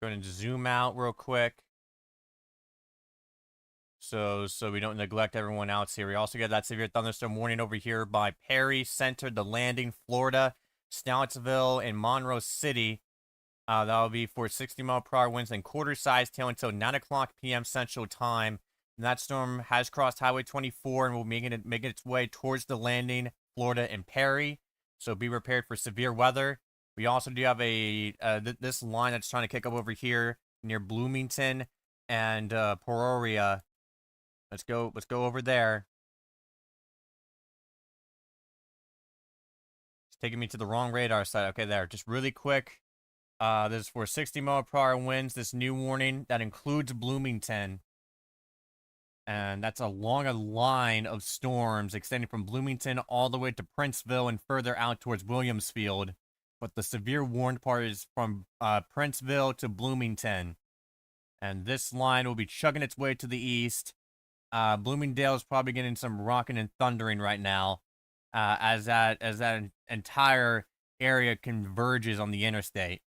Going to zoom out real quick. So we don't neglect everyone else here. We also got that severe thunderstorm warning over here by Perry, Center, The Landing, Florida, Snouttsville, and Monroe City. That'll be for 60-mile-per-hour winds and quarter-sized hail until 9 o'clock p.m. Central Time. And that storm has crossed Highway 24 and will making its way towards The Landing, Florida, and Perry. So be prepared for severe weather. We also do have this line that's trying to kick up over here near Bloomington and Peoria. Let's go over there. It's taking me to the wrong radar site. Okay, there. Just really quick. This is for 60-mile-per-hour winds. This new warning that includes Bloomington. And that's along a line of storms extending from Bloomington all the way to Princeville and further out towards Williamsfield. But the severe warned part is from Princeville to Bloomington. And this line will be chugging its way to the east. Bloomingdale is probably getting some rocking and thundering right now, as that entire area converges on the interstate.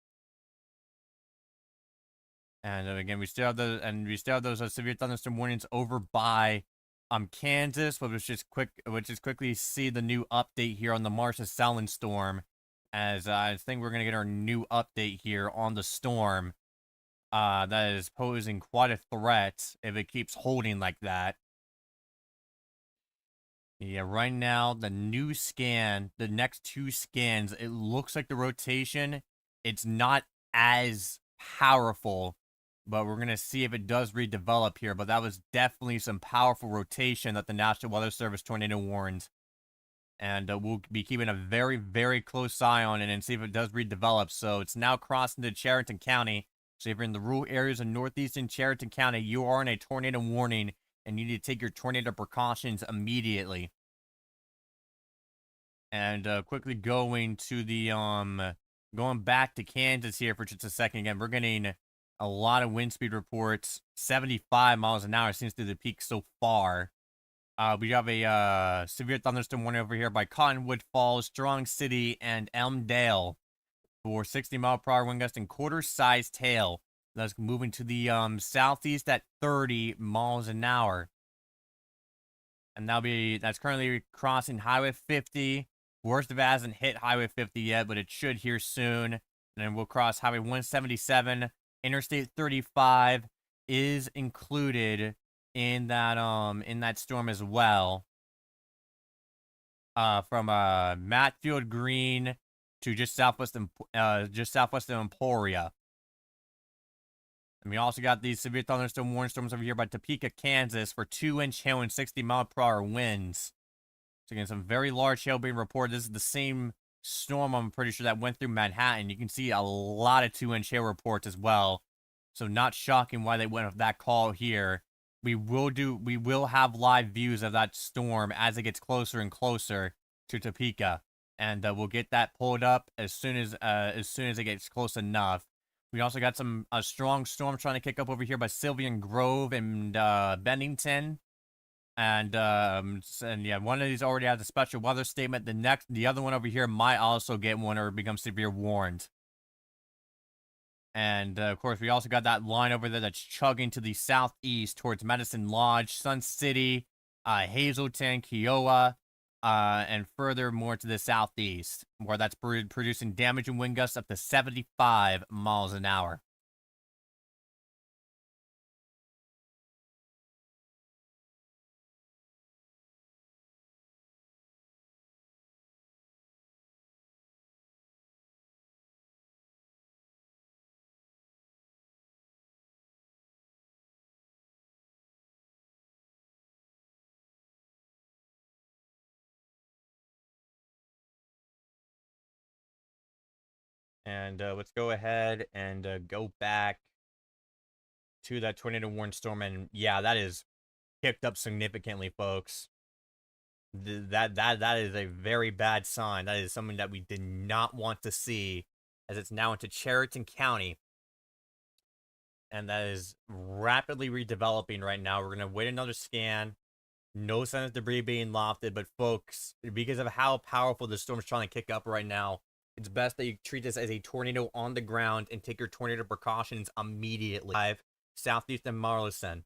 And again, we still have those severe thunderstorm warnings over by Kansas, but let's just quickly see the new update here on the Marcia Selin storm, as I think we're gonna get our new update here on the storm. That is posing quite a threat if it keeps holding like that. Yeah, right now, the new scan, the next two scans, it looks like the rotation, it's not as powerful, but we're going to see if it does redevelop here. But that was definitely some powerful rotation that the National Weather Service tornado warned. And we'll be keeping a very, very close eye on it and see if it does redevelop. So it's now crossing to Chariton County. So if you're in the rural areas of northeastern Chariton County, you are in a tornado warning, and you need to take your tornado precautions immediately. And quickly going to the going back to Kansas here for just a second. Again, we're getting a lot of wind speed reports. 75 miles an hour seems to be the peak so far. We have a severe thunderstorm warning over here by Cottonwood Falls, Strong City, and Elmdale for 60-mile-per-hour wind gust and quarter-sized hail. That's moving to the southeast at 30 miles an hour. And that's currently crossing Highway 50. Worst of it hasn't hit Highway 50 yet, but it should here soon. And then we'll cross Highway 177. Interstate 35 is included in that storm as well. From Matfield Green to just southwest of Emporia. And we also got these severe thunderstorm warning storms over here by Topeka, Kansas for 2-inch hail and 60-mile-per-hour winds. So again, some very large hail being reported. This is the same storm, I'm pretty sure, that went through Manhattan. You can see a lot of 2-inch hail reports as well. So not shocking why they went with that call here. We will have live views of that storm as it gets closer and closer to Topeka. And we'll get that pulled up as soon as it gets close enough. We also got a strong storm trying to kick up over here by Sylvian Grove and Bennington. And yeah, one of these already has a special weather statement. The other one over here might also get one or become severe warned. And of course, we also got that line over there that's chugging to the southeast towards Medicine Lodge, Sun City, Hazleton, Kiowa, and furthermore to the southeast, where that's producing damaging wind gusts up to 75 miles an hour. And let's go ahead and go back to that tornado warning storm. And yeah, that is kicked up significantly, folks. That is a very bad sign. That is something that we did not want to see, as it's now into Chariton County. And that is rapidly redeveloping right now. We're going to wait another scan. No sign of debris being lofted, but folks, because of how powerful the storm is trying to kick up right now, it's best that you treat this as a tornado on the ground and take your tornado precautions immediately. Southeast and Marlison.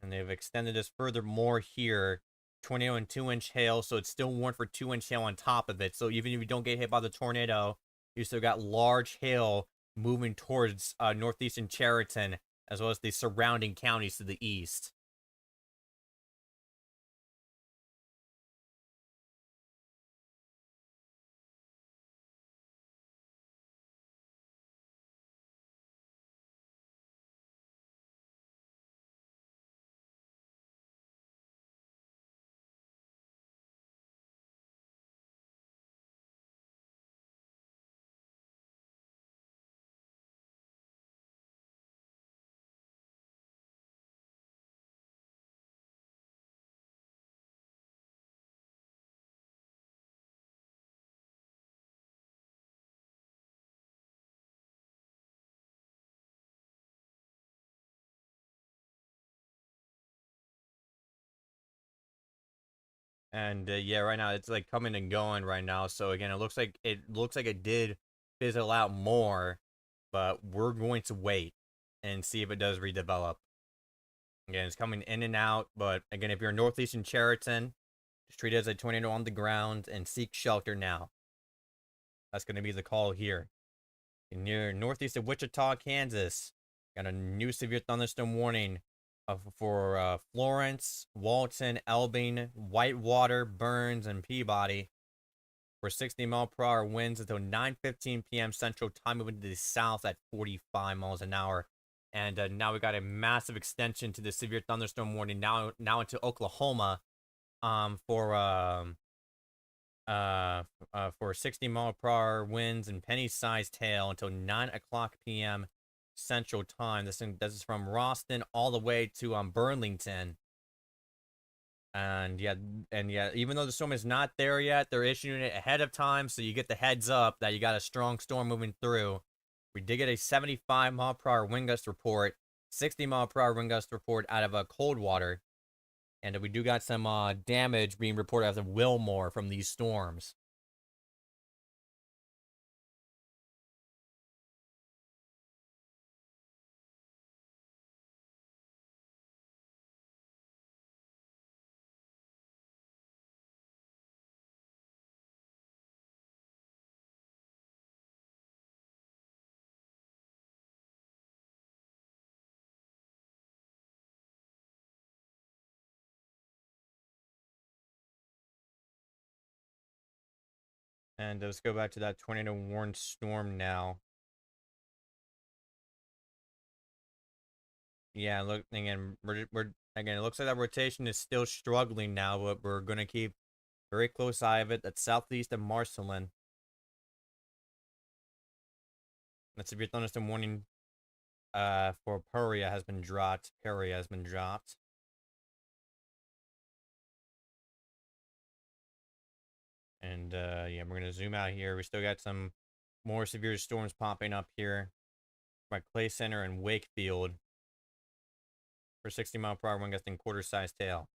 And they've extended this furthermore here. Tornado and 2-inch hail, so it's still warned for 2-inch hail on top of it. So even if you don't get hit by the tornado, you still got large hail moving towards northeastern Chariton, as well as the surrounding counties to the east. And yeah, right now it's like coming and going right now. So again, it looks like it did fizzle out more, but we're going to wait and see if it does redevelop. Again, it's coming in and out, but again, if you're northeastern Chariton, just treat it as a tornado on the ground and seek shelter now. That's going to be the call here. Near northeast of Wichita, Kansas, got a new severe thunderstorm warning for Florence, Walton, Elbing, Whitewater, Burns, and Peabody for 60-mile-per-hour winds until 9:15 p.m. Central Time, moving to the south at 45 miles an hour. And now we got a massive extension to the severe thunderstorm warning now into Oklahoma for for 60-mile-per-hour winds and penny-sized hail until 9 o'clock p.m. Central Time. This is from Roston all the way to Burlington. And yeah, even though the storm is not there yet, they're issuing it ahead of time, so you get the heads up that you got a strong storm moving through. We did get a 75-mile-per-hour wind gust report, 60-mile-per-hour wind gust report out of Coldwater. And we do got some damage being reported out of Wilmore from these storms. And let's go back to that tornado warned storm now. Yeah, look again. We're again. It looks like that rotation is still struggling now, but we're gonna keep very close eye of it. That's southeast of Marceline. That severe thunderstorm warning for Peoria has been dropped. Peoria has been dropped. And yeah, we're gonna zoom out here. We still got some more severe storms popping up here by Clay Center and Wakefield for 60-mile-per-hour wind gusting quarter-sized tail.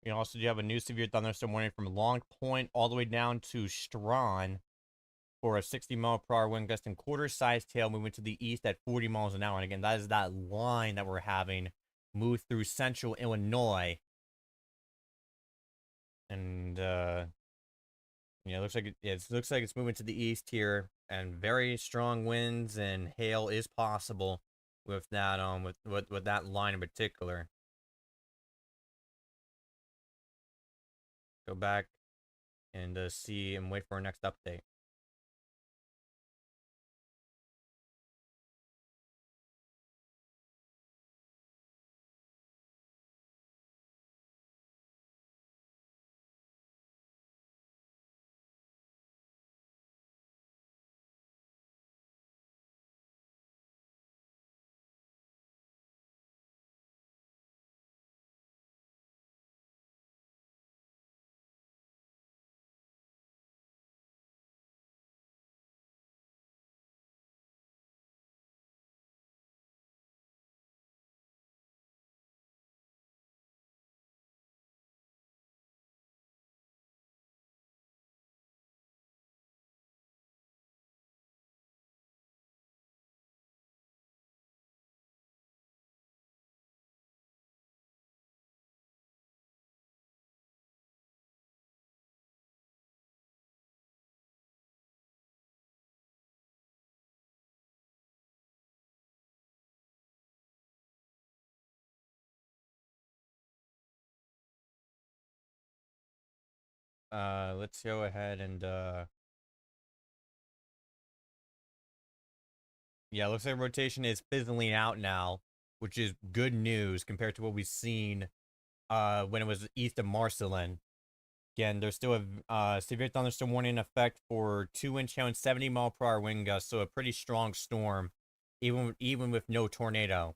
We also do have a new severe thunderstorm warning from Long Point all the way down to Strawn for a 60-mile-per-hour wind gust and quarter-sized tail moving to the east at 40 miles an hour. And again, that is that line that we're having move through central Illinois. And yeah, it looks like it's moving to the east here, and very strong winds and hail is possible with that with that line in particular. Go back and see and wait for our next update. Let's go ahead and yeah, looks like rotation is fizzling out now, which is good news compared to what we've seen when it was east of Marcelin. Again, there's still a severe thunderstorm warning in effect for 2-inch hail and 70-mile-per-hour wind gusts, so a pretty strong storm, even with no tornado.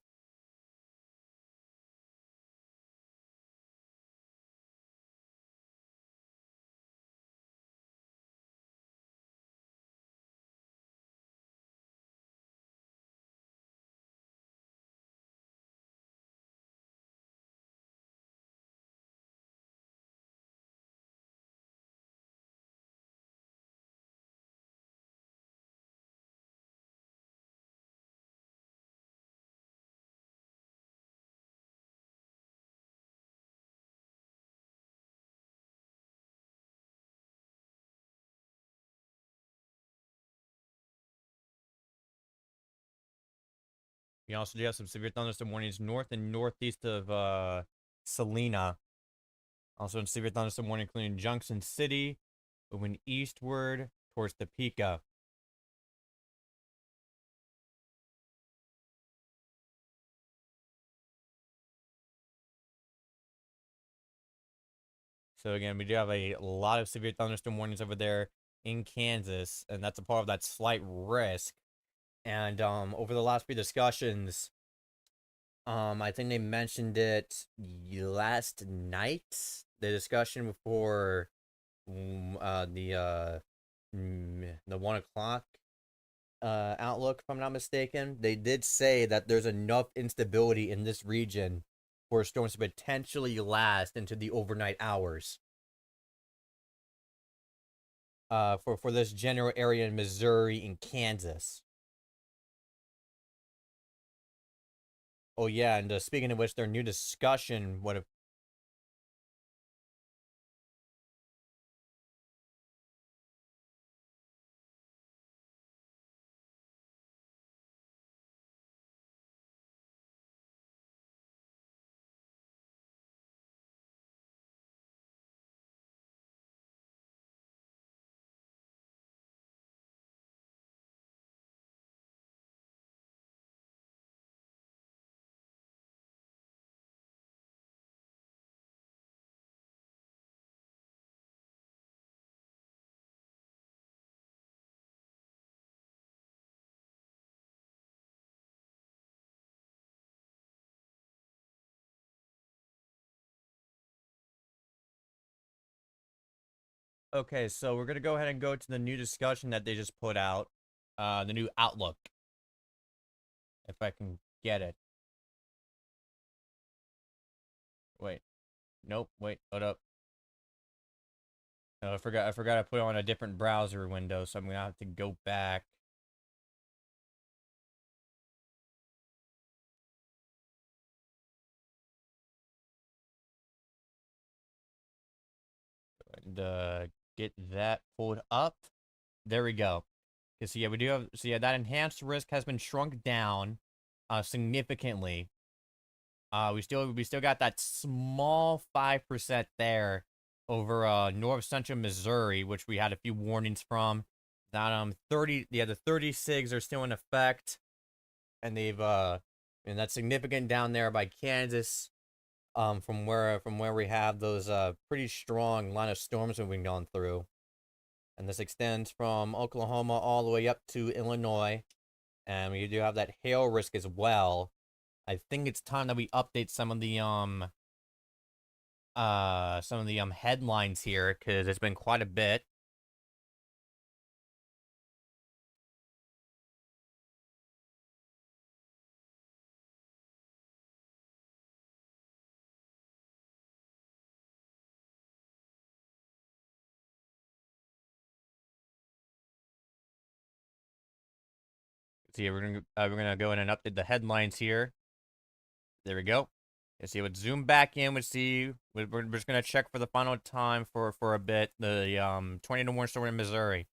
We also do have some severe thunderstorm warnings north and northeast of Salina. Also in severe thunderstorm warning, including Junction City, moving eastward towards Topeka. So again, we do have a lot of severe thunderstorm warnings over there in Kansas, and that's a part of that slight risk. And over the last few discussions, I think they mentioned it last night. The discussion before the 1 o'clock outlook, if I'm not mistaken, they did say that there's enough instability in this region for storms to potentially last into the overnight hours. For this general area in Missouri and Kansas. Oh yeah, and speaking of which, their new discussion would have. Okay, so we're gonna go ahead and go to the new discussion that they just put out, the new outlook, if I can get it. Wait, nope. Wait, hold up. No, I forgot. I forgot I put on a different browser window, so I'm gonna have to go back. And get that pulled up. There we go. Okay, so yeah, we do have. So yeah, that enhanced risk has been shrunk down, significantly. We still got that small 5% there over north central Missouri, which we had a few warnings from. That 30 SIGs are still in effect, and and that's significant down there by Kansas. From where we have those pretty strong line of storms that we've gone through, and this extends from Oklahoma all the way up to Illinois, and we do have that hail risk as well. I think it's time that we update some of the headlines here, because it's been quite a bit. So yeah, we're gonna go in and update the headlines here. There we go. Let's see. Let's zoom back in. Let's see. We're just gonna check for the final time for a bit. The tornado warning storm in Missouri.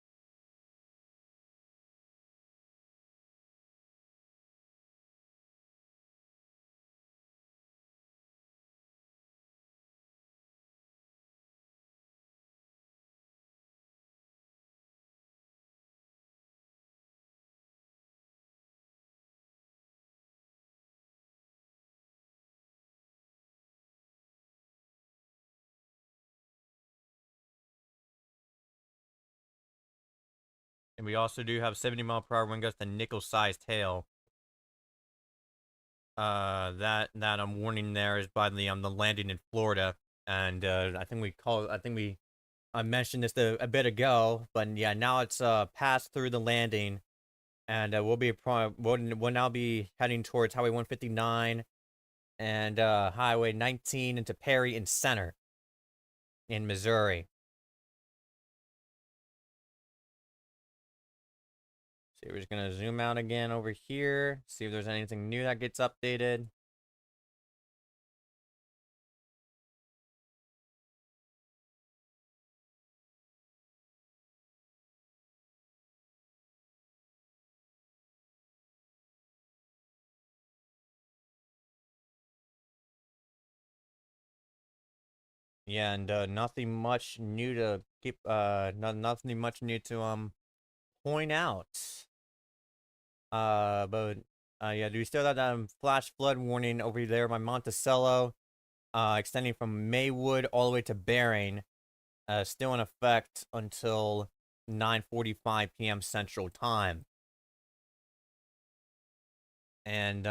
And we also do have 70-mile-per-hour wind gusts and nickel-sized hail. That warning there is by the landing in Florida, and I mentioned this a bit ago, but yeah, now it's passed through the landing, and we'll now be heading towards Highway 159 and Highway 19 into Perry and Center in Missouri. So we're just gonna zoom out again over here, see if there's anything new that gets updated. Yeah, and nothing much new to keep. Nothing much new to point out. But yeah, do we still have that flash flood warning over there by Monticello, extending from Maywood all the way to Bering, still in effect until 9:45 p.m. Central Time. And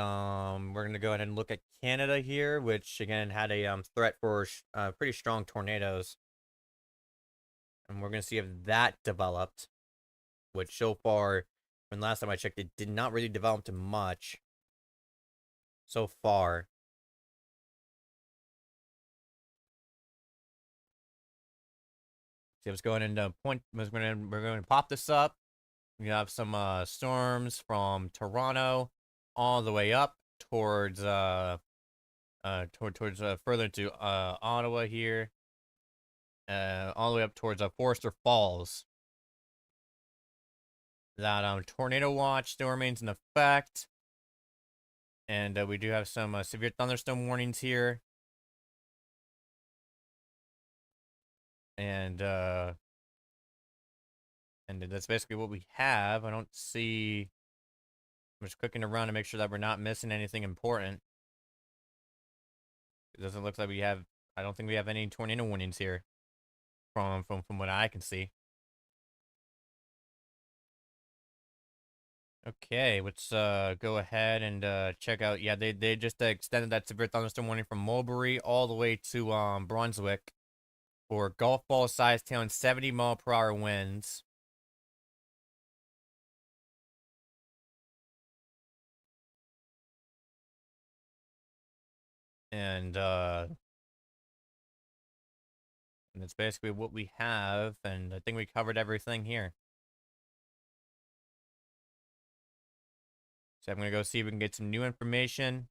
we're gonna go ahead and look at Canada here, which again had a threat for pretty strong tornadoes, and we're gonna see if that developed. Which so far, from last time I checked, it did not really develop to much so far. So let's go ahead and we're going to pop this up. We have some storms from Toronto all the way up towards further to Ottawa here, all the way up towards Forester Falls. That tornado watch still remains in effect, and we do have some severe thunderstorm warnings here, and that's basically what we have. I don't see. I'm just clicking around to make sure that we're not missing anything important. It doesn't look like we have. I don't think we have any tornado warnings here, from what I can see. Okay, let's go ahead and check out. Yeah, they just extended that severe thunderstorm warning from Mulberry all the way to Brunswick for golf ball sized hail and 70-mile-per-hour winds. And that's basically what we have, and I think we covered everything here. So I'm gonna go see if we can get some new information.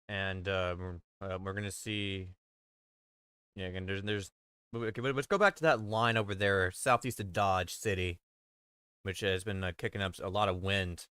And we're gonna see. Yeah, again, there's. Okay, but let's go back to that line over there, southeast of Dodge City, which has been kicking up a lot of wind.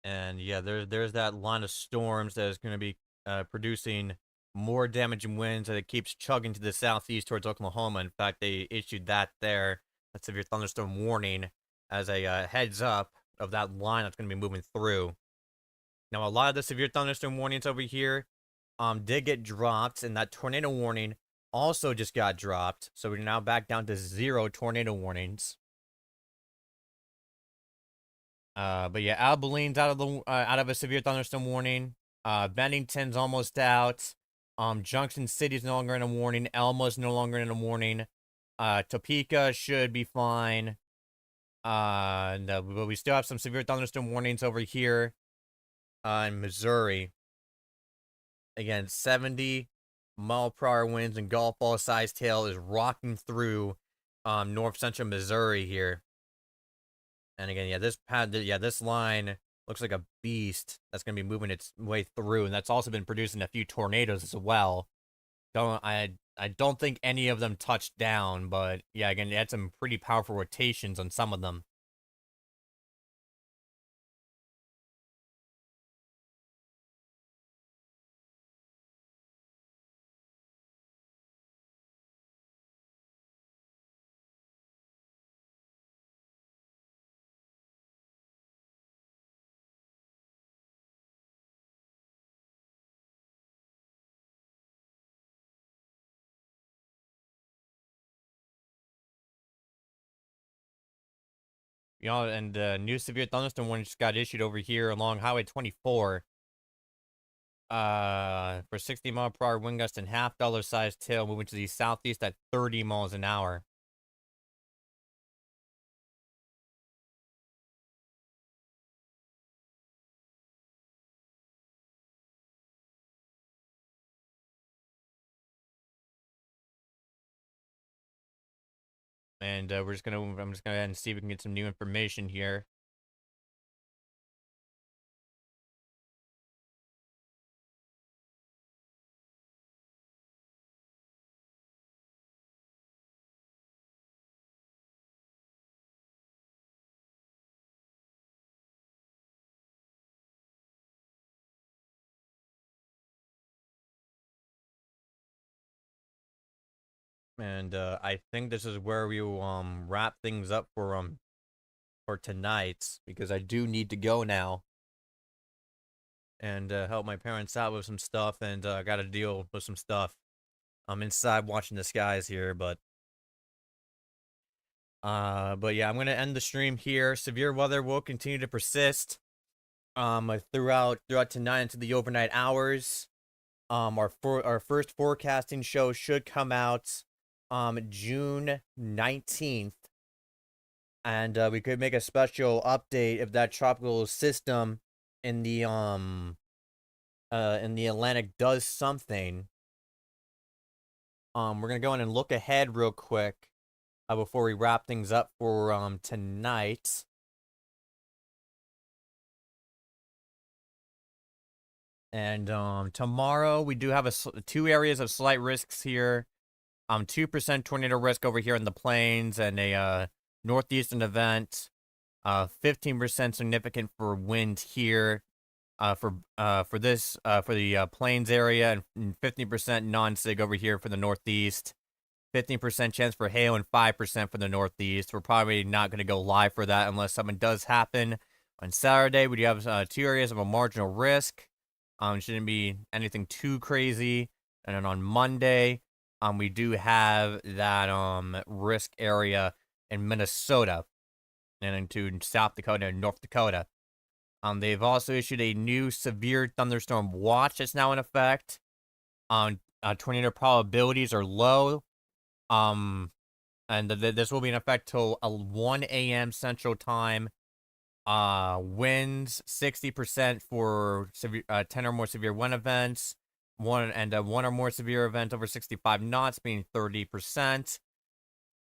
And yeah, there's that line of storms that is going to be producing more damaging winds, and it keeps chugging to the southeast towards Oklahoma. In fact, they issued that severe thunderstorm warning as a heads up of that line that's going to be moving through. Now, a lot of the severe thunderstorm warnings over here did get dropped, and that tornado warning also just got dropped. So we're now back down to 0 tornado warnings. But yeah, Abilene's out of a severe thunderstorm warning. Bennington's almost out. Junction City's no longer in a warning. Elma's no longer in a warning. Topeka should be fine. No, but we still have some severe thunderstorm warnings over here. In Missouri. Again, 70-mile-per-hour winds and golf ball sized hail is rocking through north central Missouri here. And again, this line looks like a beast that's going to be moving its way through, and that's also been producing a few tornadoes as well. I don't think any of them touched down, but yeah, again, it had some pretty powerful rotations on some of them. You know, and new severe thunderstorm warning just got issued over here along Highway 24. For 60-mile-per-hour wind gust and half-dollar sized tail moving to the southeast at 30 miles an hour. And I'm just gonna go ahead and see if we can get some new information here. And I think this is where we will wrap things up for tonight, because I do need to go now and help my parents out with some stuff, and I got to deal with some stuff. I'm inside watching the skies here, but yeah, I'm gonna end the stream here. Severe weather will continue to persist throughout tonight into the overnight hours. Our first forecasting show should come out June 19th, and we could make a special update if that tropical system in the Atlantic does something. We're gonna go in and look ahead real quick before we wrap things up for tonight. And tomorrow we do have two areas of slight risks here. 2% tornado risk over here in the plains, and a northeastern event. 15% significant for wind here. For the plains area, and 15% non-sig over here for the northeast. 15% chance for hail and 5% for the northeast. We're probably not going to go live for that unless something does happen. On Saturday, we do have two areas of a marginal risk. Shouldn't be anything too crazy. And then on Monday, we do have that risk area in Minnesota and into South Dakota and North Dakota. They've also issued a new severe thunderstorm watch that's now in effect. Tornado probabilities are low. And this will be in effect till 1 a.m. Central Time. Winds 60% for 10 or more severe wind events. One or more severe event over 65 knots being 30%.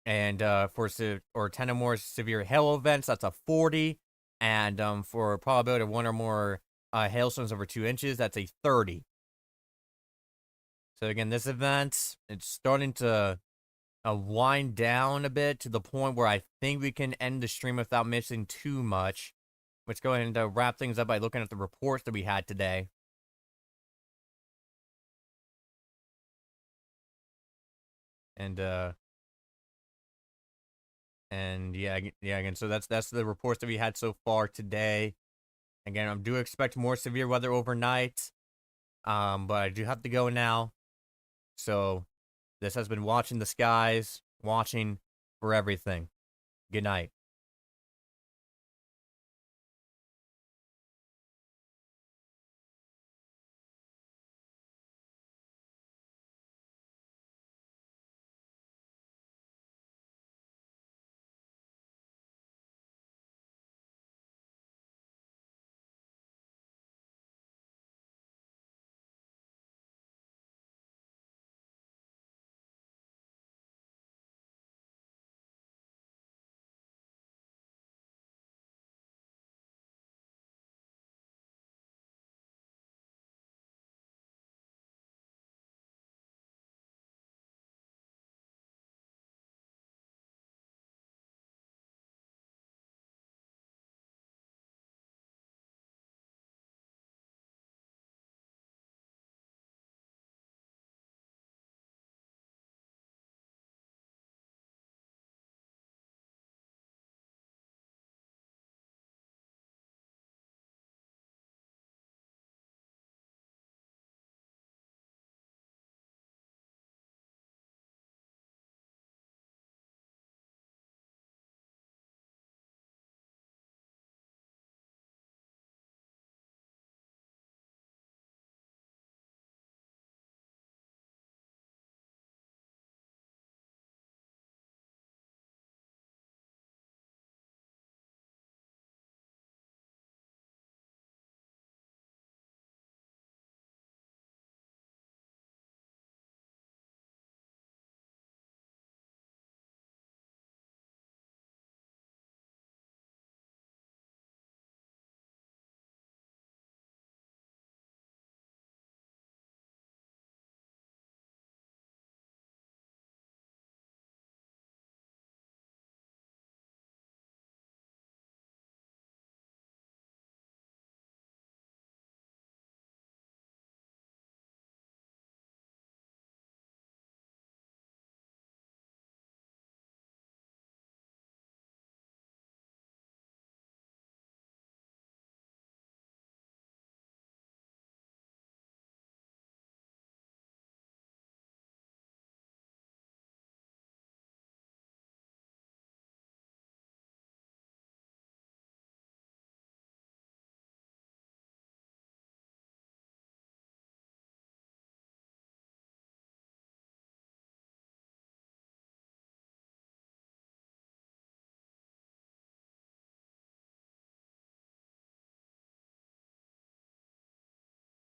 And for 10 or more severe hail events, that's a 40. And for probability of one or more hailstones over 2 inches, that's a 30. So again, this event, it's starting to wind down a bit to the point where I think we can end the stream without missing too much. let's go ahead and wrap things up by looking at the reports that we had today. And yeah, again, so that's the reports that we had so far today. Again, I do expect more severe weather overnight, but I do have to go now. So this has been Watching the Skies, watching for everything. Good night.